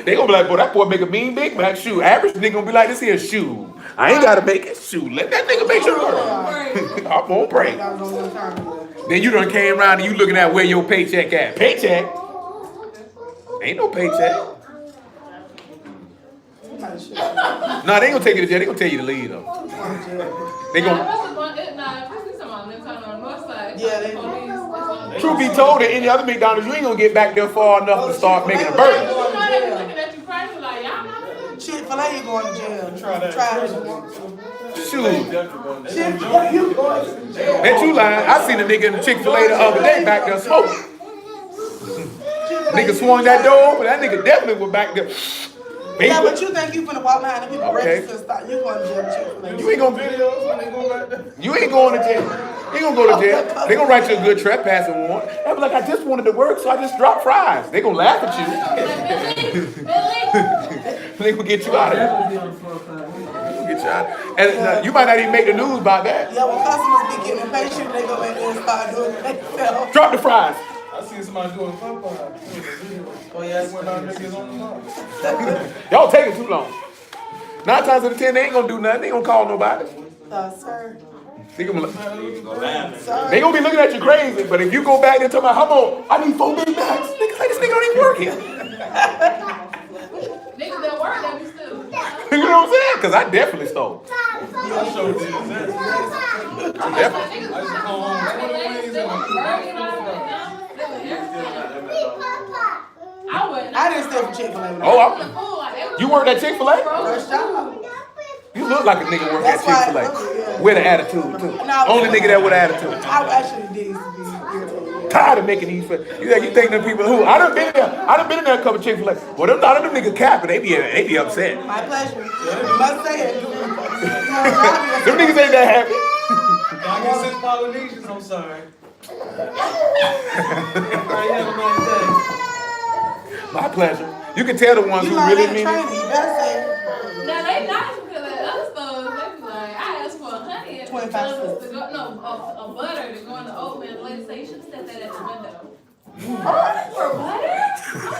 They gonna be like, boy, that boy make a mean Big Mac. Shoot, average nigga gonna be like this here. Shoot, I ain't gotta make it. Shoot, let that nigga make sure. I'm gonna pray. Then you done came around and you looking at where your paycheck at. Paycheck? Ain't no paycheck. Nah, they ain't gonna take you to jail. They gonna tell you to leave though. They gonna. Truth be told, at any other McDonald's, you ain't gonna get back there far enough to start making a burger. Chick-fil-A, you going to jail. Try that. Shoot. Bet you lying. I seen a nigga in the Chick-fil-A the other day back there smoking. Nigga swung that door open. That nigga definitely was back there. Yeah, but you think you finna walk behind the people register and stop? You going to jail, Chick-fil-A. You ain't gonna videos when they go back there. You ain't going to jail. You ain't gonna go to jail. They gonna write you a good trespassing warrant. They be like, I just wanted to work, so I just dropped fries. They gonna laugh at you. They gonna get you out of there. Get you out. And you might not even make the news about that. Yeah, when customers be getting impatient, they go in there and start doing it themselves. Drop the fries. I seen somebody doing Popeye. Oh, yeah, Y'all taking too long. 9 times out of 10, they ain't gonna do nothing. They ain't gonna call nobody. Sir. They gonna be looking at you crazy, but if you go back there and tell me, how much? I need 4 Big Macs. Niggas say this nigga don't even work here. Niggas that work, that be still. You know what I'm saying? Because I definitely stole. I showed you I wouldn't. I didn't steal from Chick-fil-A. Oh, you worked at Chick-fil-A? First job. You look like a nigga working at That's why- Chick-fil-A. yeah. With an attitude, too. No, Only nigga that with an attitude. I actually did used to be irritated. Tired of making these. You think them people who I done been there. I done been in there a couple Chick-fil-A. Well, them not them niggas capping. They be upset. My pleasure. You must say it. Them niggas ain't that happy. I guess it's Polynesians, I'm sorry. Everybody have a nice day. My pleasure. You can tell the ones You who learn really that mean training. it. You better say it. Now they nice because at other stores they be like, I asked for 100 25 to go, no, a butter to go in the oven. And the lady say you should have said that at the window. For butter? Oh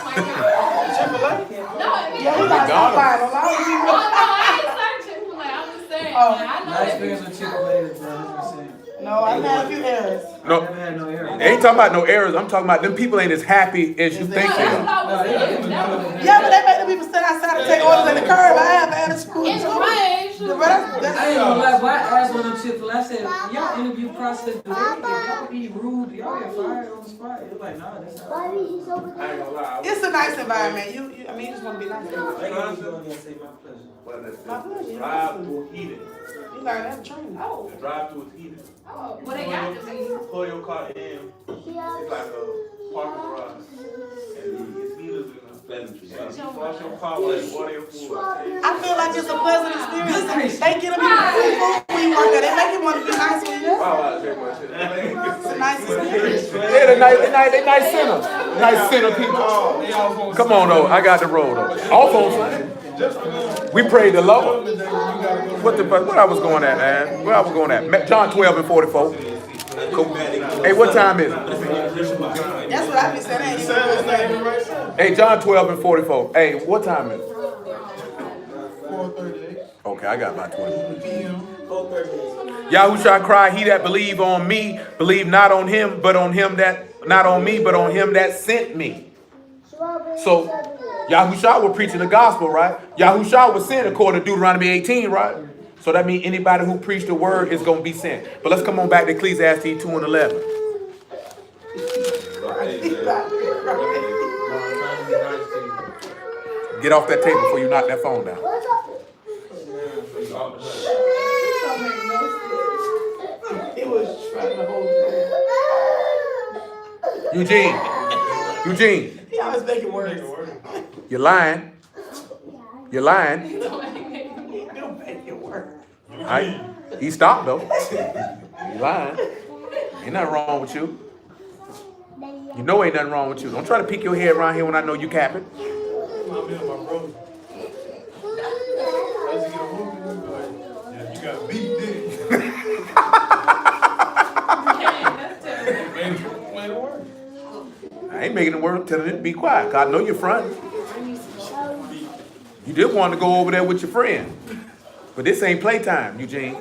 my god. Chick-fil-A? No, I mean, Yeah, we got some fire. A lot of oh people. no, I ain't searching for like I'm just saying. Oh. Like, I know My that experience with Chick-fil-A is 100%. No, I've had a few errors. I No, never had no error. they ain't talking about no errors. I'm talking about them people ain't as happy as you think they that's are. what I was saying. Yeah, but they make the people stand outside and take orders at the curb. I have an attitude In the too. rain, Yeah, but that's I ain't gonna lie, but I asked one of them Chick-fil-A, I said, y'all interview process, do y'all be rude, do y'all get fired on the spot? It was like, nah, that's not. I ain't gonna lie. it's a nice environment. I mean, you just want to be nice. I ain't gonna go in there and say my pleasure. My pleasure. Drive through heated. You learn that training. Oh, The drive through is heated. oh, well they got to be. Pull your car in. It's like a parking garage. And it's heated in a pleasantry. So you wash your car while you water your food. I feel like it's a pleasant experience. They get them food when you work there. They make you want to be nice when you're there. Wow, I say much shit. It's a nice experience. Yeah, they nice sinners. Nice sinner people. Come on, though. I got the roll, though. Off on Sunday. We prayed the Lord. What I was going at, man? Where I was going at? John 12 and 44. Cool. Hey, what time is it? That's what I be saying. Hey, John 12 and 44. Hey, what time is it? 4:38. Okay, I got about 20. PM. Yahushua cried, he that believe on me, believe not on him, but on him that, not on me, but on him that sent me. So, Yahushua was preaching the gospel, right? Yahushua was sent according to Deuteronomy 18, right? So that means anybody who preached the word is going to be sent. But let's come on back to Ecclesiastes 2 and 11. Get off that table before you knock that phone down. It was trying to hold it. Eugene, He always making words. you're lying. You're lying. He don't make it work. All right? He stopped, though. You're lying. Ain't nothing wrong with you. You know ain't nothing wrong with you. Don't try to peek your head around here when I know you capping. You got beat, didn't you? That's terrible. I ain't making it work, telling it to be quiet. 'Cause I know you're front. You did want to go over there with your friend. But this ain't playtime, Eugene.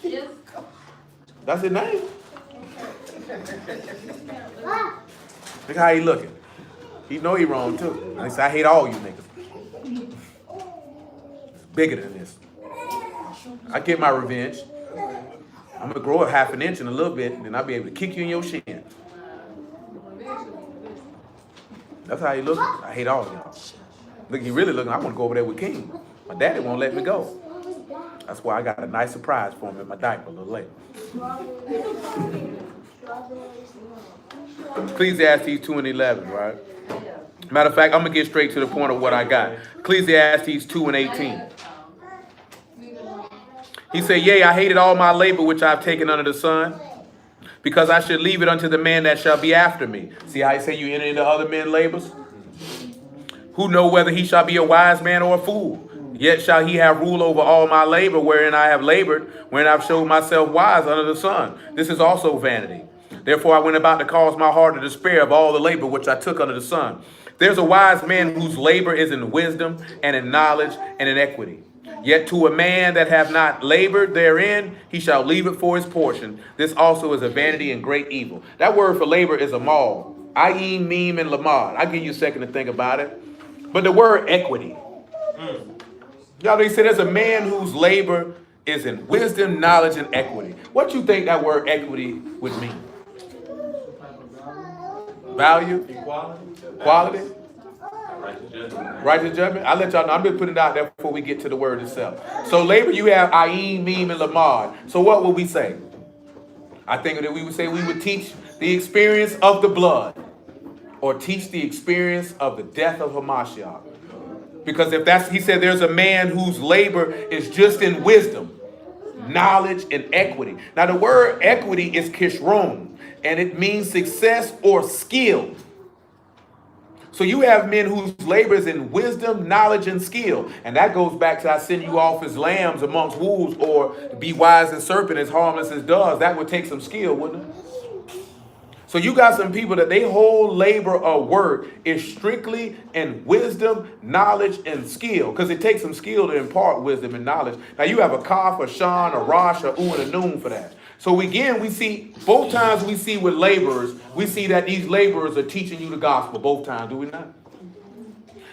Yes. That's his name. Look how he looking. He know he wrong too. At least I hate all you niggas. It's bigger than this. I get my revenge. I'm gonna grow a half an inch in a little bit, and then I'll be able to kick you in your shin. That's how he looking. I hate all of y'all. Look, he really looking. I want to go over there with King. My daddy won't let me go. That's why I got a nice surprise for him in my diaper a little later. Ecclesiastes 2 and 11, right? Matter of fact, I'm going to get straight to the point of what I got. Ecclesiastes 2 and 18. He said, yea, I hated all my labor which I've taken under the sun, because I should leave it unto the man that shall be after me. See how he say you enter into other men's labors? Who know whether he shall be a wise man or a fool? Yet shall he have rule over all my labor, wherein I have labored, wherein I've showed myself wise under the sun. This is also vanity. Therefore I went about to cause my heart to despair of all the labor which I took under the sun. There's a wise man whose labor is in wisdom and in knowledge and in equity. Yet to a man that hath not labored therein, he shall leave it for his portion. This also is a vanity and great evil. That word for labor is amal. I-E, meme, and lamad. I'll give you a second to think about it. But the word equity. Y'all, they say there's a man whose labor is in wisdom, knowledge, and equity. What you think that word equity would mean? Value? Equality? Quality? Righteous judgment. I'll let y'all know. I'm just putting it out there before we get to the word itself. So labor, you have ayin, meme, and lamad. So what would we say? I think that we would say we would teach the experience of the blood, or teach the experience of the death of Hamashiach. Because if that's, he said there's a man whose labor is just in wisdom, knowledge, and equity. Now the word equity is kishron, and it means success or skill. So you have men whose labor is in wisdom, knowledge, and skill. And that goes back to I send you off as lambs amongst wolves, or be wise as serpent, as harmless as doves. That would take some skill, wouldn't it? So you got some people that they whole labor of work is strictly in wisdom, knowledge, and skill. Because it takes some skill to impart wisdom and knowledge. Now you have a Kaf, a Shan, a Rosh, a U, and a Noon for that. So again, we see, both times we see with laborers, we see that these laborers are teaching you the gospel. Both times, do we not?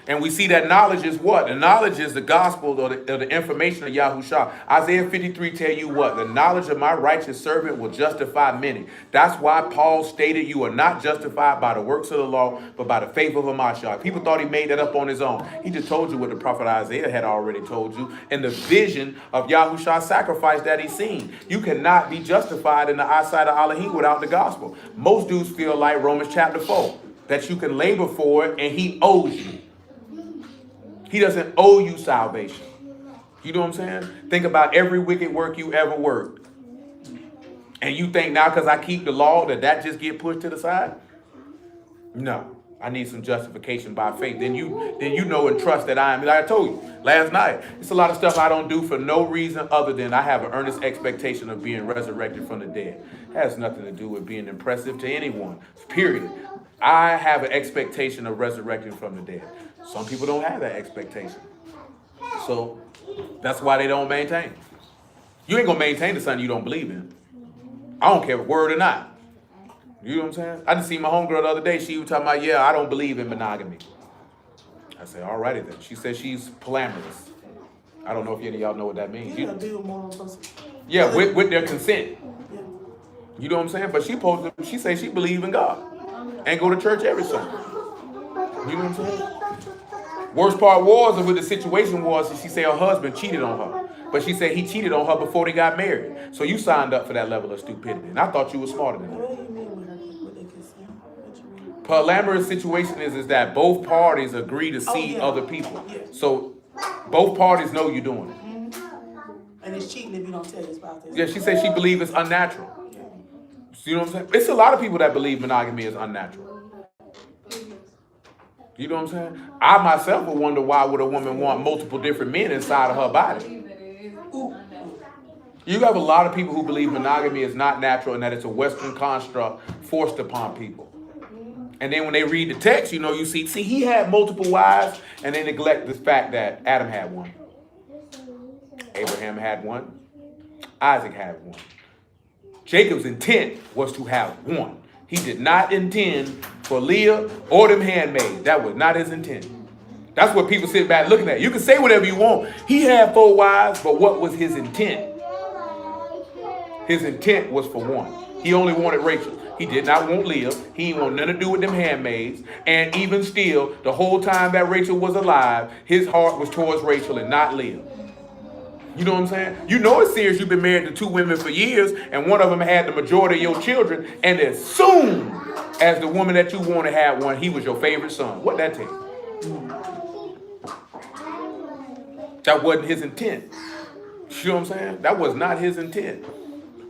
And we see that knowledge is what? The knowledge is the gospel, or the information of Yahushua. Isaiah 53 tell you what? The knowledge of my righteous servant will justify many. That's why Paul stated you are not justified by the works of the law, but by the faith of Hamashiach. People thought he made that up on his own. He just told you what the prophet Isaiah had already told you in the vision of Yahushua's sacrifice that he seen. You cannot be justified in the eyesight of Elohim without the gospel. Most dudes feel like Romans chapter 4, that you can labor for it and he owes you. He doesn't owe you salvation. You know what I'm saying? Think about every wicked work you ever worked. And you think now because I keep the law that just get pushed to the side? No. I need some justification by faith. Then you know and trust that I am. Like I told you last night, it's a lot of stuff I don't do for no reason other than I have an earnest expectation of being resurrected from the dead. It has nothing to do with being impressive to anyone. Period. I have an expectation of resurrecting from the dead. Some people don't have that expectation. So that's why they don't maintain. You ain't gonna maintain the something you don't believe in. I don't care if word or not. You know what I'm saying? I just seen my homegirl the other day. She was talking about, yeah, I don't believe in monogamy. I said, all righty then. She said she's polyamorous. I don't know if any of y'all know what that means. Yeah, with their consent. You know what I'm saying? But she say she believe in God and go to church every Sunday. You know what I'm saying? Worst part was, with the situation was, she said her husband cheated on her. But she said he cheated on her before they got married. So you signed up for that level of stupidity. And I thought you were smarter than that. Polyamorous situation is that both parties agree to see other people. So both parties know you're doing it. And it's cheating if you don't tell your spouse. Yeah, she said she believes it's unnatural. You know what I'm saying? It's a lot of people that believe monogamy is unnatural. You know what I'm saying? I myself would wonder why would a woman want multiple different men inside of her body. You have a lot of people who believe monogamy is not natural and that it's a Western construct forced upon people. And then when they read the text, you know, you see he had multiple wives, and they neglect the fact that Adam had one. Abraham had one. Isaac had one. Jacob's intent was to have one. He did not intend for Leah or them handmaids. That was not his intent. That's what people sit back looking at. You can say whatever you want. He had 4 wives, but what was his intent? His intent was for one. He only wanted Rachel. He did not want Leah. He didn't want nothing to do with them handmaids. And even still, the whole time that Rachel was alive, his heart was towards Rachel and not Leah. You know what I'm saying? You know it's serious. You've been married to 2 women for years, and one of them had the majority of your children, and as soon as the woman that you want to have one, he was your favorite son. What'd that take? That wasn't his intent. You know what I'm saying? That was not his intent.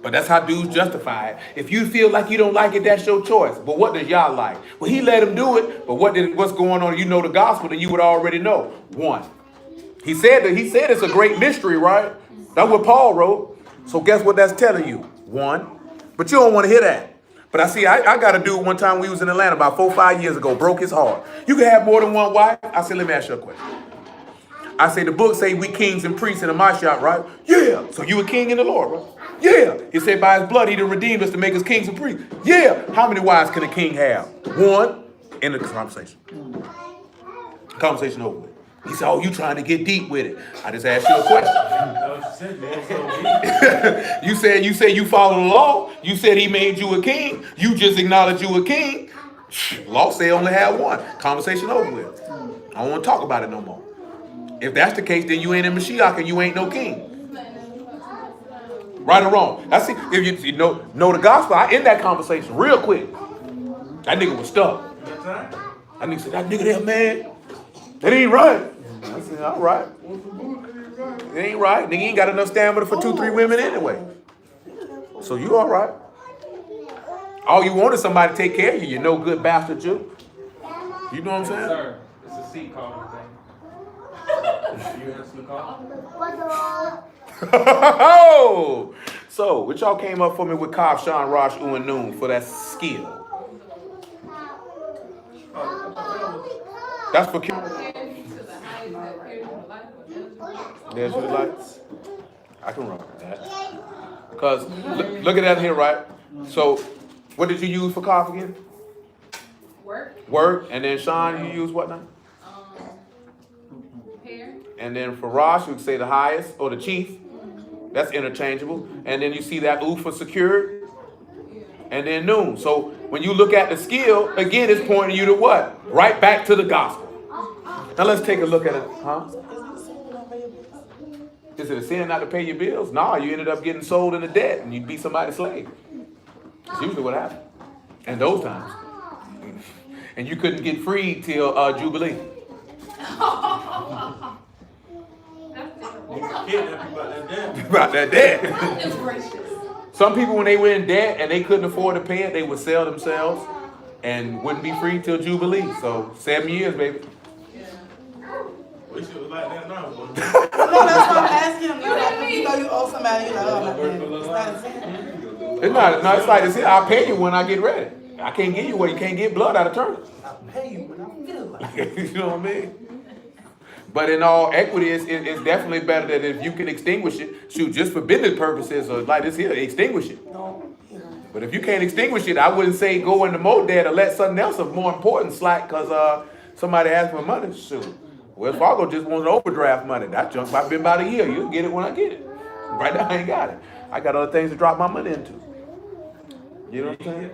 But that's how dudes justify it. If you feel like you don't like it, that's your choice. But what does y'all like? Well, he let him do it, but what's going on? You know the gospel, then you would already know. One. He said it's a great mystery, right? That's what Paul wrote. So guess what that's telling you? One. But you don't want to hear that. But I got a dude one time we was in Atlanta about 4 or 5 years ago, broke his heart. You can have more than one wife? I said, let me ask you a question. I say the book say we kings and priests in the Mashiach, right? Yeah. So you a king in the Lord, right? Yeah. It said by his blood he done redeemed us to make us kings and priests. Yeah. How many wives can a king have? One. End of the conversation. Conversation over with. He said, oh, you trying to get deep with it. I just asked you a question. You said you follow the law. You said he made you a king. You just acknowledged you a king. Law say only have one. Conversation over with. I don't want to talk about it no more. If that's the case, then you ain't in Mashiach and you ain't no king. Right or wrong? I see. If you know the gospel, I end that conversation real quick. That nigga was stuck. That nigga said, that nigga there, man, that ain't right. I said, all right. It ain't right. Nigga ain't got enough stamina for 2-3 women anyway. So you all right. All you want is somebody to take care of you. You no good bastard, you. You know what I'm saying? Sir, it's a seat calling thing. You answer the call? Oh, so what y'all came up for me with Kav, Sean, Rosh, U, and Noon for that skill? That's for there's your lights. I can run with that. Because look at that here, right? So what did you use for Kav again? Work. And then Sean, you use what now? Hair. And then for Rosh, you would say the highest or the chief. That's interchangeable. And then you see that U for secured. And then Noon. So when you look at the skill, again, it's pointing you to what? Right back to the gospel. Now let's take a look at it. Huh? Is it a sin not to pay your bills? No, you ended up getting sold into debt and you'd be somebody's slave. That's usually what happened. And those times. And you couldn't get freed till Jubilee. About that debt. Some people, when they were in debt and they couldn't afford to pay it, they would sell themselves and wouldn't be free till Jubilee. So 7 years, baby. Wish it was like that now. No, that's what I'm asking him. You know you owe somebody. You know, it's not a sin. It's not. No, it's like this. I'll pay you when I get ready. I can't give you what you can't get blood out of turnips. I'll pay you when I feel like it. You know what I mean? But in all equity, it's definitely better that if you can extinguish it, shoot, just for business purposes or like this here, extinguish it. No, you know. But if you can't extinguish it, I wouldn't say go into more debt or let something else of more importance slack because somebody asked for money. Shoot, Wells Fargo just wants overdraft money. That junk I've been about a year. You'll get it when I get it. Right now, I ain't got it. I got other things to drop my money into. You know what I'm saying?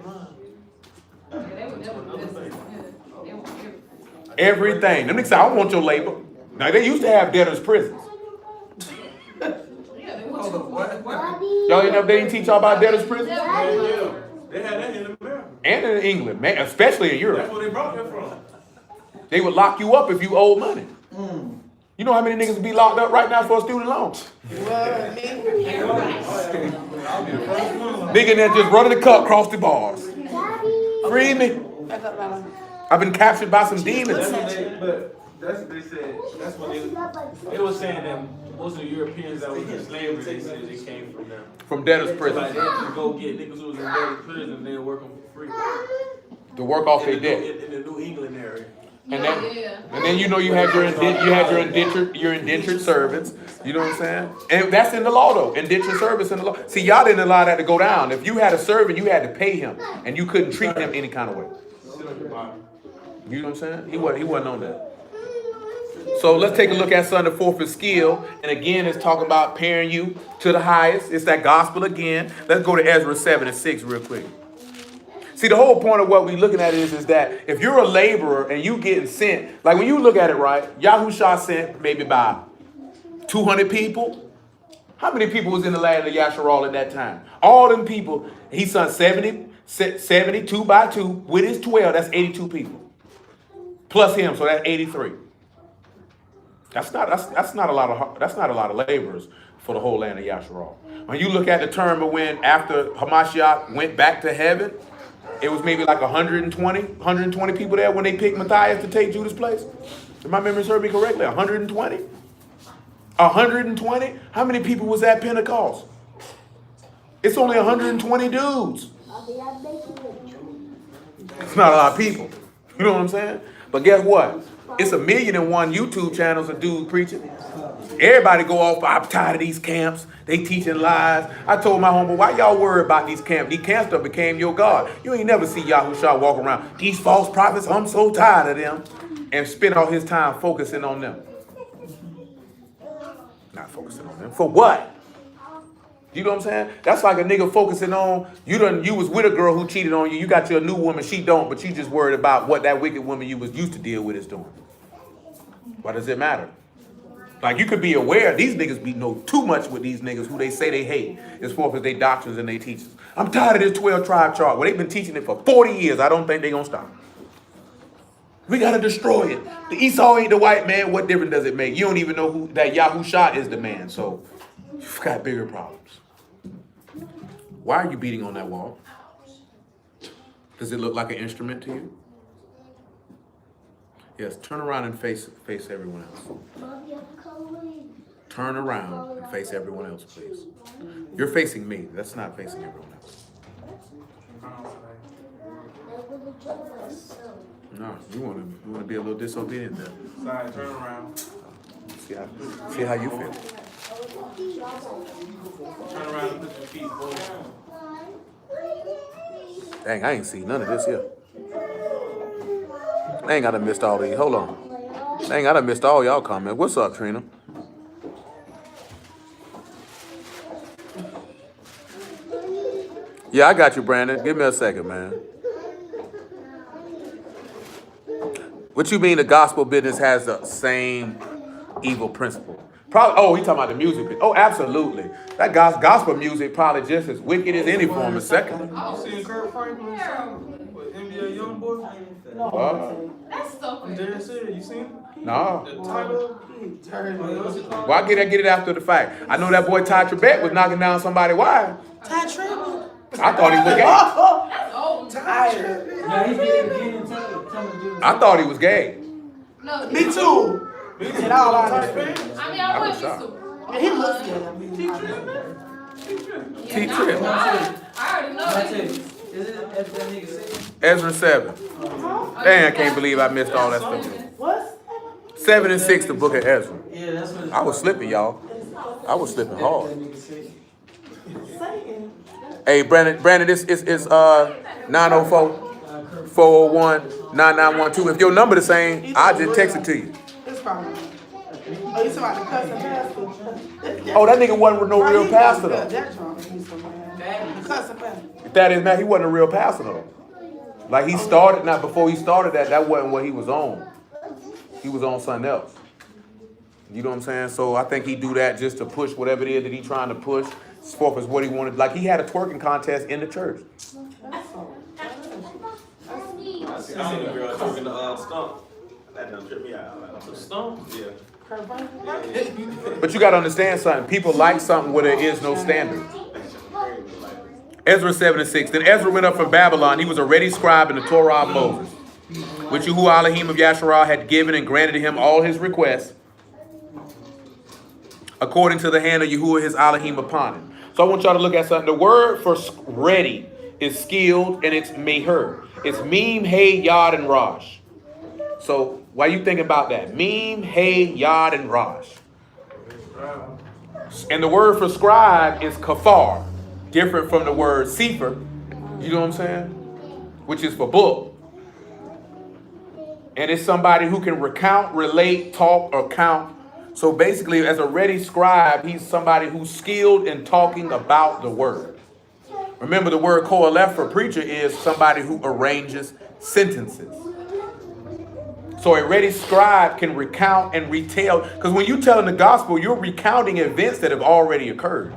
Everything. Them niggas say, I don't want your labor. Now, they used to have debtors' prisons. Y'all ain't never, they didn't teach y'all about debtors' prisons? Yeah. They had that in America. And in England, man, especially in Europe. That's where they brought that from. They would lock you up if you owed money. You know how many niggas would be locked up right now for a student loan? Nigga that just running the cup across the bars. Free me. I've been captured by some demons. But that's what they said. That's what they were saying that most of the Europeans that was in slavery, they said they came from them. From debtors' So prison. like they had to go get niggas who was in debtors' prison and they were working for free. To work off their In debt. the New England area. And then you know you had your indentured servants. You know what I'm saying? And that's in the law though. Indentured service in the law. See, y'all didn't allow that to go down. If you had a servant, you had to pay him, and you couldn't treat him any kind of way. You know what I'm saying? He wasn't on that. So let's take a look at Sunday forfeit skill. And again, it's talking about pairing you to the highest. It's that gospel again. Let's go to Ezra 7:6 real quick. See, the whole point of what we're looking at is that if you're a laborer and you getting sent, like when you look at it, right, Yahushua sent maybe about 200 people. How many people was in the land of Yasharal at that time? All them people, he sent 72 by 2 with his 12, that's 82 people. Plus him, so that's 83. That's not a lot of laborers for the whole land of Yasharal. When you look at the term of when after Hamashiach went back to heaven, it was maybe like 120 people there when they picked Matthias to take Judas' place. If my memory serves me correctly, 120? 120? How many people was at Pentecost? It's only 120 dudes. It's not a lot of people. You know what I'm saying? But guess what? It's 1,000,001 YouTube channels of dudes preaching. Everybody go off, I'm tired of these camps. They teaching lies. I told my homeboy, why y'all worry about these camps? These camps stuff became your God. You ain't never see Yahushua walk around. These false prophets, I'm so tired of them. And spend all his time focusing on them. Not focusing on them. For what? You know what I'm saying? That's like a nigga focusing on, you was with a girl who cheated on you. You got your new woman, she don't, but you just worried about what that wicked woman you was used to deal with is doing. Why does it matter? Like, you could be aware these niggas be know too much with these niggas who they say they hate as far as their doctrines and their teachers. I'm tired of this 12 tribe chart. Well, they've been teaching it for 40 years. I don't think they're gonna stop. We gotta destroy it. The Esau ain't the white man. What difference does it make? You don't even know who that Yahusha is the man. So you've got bigger problems. Why are you beating on that wall? Does it look like an instrument to you? Yes, turn around and face everyone else. Turn around and face everyone else, please. You're facing me. That's not facing everyone else. No, you want to be a little disobedient there. Sorry, turn around. See how you feel. Turn around and put your feet forward. Dang, I ain't seen none of this here. Dang, I done missed all these. Hold on. Dang, I done missed all y'all comments. What's up, Trina? Yeah, I got you, Brandon. Give me a second, man. What you mean the gospel business has the same evil principle? Probably. Oh, he talking about the music. Oh, absolutely. That gospel music probably just as wicked as any form of secular. You seen Kurt Franklin with NBA Youngboy? That's so I'm dead serious. You seen it? No. The title? Why get it after the fact? I know that boy Ty Trebek was knocking down somebody's wife. Ty Trebek. I thought he was gay. That's old. Tired. Yeah, he's getting into I thought he was gay. No, Me too. In all honesty. I mean, I wouldn't be shocked. super. And he looks good. I mean, T Trip. I already know That's that. it. Is it as that nigga said? Ezra 7. Dang, I can't believe I missed all that stuff. what? 7 and 6, the book of Ezra. Yeah, that's what it's I was slipping, y'all. I was slipping hard. That nigga said. Satan. Hey, Brandon, this is 904 401 9912. If your number the same, I'll just text it to you. It's probably. Oh, you talking about the cousin pastor? Oh, that nigga wasn't no real pastor That though. drunk. He's the man. The cousin pastor. If that is man, he wasn't a real pastor though. Like he started, not before he started that wasn't what he was on. He was on something else. You know what I'm saying? So I think he do that just to push whatever it is that he trying to push. As far as what he wanted, like he had a twerking contest in the church. I seen a girl talking to Stump. That done trip me out. Stump? Yeah. But you gotta understand something. People like something where there is no standard. Ezra 7 and 6. Then Ezra went up from Babylon. He was a ready scribe in the Torah of Moses, which Yahuwah Elohim of Yasharah had given and granted him all his requests, according to the hand of Yahuwah his Elohim upon him. So I want y'all to look at something. The word for ready is skilled, and it's meher. It's meme, hey, yod, and rosh. So why you think about that? Meme, hey, yod, and rosh. And the word for scribe is kafar, different from the word sefer. You know what I'm saying? Which is for book. And it's somebody who can recount, relate, talk, or count. So basically, as a ready scribe, he's somebody who's skilled in talking about the word. Remember, the word koheleth for preacher is somebody who arranges sentences. So a ready scribe can recount and retell. Because when you're telling the gospel, you're recounting events that have already occurred.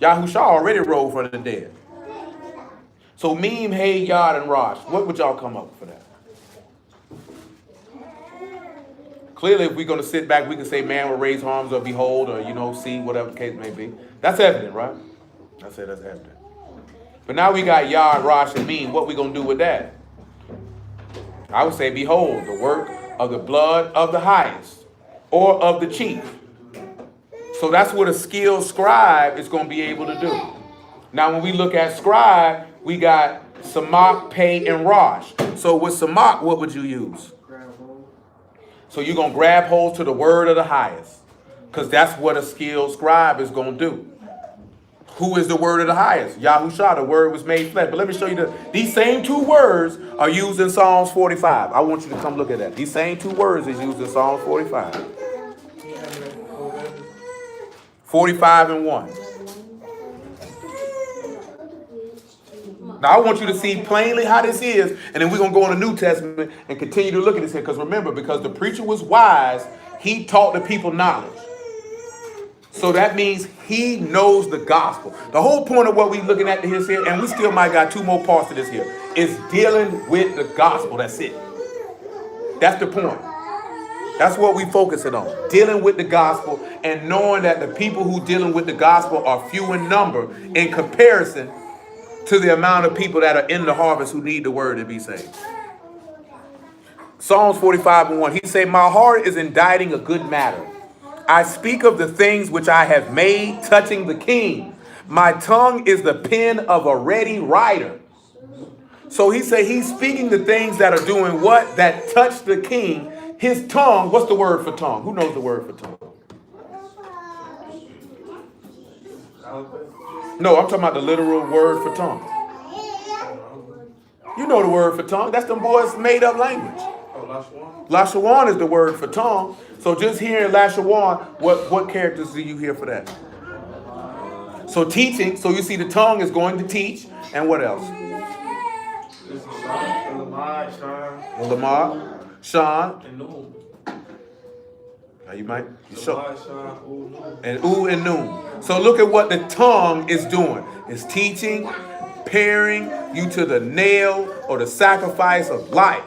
Yahusha already rose from the dead. So meme, hey, yod, and rosh. What would y'all come up with for that? Clearly, if we're going to sit back, we can say man will raise arms or behold or, see, whatever the case may be. That's evident, right? I said that's evident. But now we got yod, rosh, and meme. What we going to do with that? I would say, behold, the work of the blood of the highest or of the chief. So that's what a skilled scribe is going to be able to do. Now, when we look at scribe, we got samak, pay, and rosh. So with samak, what would you use? So you're going to grab hold to the word of the highest, because that's what a skilled scribe is going to do. Who is the word of the highest? Yahusha, the word was made flesh. But let me show you these same two words are used in Psalms 45. I want you to come look at that. These same two words is used in Psalms 45. 45 and 1. Now, I want you to see plainly how this is, and then we're going to go in the New Testament and continue to look at this here. Because remember, because the preacher was wise, he taught the people knowledge. So that means he knows the gospel. The whole point of what we're looking at here, and we still might got 2 more parts to this here, is dealing with the gospel. That's it. That's the point. That's what we focusing on. Dealing with the gospel and knowing that the people who dealing with the gospel are few in number in comparison to the amount of people that are in the harvest who need the word to be saved. Psalms 45:1. He said, my heart is inditing a good matter. I speak of the things which I have made touching the king. My tongue is the pen of a ready writer. So he said he's speaking the things that are doing what? That touch the king. His tongue, what's the word for tongue? Who knows the word for tongue? No, I'm talking about the literal word for tongue. You know the word for tongue. That's them boys' made up language. Lashawan is the word for tongue. So just hearing Lashawan, what characters do you hear for that? So teaching. So you see the tongue is going to teach. And what else? Lamar, Sean, And Noon. now you show. And ooh and noon. So look at what the tongue is doing. It's teaching, pairing you to the nail or the sacrifice of life.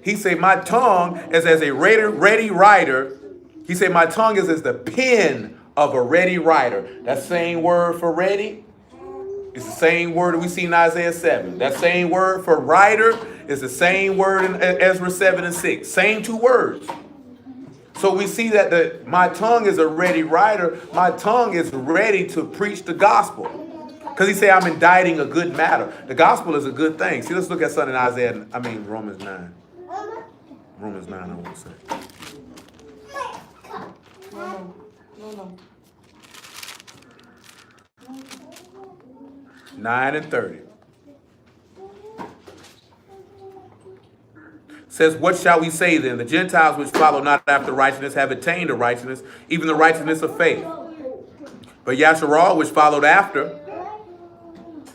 He said, my tongue is as a ready writer. He said, my tongue is as the pen of a ready writer. That same word for ready is the same word that we see in Isaiah 7. That same word for writer is the same word in Ezra 7 and 6. Same 2 words. So we see that my tongue is a ready writer. My tongue is ready to preach the gospel. Because he said, I'm inditing a good matter. The gospel is a good thing. See, let's look at something in Romans 9. Romans 9, I want to say. No. 9:30. Says, what shall we say then? The Gentiles which follow not after righteousness have attained to righteousness, even the righteousness of faith. But Yasharal, which followed after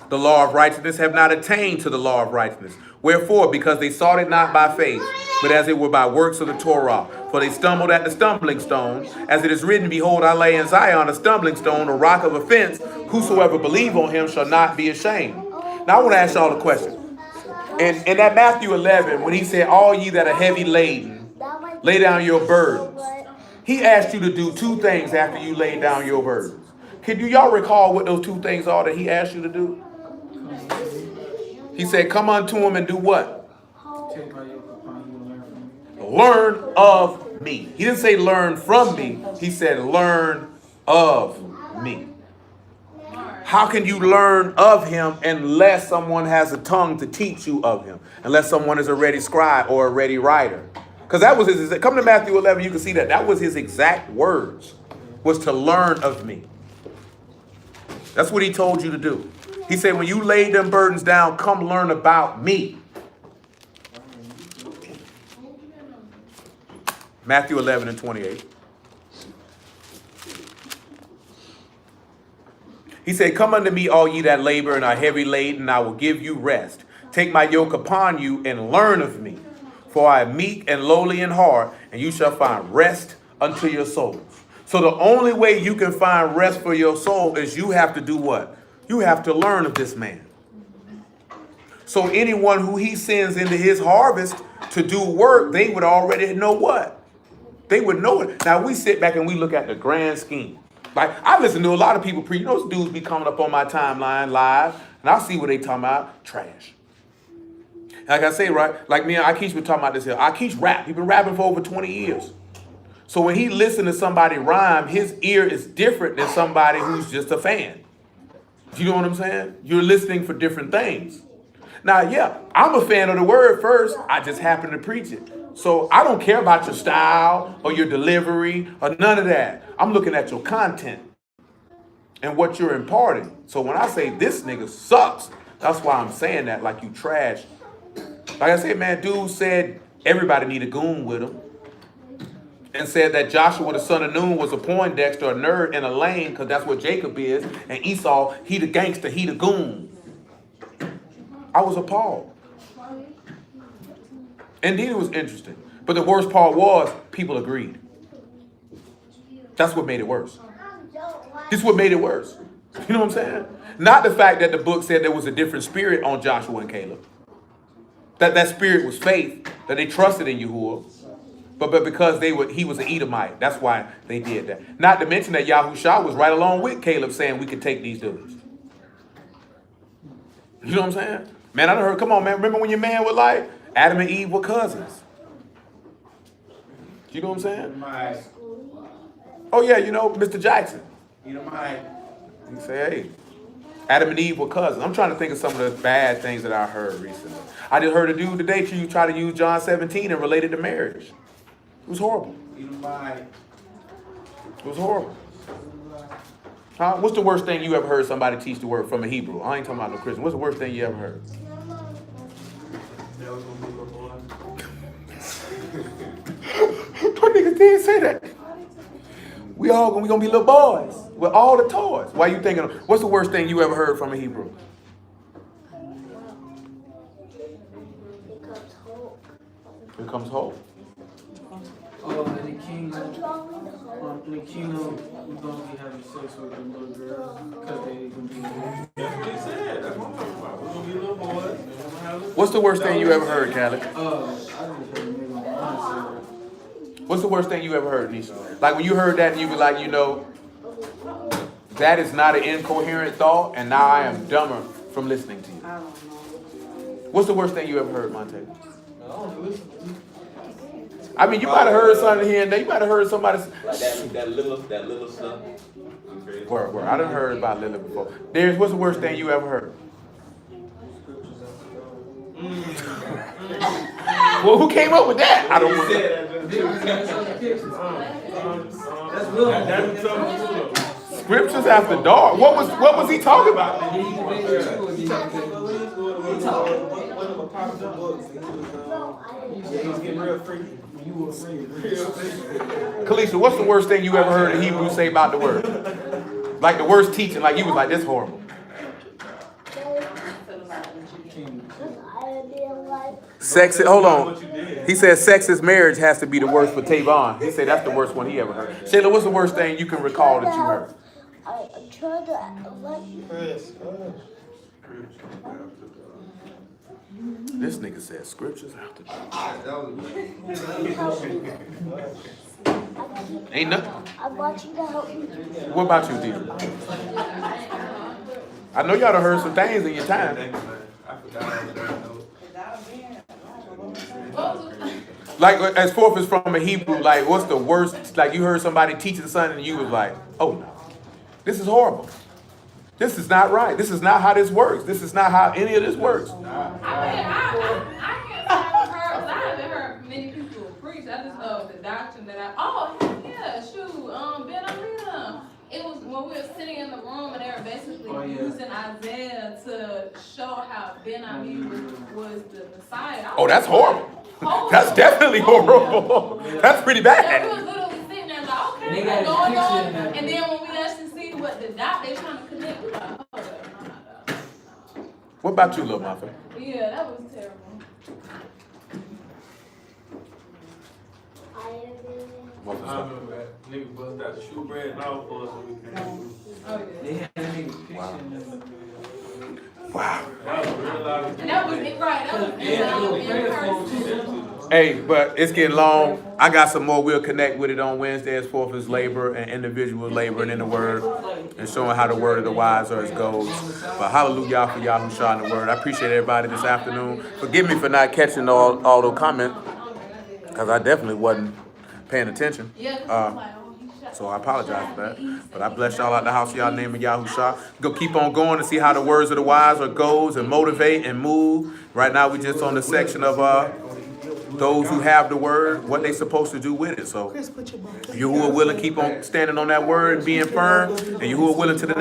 the law of righteousness, have not attained to the law of righteousness. Wherefore? Because they sought it not by faith, but as it were by works of the Torah. For they stumbled at the stumbling stone. As it is written, behold, I lay in Zion a stumbling stone, a rock of offense. Whosoever believe on him shall not be ashamed. Now I want to ask y'all a question. In that Matthew 11, when he said, all ye that are heavy laden, lay down your burdens. He asked you to do 2 things after you lay down your burdens. Can y'all recall what those 2 things are that he asked you to do? He said, come unto him and do what? Learn of me. He didn't say learn from me. He said learn of me. How can you learn of him unless someone has a tongue to teach you of him? Unless someone is a ready scribe or a ready writer. Because that was his, come to Matthew 11, you can see that. That was his exact words, was to learn of me. That's what he told you to do. He said, when you lay them burdens down, come learn about me. Matthew 11 and 28. He said, come unto me, all ye that labor and are heavy laden, and I will give you rest. Take my yoke upon you and learn of me. For I am meek and lowly in heart, and you shall find rest unto your souls. So the only way you can find rest for your soul is you have to do what? You have to learn of this man. So anyone who he sends into his harvest to do work, they would already know what? They would know it. Now we sit back and we look at the grand scheme. Like, I listen to a lot of people preach. You know, those dudes be coming up on my timeline live, and I'll see what they talking about. Trash. Like I say, right? Like me and Akish been talking about this here. Akish rap. He's been rapping for over 20 years. So when he listens to somebody rhyme, his ear is different than somebody who's just a fan. You know what I'm saying? You're listening for different things. Now, yeah, I'm a fan of the word first. I just happen to preach it. So I don't care about your style or your delivery or none of that. I'm looking at your content and what you're imparting. So when I say this nigga sucks, that's why I'm saying that, like you trash. Like I said, man, dude said everybody need a goon with him. And said that Joshua, the son of Nun, was a Poindexter, a nerd, and a lame, because that's what Jacob is. And Esau, he the gangster, he the goon. I was appalled. Indeed, it was interesting. But the worst part was people agreed. That's what made it worse. This is what made it worse. You know what I'm saying? Not the fact that the book said there was a different spirit on Joshua and Caleb. That spirit was faith, that they trusted in Yahuwah. But because he was an Edomite. That's why they did that. Not to mention that Yahushua was right along with Caleb saying we could take these dudes. You know what I'm saying? Man, I done heard, come on, man. Remember when your man was like, Adam and Eve were cousins? You know what I'm saying? Oh, yeah, you know, Mr. Jackson. You say, hey, Adam and Eve were cousins. I'm trying to think of some of the bad things that I heard recently. I just heard a dude today try to use John 17 and relate it to marriage. It was horrible. It was horrible. Huh? What's the worst thing you ever heard somebody teach the word from a Hebrew? I ain't talking about no Christian. What's the worst thing you ever heard? What niggas did say that? We gonna be little boys with all the toys. Why you thinking? What's the worst thing you ever heard from a Hebrew? Here comes hope. In the kingdom, we're gonna be having sex with them little girls because they gonna be. That's what he said. That's what I'm talking about. We're gonna be little boys. What's the worst thing you ever heard, Callie? I just heard a nigga on What's the worst thing you ever heard, Nisha? Like when you heard that and you be like, you know, that is not an incoherent thought, and now I am dumber from listening to you. What's the worst thing you ever heard, Monte? I mean, you might have heard something here and there. You might have heard somebody. Like that little stuff. Word. I done heard about Lily before. Darius, what's the worst thing you ever heard? Well, who came up with that? I don't know. Scriptures after dark. What was he talking about? One of the popular books. He was getting real freaky. Kalisha, what's the worst thing you ever heard a Hebrew say about the word? Like the worst teaching, like you was like, this horrible. Sex, hold on. He said sexist marriage has to be the worst for Tavon. He said that's the worst one he ever heard. Shayla, what's the worst thing you can recall that you heard? I'm trying to This nigga said scriptures after ain't nothing. I'm watching to help you. What about you, Deidre? I know y'all done heard some things in your time. Like, as forth as from a Hebrew, like, what's the worst? Like, you heard somebody teaching something and you was like, oh no, this is horrible. This is not right. This is not how this works. This is not how any of this works. I can't say I haven't heard many people preach. I just know the doctrine that it was when we were sitting in the room and they were basically using Isaiah to show how Ben-Ami was the Messiah. Oh, that's horrible. That's definitely horrible. That's pretty bad. Yeah, we was literally sitting there like, okay, what's going on? And then when we actually see what the dot they trying to connect, we like, hold up. What about you, little Muffin? Yeah, that was terrible. I remember that. Nigga bust out the shoe bread and all for us when we came. Wow. Wow. That was real loud. And that was it, right? That was in person. Hey, but it's getting long. I got some more. We'll connect with it on Wednesday as forth as labor and individual laboring in the word and showing how the word of the wise are as goals. But hallelujah for Yahushua in the word. I appreciate everybody this afternoon. Forgive me for not catching all those comments because I definitely wasn't paying attention. So I apologize for that. But I bless y'all out the house of y'all name of Yahushua. Go keep on going to see how the words of the wise are goes and motivate and move. Right now we just on the section of those who have the word, what they supposed to do with it. So you who are willing, keep on standing on that word and being firm, and you who are willing to the